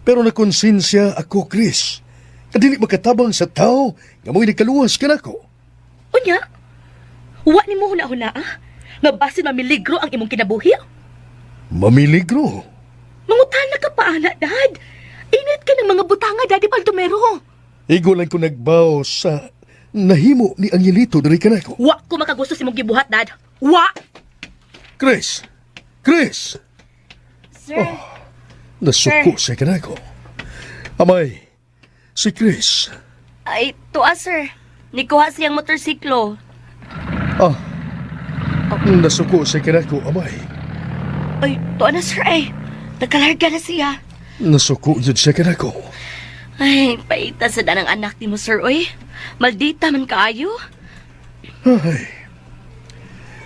Pero nakonsensya ako, Chris. Kadili makatabang sa tao nga mo'y nagkaluwas ka na ko. Unya? Wa ni mo huna-huna nga basin mamiligro ang imong kinabuhi? Mamiligro? Mangutana ka pa, ana, Dad. Init ka ng mga butanga, Daddy Baldomero. Igo lang ko nagbaw sa nahimo ni Angelito dari ka na ko. Wa ko makagusto si mong gibuhat, Dad. Wa! Chris! Chris! Sir. Nasuko sa ka na ko. Amay, si Chris. Ay, tuwa, sir. Nikuha siyang motorsiklo. Ah, nasuko sa kinako, amay. Ay, tuwa na sir ay. Nakalarga na siya. Nasuko yun sa kinako. Ay, paita sa danang anak ni mo sir, oy. Maldita man kaayo. Ay,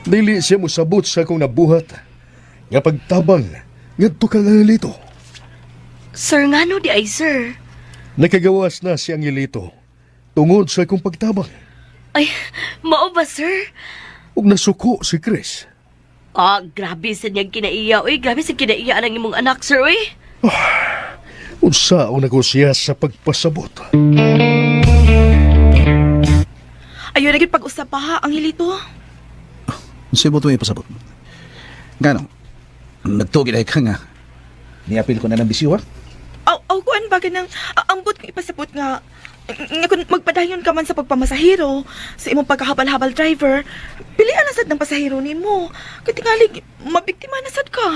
dili siya musabot sa akong nabuhat. Nga pagtabang, nga tukang angelito. Sir, ngano di ay sir? Nakagawas na si angelito. Tungod sa akong pagtabang. Ay, mao ba sir? Ug nasuko si Chris. Ah, grabe sa niyang kinaiya, oy. Grabe sa kinaiya ng imong anak, sir, oy. Unsa ang nako siya sa pagpasabot. Ayaw na pag-usap pa ha, Angelito. Sibot mo ipasabot. Gano? Nagtugi na ka nga. Niapil ko na ng bisyo, ha? Aw, kuan ba ganang ambot ko ipasabot nga kung magpadayon ka man sa pagpamasahiro sa imong pagkahabal-habal driver, pilian na sad ng pasahiro nimo. Katingalig mabiktima na sad ka.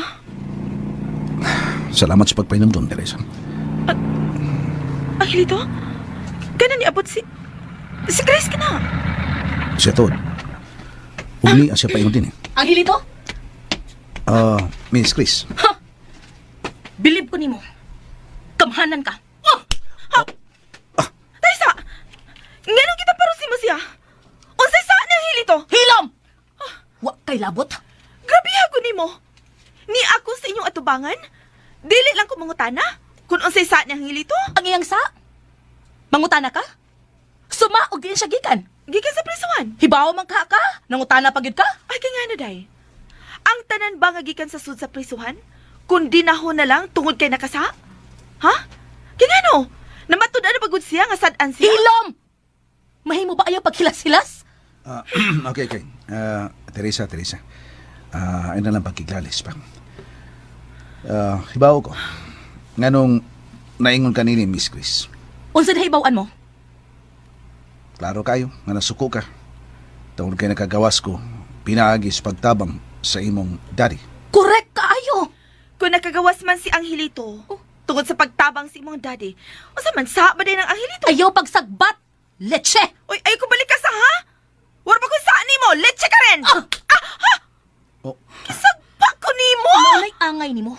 Salamat sa pagpainom doon, Teresa. Angelito? Ganan niabot si Grace ka na. Siya to. Uli siya painom din, eh. Angelito? Miss Chris. Bilib ko nimo. Kamhanan ka. Taysa! Nganong kita parusin mo siya? Unsay saan ang Angelito? Hilom! Wa kay labot. Grabe ako nimo. Ni ako sa inyong atubangan? Dili lang ko mangutana kung unsay saan ang Angelito? Ang iyang sa? Mangutana ka? Suma og diin siya gikan. Gikan sa prisuhan. Hibaw man ka ka? Nangutana pa gyud ka? Ay, kay nga na, day. Ang tanan ba nga gikan sa sud sa prisuhan? Kundi nahon na lang tungod kay nakasa? Ha? Kay nga no? Namatod na pagod siya nga sad-an siya? Hilom! Mahimo ba ayaw paghilas-hilas? Okay. Teresa. Ayun na lang pagkiglalis pa. Hibaw ko. Nganong naingon kanini, Miss Chris. Unsa na hibawaan mo? Klaro kayo, nga nasuko ka. Tungod kay nakagawas ko, pinaagis pagtabang sa imong daddy. Correct kaayo. Kung nakagawas man si Angelito, tungod sa pagtabang si imong daddy, unsa man sa ba din ang Angelito? Ayaw pagsagbat. Leche! Uy, ay ko balik ka sa ha? War ba ko saan nimo? Leche ka rin! Ha? Oh. Kisagpa ko nimo! Malay angay nimo.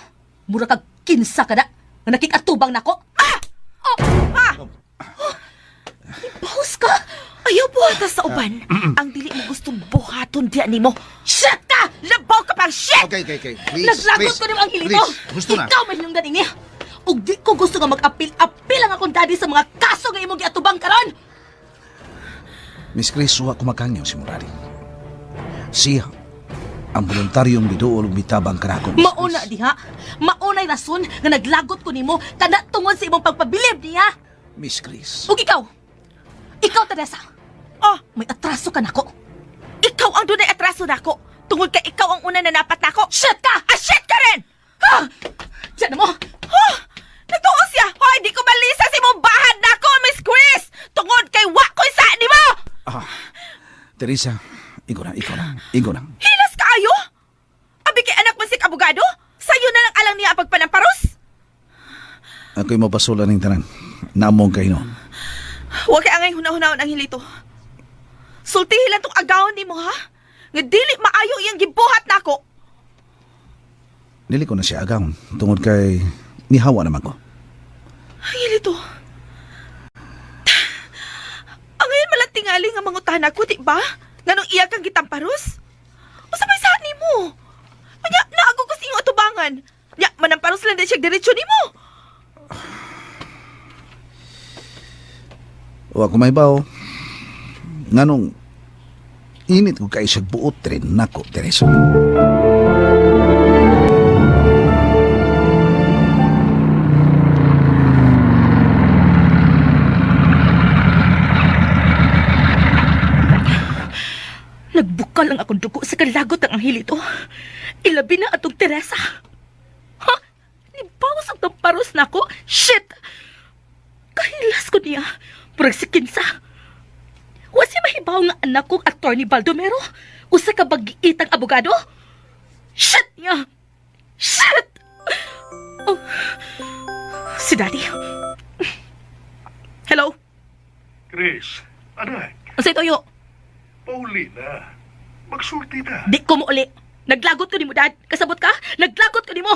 Mura kag kinsa ka na. Nga nakikatubang nako. Ibawas ka! Ayaw buhata sa uban. Ang dili mo gustong buhaton diya nimo. Shut ka! Labaw ka pang shit! Okay. Please, Naglagot ko naman ang hilito. Please, gusto na. Ikaw may hinungdan ini. Ug di ko gusto nga mag-apil-apil ang akong daddy sa mga kaso nga imong giatubang karon. Miss Chris, suwa kumakangyaw si Murari. Siya, ang voluntaryong biduol bitabang karakong. Mauna diha. Maunay rason nga naglagot ko nimo kada tungod sa imong pagpabilib niya. Miss Chris. Ug ikaw. Ikaw, Teresa. May atraso ka nako. Ikaw ang dunay atraso nako. Tungod kay ikaw ang una na napat nako. Shit ka! Shit ka rin! Ha! Diyan mo! Nagtuos siya! Hoy, di ko malisa si mong bahad nako, Miss Chris! Tungod kay wakoy sa ni mo! Teresa, ikaw na. Hilas ka ayo? Abi kay anak mo si abogado? Sa'yo na lang alam niya ang pagpanamparos? Ako'y mapasulan ng tanan. Naamong kayo, no? Huwag kay angay hunahunahon ang hilito. Sultihin lang tong agawon ni mo, ha? Nga dili maayo iyang gibuhat nako. Dili ko na siya agawon. Tungod kay nihawa naman ko. Ang hilito. Ang ngayon malantingali nga mangutana ko, di ba? Nganong iya kang gitamparos? O sabay saan ni mo? Anya, naago ko sa iyong atubangan. Nya, manamparos lang din siya diretsyo ni mo. O ako may baw. Nganong init ko kay siya buot rin nako, Teresa. Nagbukal ang akong dugo sa kalagot ng anghilito. Ilabi na atong Teresa. Ha? Nibawas ang tamparos na ako? Shit! Kahilas ko niya. Purag si Kinsa. Wasi mahibaw nga anak kong Attorney Baldomero. Usa ka bagiitang abogado. Shit niya! Shit! Oh. Si Daddy. Hello? Chris, anak, Unsay toyo? Pauli na. Magsulti na. Di ko mo uli. Naglagot ko ni mo, Dad. Kasabot ka? Naglagot ko ni mo.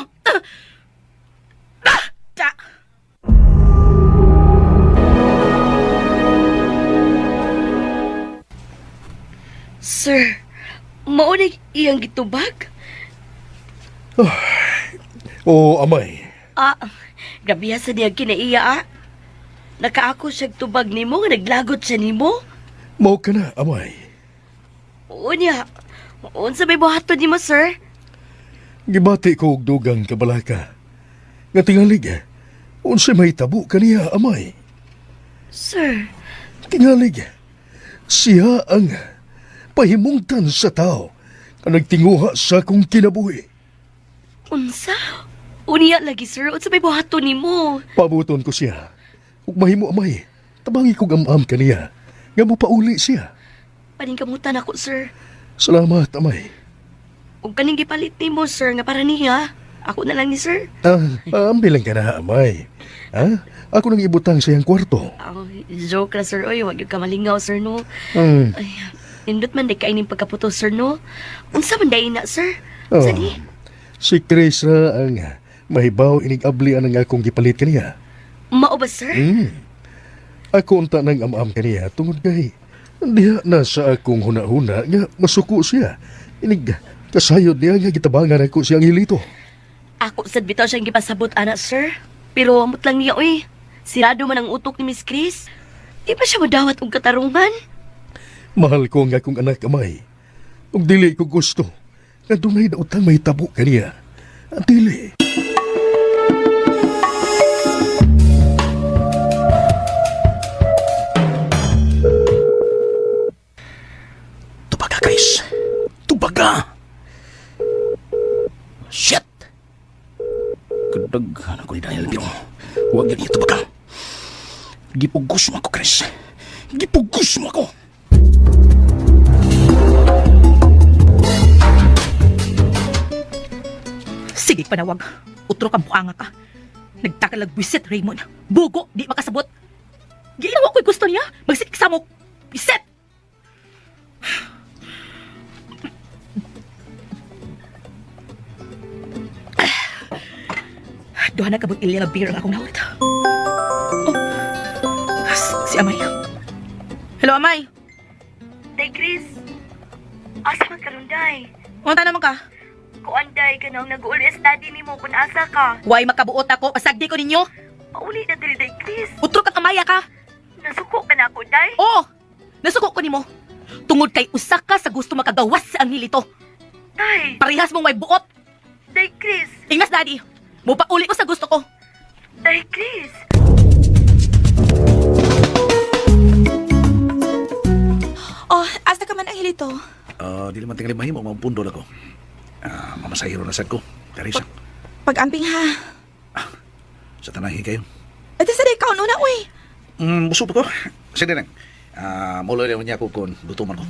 Tsa! Sir, maunay iyang gitubag? Oo, amay. Gabiya sa niya kinaiya, Nakaako siya tubag nimo, nga naglagot siya nimo? Mao ka na, amay. Unya, unsa may buhaton nimo, sir? Gibati ko og dugang kabalaka. Nga tingalig, unsa may tabo kaniya, amay. Sir, Tingalig, siya ang pahimungtan sa tao na nagtinguha sa kong kinabuhi. unsa? Unya lagi, sir, unsa may buhaton nimo? Pabuton ko siya. Ug mahimo amay, tabangi kong amam kaniya. Nga mo pauli siya. Paningkamutan ako, sir. Salamat, amay. Ug kaning gipalit nimo, sir, nga para niya. Ako na lang ni sir. Ambilang ka na, amay. Ha? Ako nang ibutang sa iyang kwarto. Joke na, sir. Oy, wag yung kamalingaw, sir, no? Hmm. Ay, nindot man di kaining pagkaputo, sir, no? Unsa man dahi na, sir? Oh, Sadi? si Chris ra ang mahibaw inig-abli ang akong gipalit kaniya. Mao ba, sir? Ako unta nang amam kaniya tungod kay diha na sa akong huna-huna nga masuko siya. Inig kasayod niya nga gitabangan ako siyang hilito. Ako sad bitaw siyang gipasabot, ana, sir. Pero amot lang niya, oy. Sirado man ang utok ni Miss Chris. Di ba siya madawat og katarungan? Mahal ko nga akong anak amay. Ug dili ko gusto nga dunay na utang may tabo kaniya. Dili. Tubaga, Chris. Tubaga. Shit. Kadaghan ako ni Daniel Biro. Huwag yan ito baka. Gipugos mo ako, Chris. Gipugos mo ako. Sige, panawag. Utro ka buanga ka. Nagtakalag bisit, Raymond. Bugo, di makasabot. Ginawa ko'y gusto niya. Magsikik sa mo. Bisit! Duha na kabot ilya nga beer ang akong nawit. Oh. Si Amay. Hello, Amay. Day, Chris. Asa man karon, day? Kumanta naman ka. Kuan, day, kanang nag-uuli study nimo kung asa ka. Huwag makabuot ako. Pasagdi ko ninyo. Pauli na dili, day, Chris. Utro kang amaya ka. Nasuko ka na ako, day. Oo! Nasuko ko nimo. Tungod kay usa ka sa gusto makagawas sa anghilito. Day. Parehas mong may buot. Day, Chris. Ingnas, daddy. Mupauli ko sa gusto ko. Day, Chris. Oh, asa ka man ang hilito? Di naman tingali mahimo, mampundol ako. Mamasahiro na sad ko. Karisa. Pag-amping ha. Sa tanahi kayo. Ito sa day kaon una, uy. Busog ko. Sige lang. Muloy naman niya ako kung gutuman ko.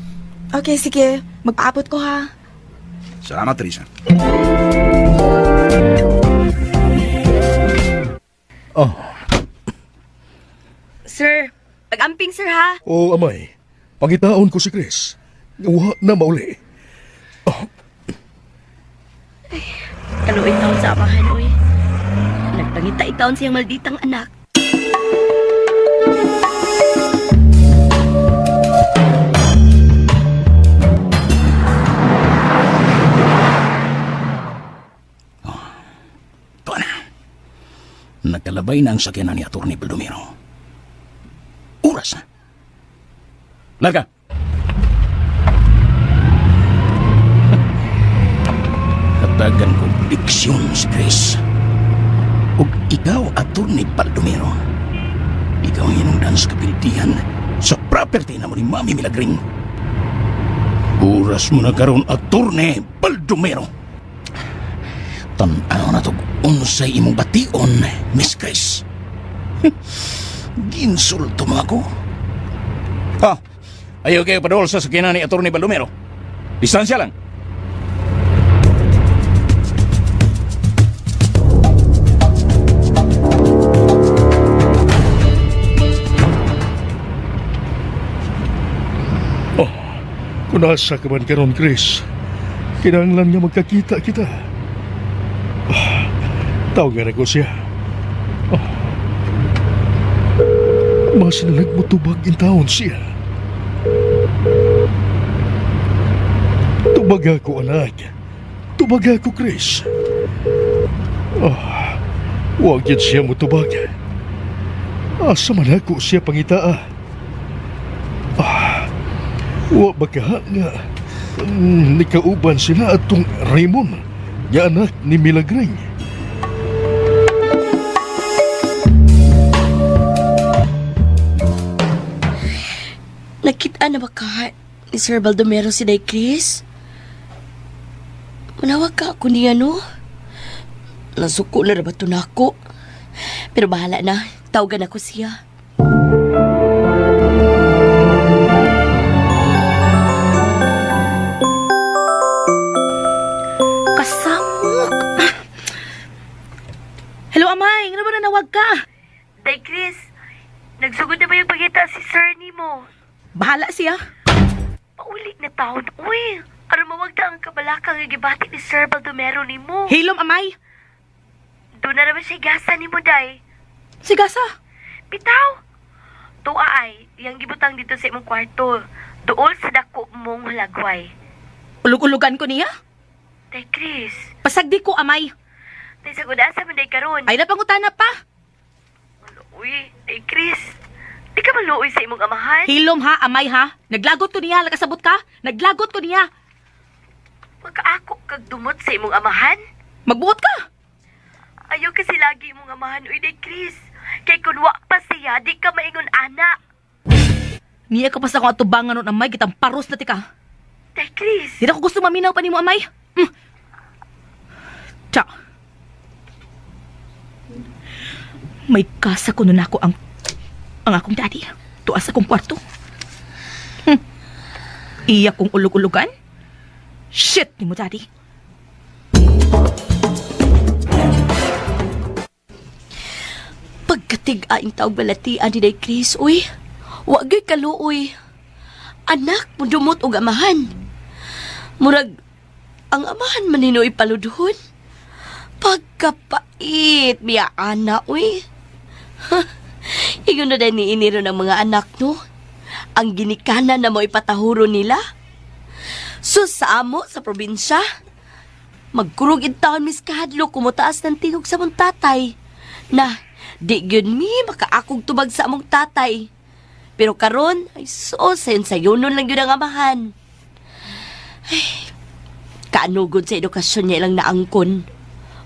Okay, sige. Magpaabot ko ha. Salamat, Teresa. Oh, Sir, pag-amping, sir, ha? oh amay. Pangitaon ko si Chris. Uwa na mauli. Kaluoy taon sa amahan, uy. Nagpangita itaon siyang malditang anak. Nagkalabay na ang sakyanan ni Atty. Baldomero. Oras na. Larga! Katagan ko diksyon si Chris. Ug ikaw, Atty. Baldomero. Ikaw ang hinungdan sa kapiltihan sa property na mo ni Mami Milagring. Oras mo na karon, Atty. Baldomero. Tanaw na to unsay imong bation, Miss Chris. Ginsulto mo ako. Ayaw kayo padol sa sakyanan ni Atty. Baldomero. Distansya lang. Kung nasa ka man karon, Chris, kinahanglan nga magkakita kita. Tawagan ako siya. Mas na nagmutubag in taon siya. Tubag ako, anak. Tubag ako, Chris. Huwag yan siya mutubag. Asa man ako siya pangitaa. Huwag baka nga nikauban sila atong Raymond, ya anak ni Milagring. Nakita na ba ka ni Sir Baldomero si Day Chris? Manawag ka ako niya, no? Nasuko na rabato na ako. Pero bahala na, tawagan ako siya. Kasamok. Hello, Amay. Ano ba nanawag ka? Day Chris, nagsugod na ba yung pagkita si Sir Nimo? Bahala siya. Pauli na taon, uy. Aron mawagda ang kabalakang gibati ni Sir Baldomero nimo. Hilom, Amay. Doon na naman siya gasa nimo, Day. Si Gasa? Bitaw. Tuwa ay, iyang gibutang dito sa imong kwarto. Dool sa dako mong lagway. Ulug-ulugan ko niya? Day Chris. Pasagdi ko, Amay. Day sagudasa man day karon. Ay, napangutana pa. Uy, Day Chris. Di ka maluoy sa imong amahan? Hilom ha, Amay ha. Naglagot ko niya, nakasabot ka? Naglagot ko niya. Magkaako kag dumot sa imong amahan? Magbuot ka. Ayaw kasi lagi imong amahan, uy, Day Chris. Kay kung wa pa siya, di ka maingon anak. Niya ka pa sa akong atubangan nun, Amay, kitang paros na tika. Day Chris. Di na ko gusto maminaw pa ni mo, Amay. Tsa. May kasa ko nun ako ang akong daddy. Tuas akong kwarto. Iya kong ulog-ulugan. Shit ni mo, daddy. Pagkatig-aing taong balatian ni Day Chris, uy. Wagay kaluoy. Anak mo dumot og amahan. Murag, ang amahan maninoy paludhon. Pagkapait, miya ana, uy. Ingon na din ni iniro ng mga anak, no? Ang ginikanan na mo ipatahuro nila. Sus sa amo, sa probinsya. Magkurog taon mis kahadlo kumutaas ng tingog sa mong tatay. Na, di yun mi, makaakog tubag sa among tatay. Pero karon ay sayon lang yun ang amahan. Ay, kaanugod sa edukasyon niya ilang naangkon.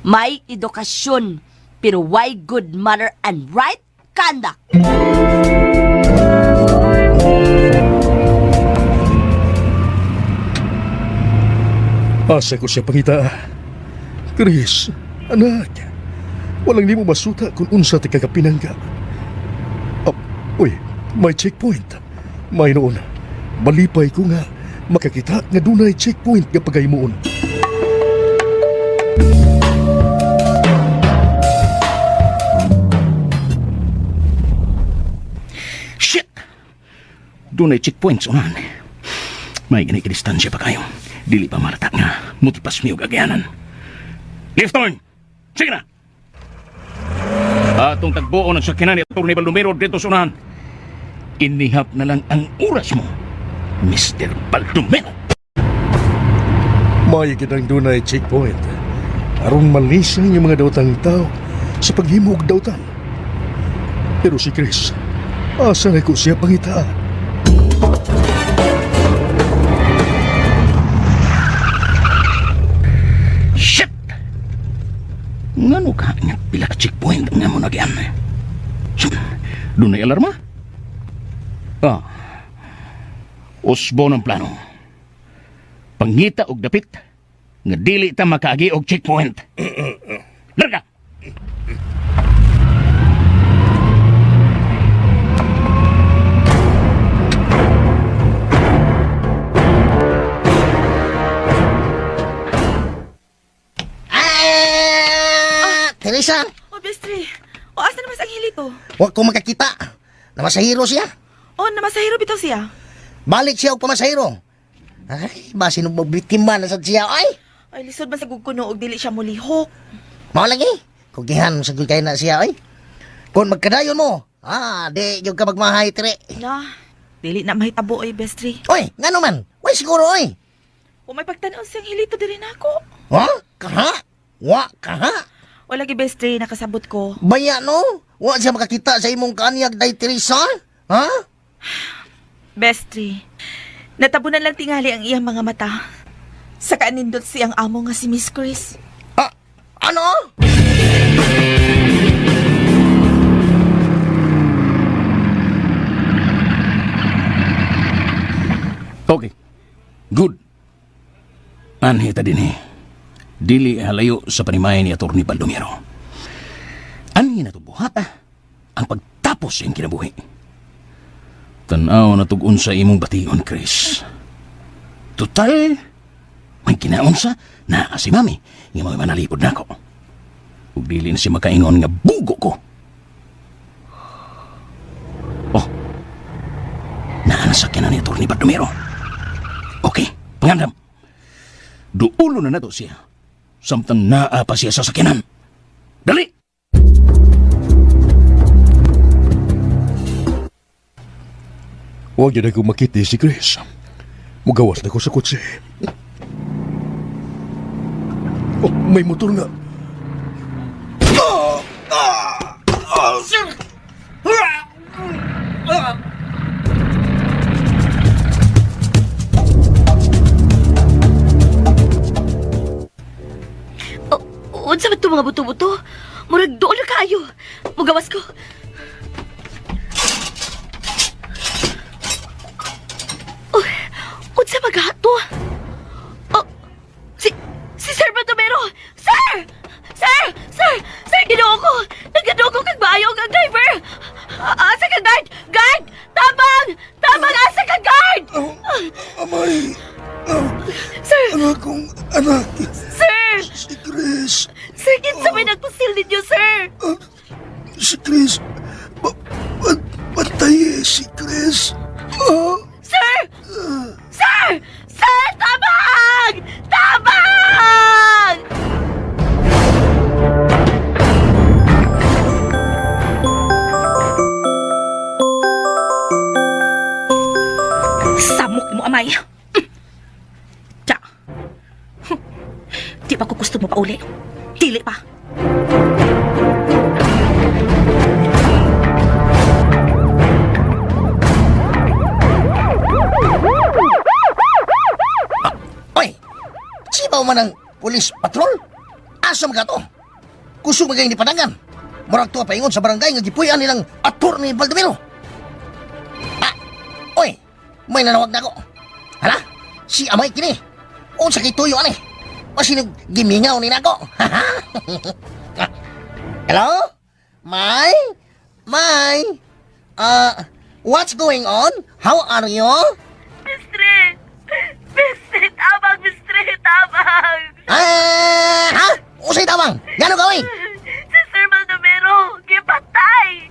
May edukasyon, pero why good manner and right conduct? Asa ko siya pangita. Chris, anak, walang nimo masuta kung unsa ti kagapinangga. Uy, may checkpoint. May noon, malipay ko nga makakita nga dunay checkpoint nga pagaymoon. Shit! Doon ay checkpoints, unan. May ginigdistansya pa kayo. Dili pa marata nga. Mutipas miyo gagayanan. Left turn! Sige na! Atong tagbuo ng sakyanan ni Atty. Baldomero dito sa unahan. Inihap na lang ang oras mo, Mr. Baldomero. May kitang dunay checkpoint. Aron malisang yung mga dautang tao sa paghimog dautan. Pero si Chris, asa na ko siya pangita. Shit! Ngano ka nga pila ka checkpoint nga mo nagyan? Doon ay alarma? Usbo ng plano. Pangita og dapit nga dili ta makaagi og checkpoint. Larga! Teresa, Oh, Bestri. O, asa naman ang hilito? huwag ko makakita. Namasahiro siya. O, namasahiro bitaw siya. Balik siya og pamasahiro. Ay, basin mo biktima na sa siya, ay. Ay, lisod man sa gugkuno og dili siya mulihok. Mao lagi. Kugihan sa gulkay na siya, ay. Kung magkadayon mo, di yung ka magmahay, tire. Na, dili na mahitabo oy, bestri. Oy, nga naman. Uy, siguro, oy. Kung may pagtanaw siyang hilito diri nako. Ha? Kaha? Wa, kaha? Wala gi bestri nakasabot ko. Baya, no? Wa siya makakita sa imong kanyag, day Teresa? Ha? Bestri, natabunan lang tingali ang iyang mga mata. Sa kanindot siyang amo nga si Miss Chris. Ano? Okay. Good. Anhita din dili halayo sa panimay ni Atty. Baldomero. Anhi na buhata ang pagtapos yung kinabuhi. Tanaw na tugon sa imong bation, Chris. Total, may kinaon sa na si Mami nga may manalipod na ko. Ug dili na siya makaingon nga bugo ko. Oh, naanasakyan na ni Atty. Baldomero. Okay, pangandam. Duulo na nato siya. Samtang naa pa siya sa sakyanan. Dali! Huwag yan ako makiti si Chris. Magawas na ko sa kutsi. Oh, may motor nga. Unsa ba ito mga buto-buto? Murag doon na kaayo. Mugawas ko. Oh, unsa magato? Oh, si Sir Baldomero! Sir! Sir, ginoo ko! Naggadoo ko kag maayo ang driver! Asa ka guard! Guard! Tabang! Asa ka guard! Amay! Sir! Anak kong anak! Sir! Si Chris! Sir, kinsa may nagpasil ninyo, sir? Si Chris! Patay si Chris! Sir! Sir! Sir! Tabang! Tabang! Samok mo, amay. Tsa. Di pa ko gusto mo pa uli. Dili pa. Oy! Sibaw man ang pulis patrol? Asam ka to? Kusog magay ni Padangan. Murag to paingon sa barangay nga gipuy-an nilang Atty. Baldomero. Oy! May nanawag na ako. Hala? Si Amay kini. Unsa kay tuyo ani? Masinog gimingaw ni nako. Hello? May? What's going on? How are you? Mistre! Tabang, Mistre! Tabang! Ha? Usay tawang? Gano gawin? Si Sir Baldomero, gipatay!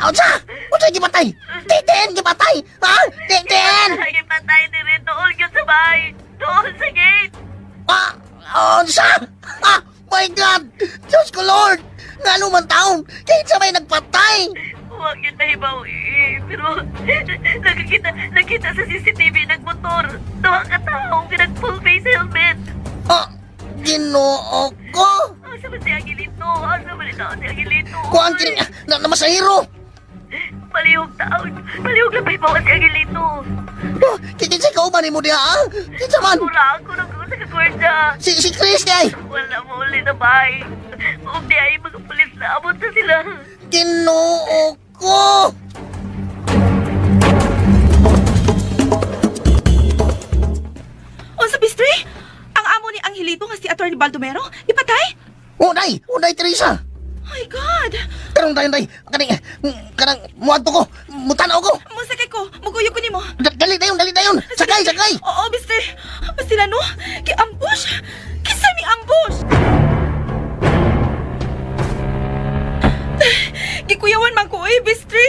Unsa gipatay? Titen gipatay! Ha? Titen! Gipatay ni rin doon ka sa bahay. Doon sa gate. Unsa? My God! Diyos ko Lord! Nga man taon, kahit sa may nagpatay! Huwag yun nahibaw pero nakita sa CCTV nagmotor. Doon ka tao, pinag-full face helmet. Ginoo ko! Asa ba si Angelito? Asa ba nito si Angelito? Kuhaan kini na masahiro! Palihog taon. Palihog lang pa si Angelito. Kinsay kauban mo diha, ha? Kinsa man? Ako nang sa kagwardya. Si Chris day! Wala mo ulit na bahay. Huwag di ay mga pulis na abot na sila. Ginoo ko! O sa Bistri, ang amo ni Angelito nga si Atty. Baldomero, ipatay? Unay, Teresa! Oh my God! Karong dayon, day! Kanang muadto ko! Mutanaw ko! Musakay ko, muguyo ko ni mo. Dali dayon! Sakay! Oo, Bistri. Basta na, no? Ki-ambush! Kisa mi ambush! Gikuyawan man ko, Bistri.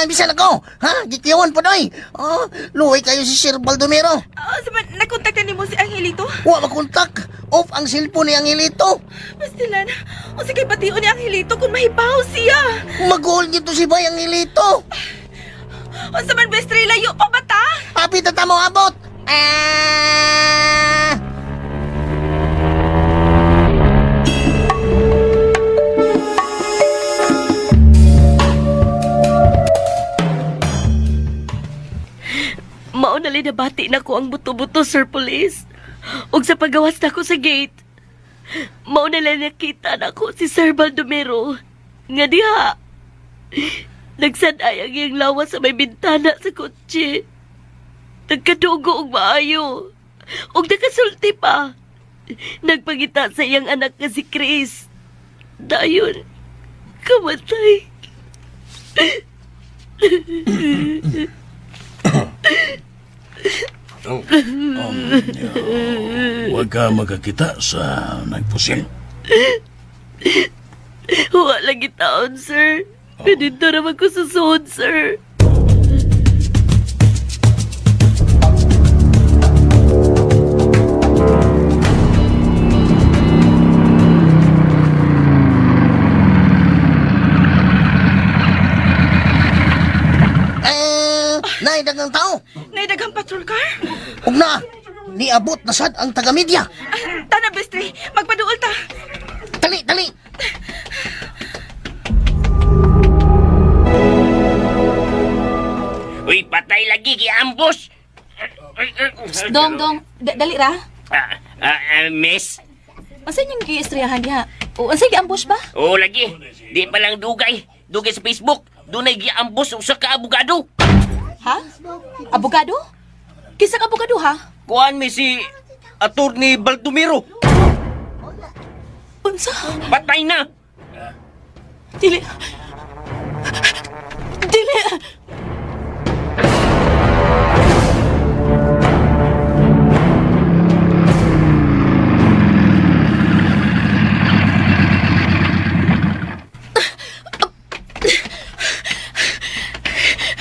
Bisan ako! mo. Ha? Gikiyawan po doy. Oh, luwi kayo si Sir Baldomero. Saman, nakontak na ni mo si Angelito? Wa makontak. Off ang cellphone ni Angelito. Pastilan, o sige patiyo ni Angelito kung mahibaw siya. Mag-hold nito si Bay Angelito. O saman, Bestre, layo pa ba ta? Papi, tata mo abot. Ah! Mao na nabati na ko ang buto-buto, Sir Police. Ug sa paggawas na ko sa gate, mao na nakita na ko si Sir Baldomero. Nga diha, nagsaday ang iyang lawas sa may bintana sa kotse. Nagkadugo og maayo. Ug nakasulti pa. Nagpangita sa iyang anak nga si Chris. Dayon, kamatay. Huwag ka magkakita sa nagpusing. Huwag lagi taon, sir. Pinito naman ko sa suhod, sir. Dagang tao. Dagang patrol car? Huwag na. Niabot na sad ang taga-media. Tana, Bestre. Magpaduol ta. Dali, dali. Uy, patay lagi, gi-ambush! Dong, dali ra. Miss? Asa niyang gi-istriyahan diha? O, ansay gi-ambush ba? Oo, lagi. Di pa lang dugay. Dugay sa Facebook. Doon ay gi-ambush usa ka abogado. Ha? Abogado? Kisa ka abogado, ha? Kuan mi si Attorney Baldomero. Unsa? Patay na! Dili. Dili!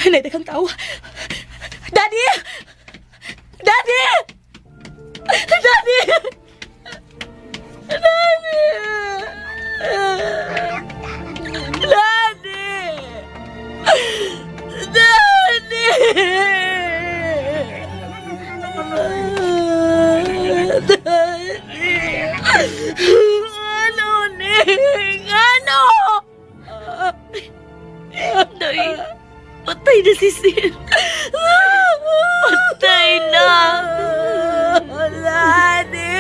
Nada kang tao. Daddy! Daddy! Daddy! Daddy! Daddy! Daddy! Daddy! Ano, Ning? Ano? Day, patay na si Sir. Patay na. Daddy!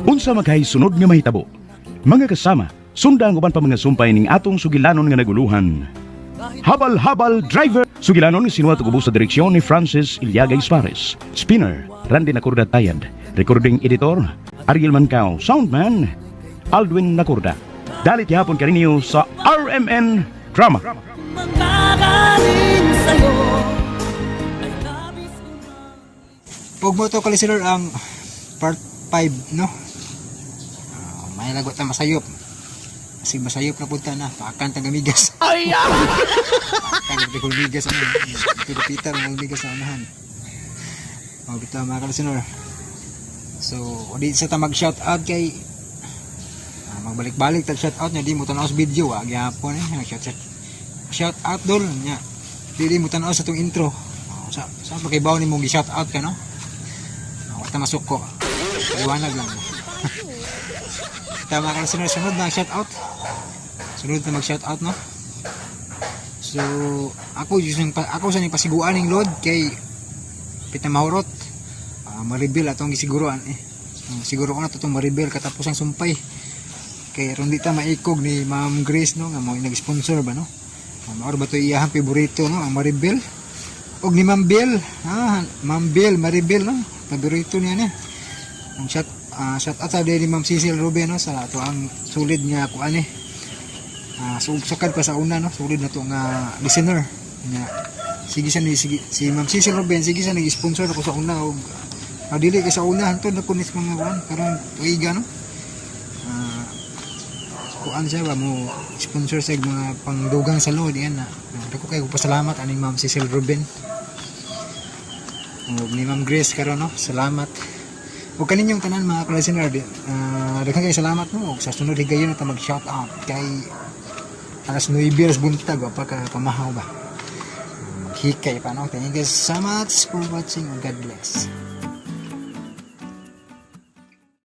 Unsa maghay sunod nga mahitabo? Mga kasama, sunda ang uban pa mga sumpay ning atong sugilanon nga naguluhan. Habal-habal driver! Sugilanon sinuwat ubos sa direksyon ni Francis Ilyagay Suarez. Spinner, Randy Nakurda Tayad. Recording editor, Ariel Mancao. Soundman, Aldwin Nakurda. Dalit yapon kaninyo sa RMN Drama. Pag mo to kalisilor ang part 5, no? May lagot na masayop. Kasi masayop na punta na. Pakan tagamigas. Ay! Pakan tagamigas. Pilipitar ng migas na unahan. O, bito mga kalisilor. So, di sa ta mag-shoutout kay magbalik-balik tag shoutout niya. Di mo tanaw sa video. Gyapon shoutout dol niya. Di mo tanaw sa itong intro. Sa pagkibaw ni mong gi-shoutout ka, no? Wata masuk ko. Iwanag lang. Tama ka na sunod na shoutout. Sunod na mag-shoutout, no? So, ako sa ning pasiguan ng load kay Pita Mahurot. Ma-reveal atong gisiguruan eh. Siguro ko na itong ma-reveal katapos ang sumpay. Kay ron di ta maikog ni Ma'am Grace, no? Nga mo nag-sponsor ba, no? Maor ba ito iyahang favorito, no? Ang ma-reveal. Og ni Ma'am Bell, Ma'am Bell, ma-reveal, no? Paborito niya niya. Ang shout out sa ni Ma'am Cecil Ruben, no? Sa ito ang solid nga kuan eh. Sakad pa sa una, no? Solid na ito nga listener. Sige si Ma'am Cecil Ruben, sige sa nag-sponsor ako sa una. Og dili kay sa una, hantod na kunis mga kuan. Karong tuiga, no? kuan siya ba mo sponsor sa mga pangdugang sa load yan na. Dako kay ko pasalamat ani Ma'am Cecil Ruben. Ug ni Ma'am Grace karon no. Salamat. Ug kaninyong tanan mga ka-listener, daghang kay salamat mo. Ug sa sunod higayon na ta mag-shout out kay alas 9 buntag wa pa ka pamahaw ba. Maghikay pa no. Thank you so much for watching and God bless.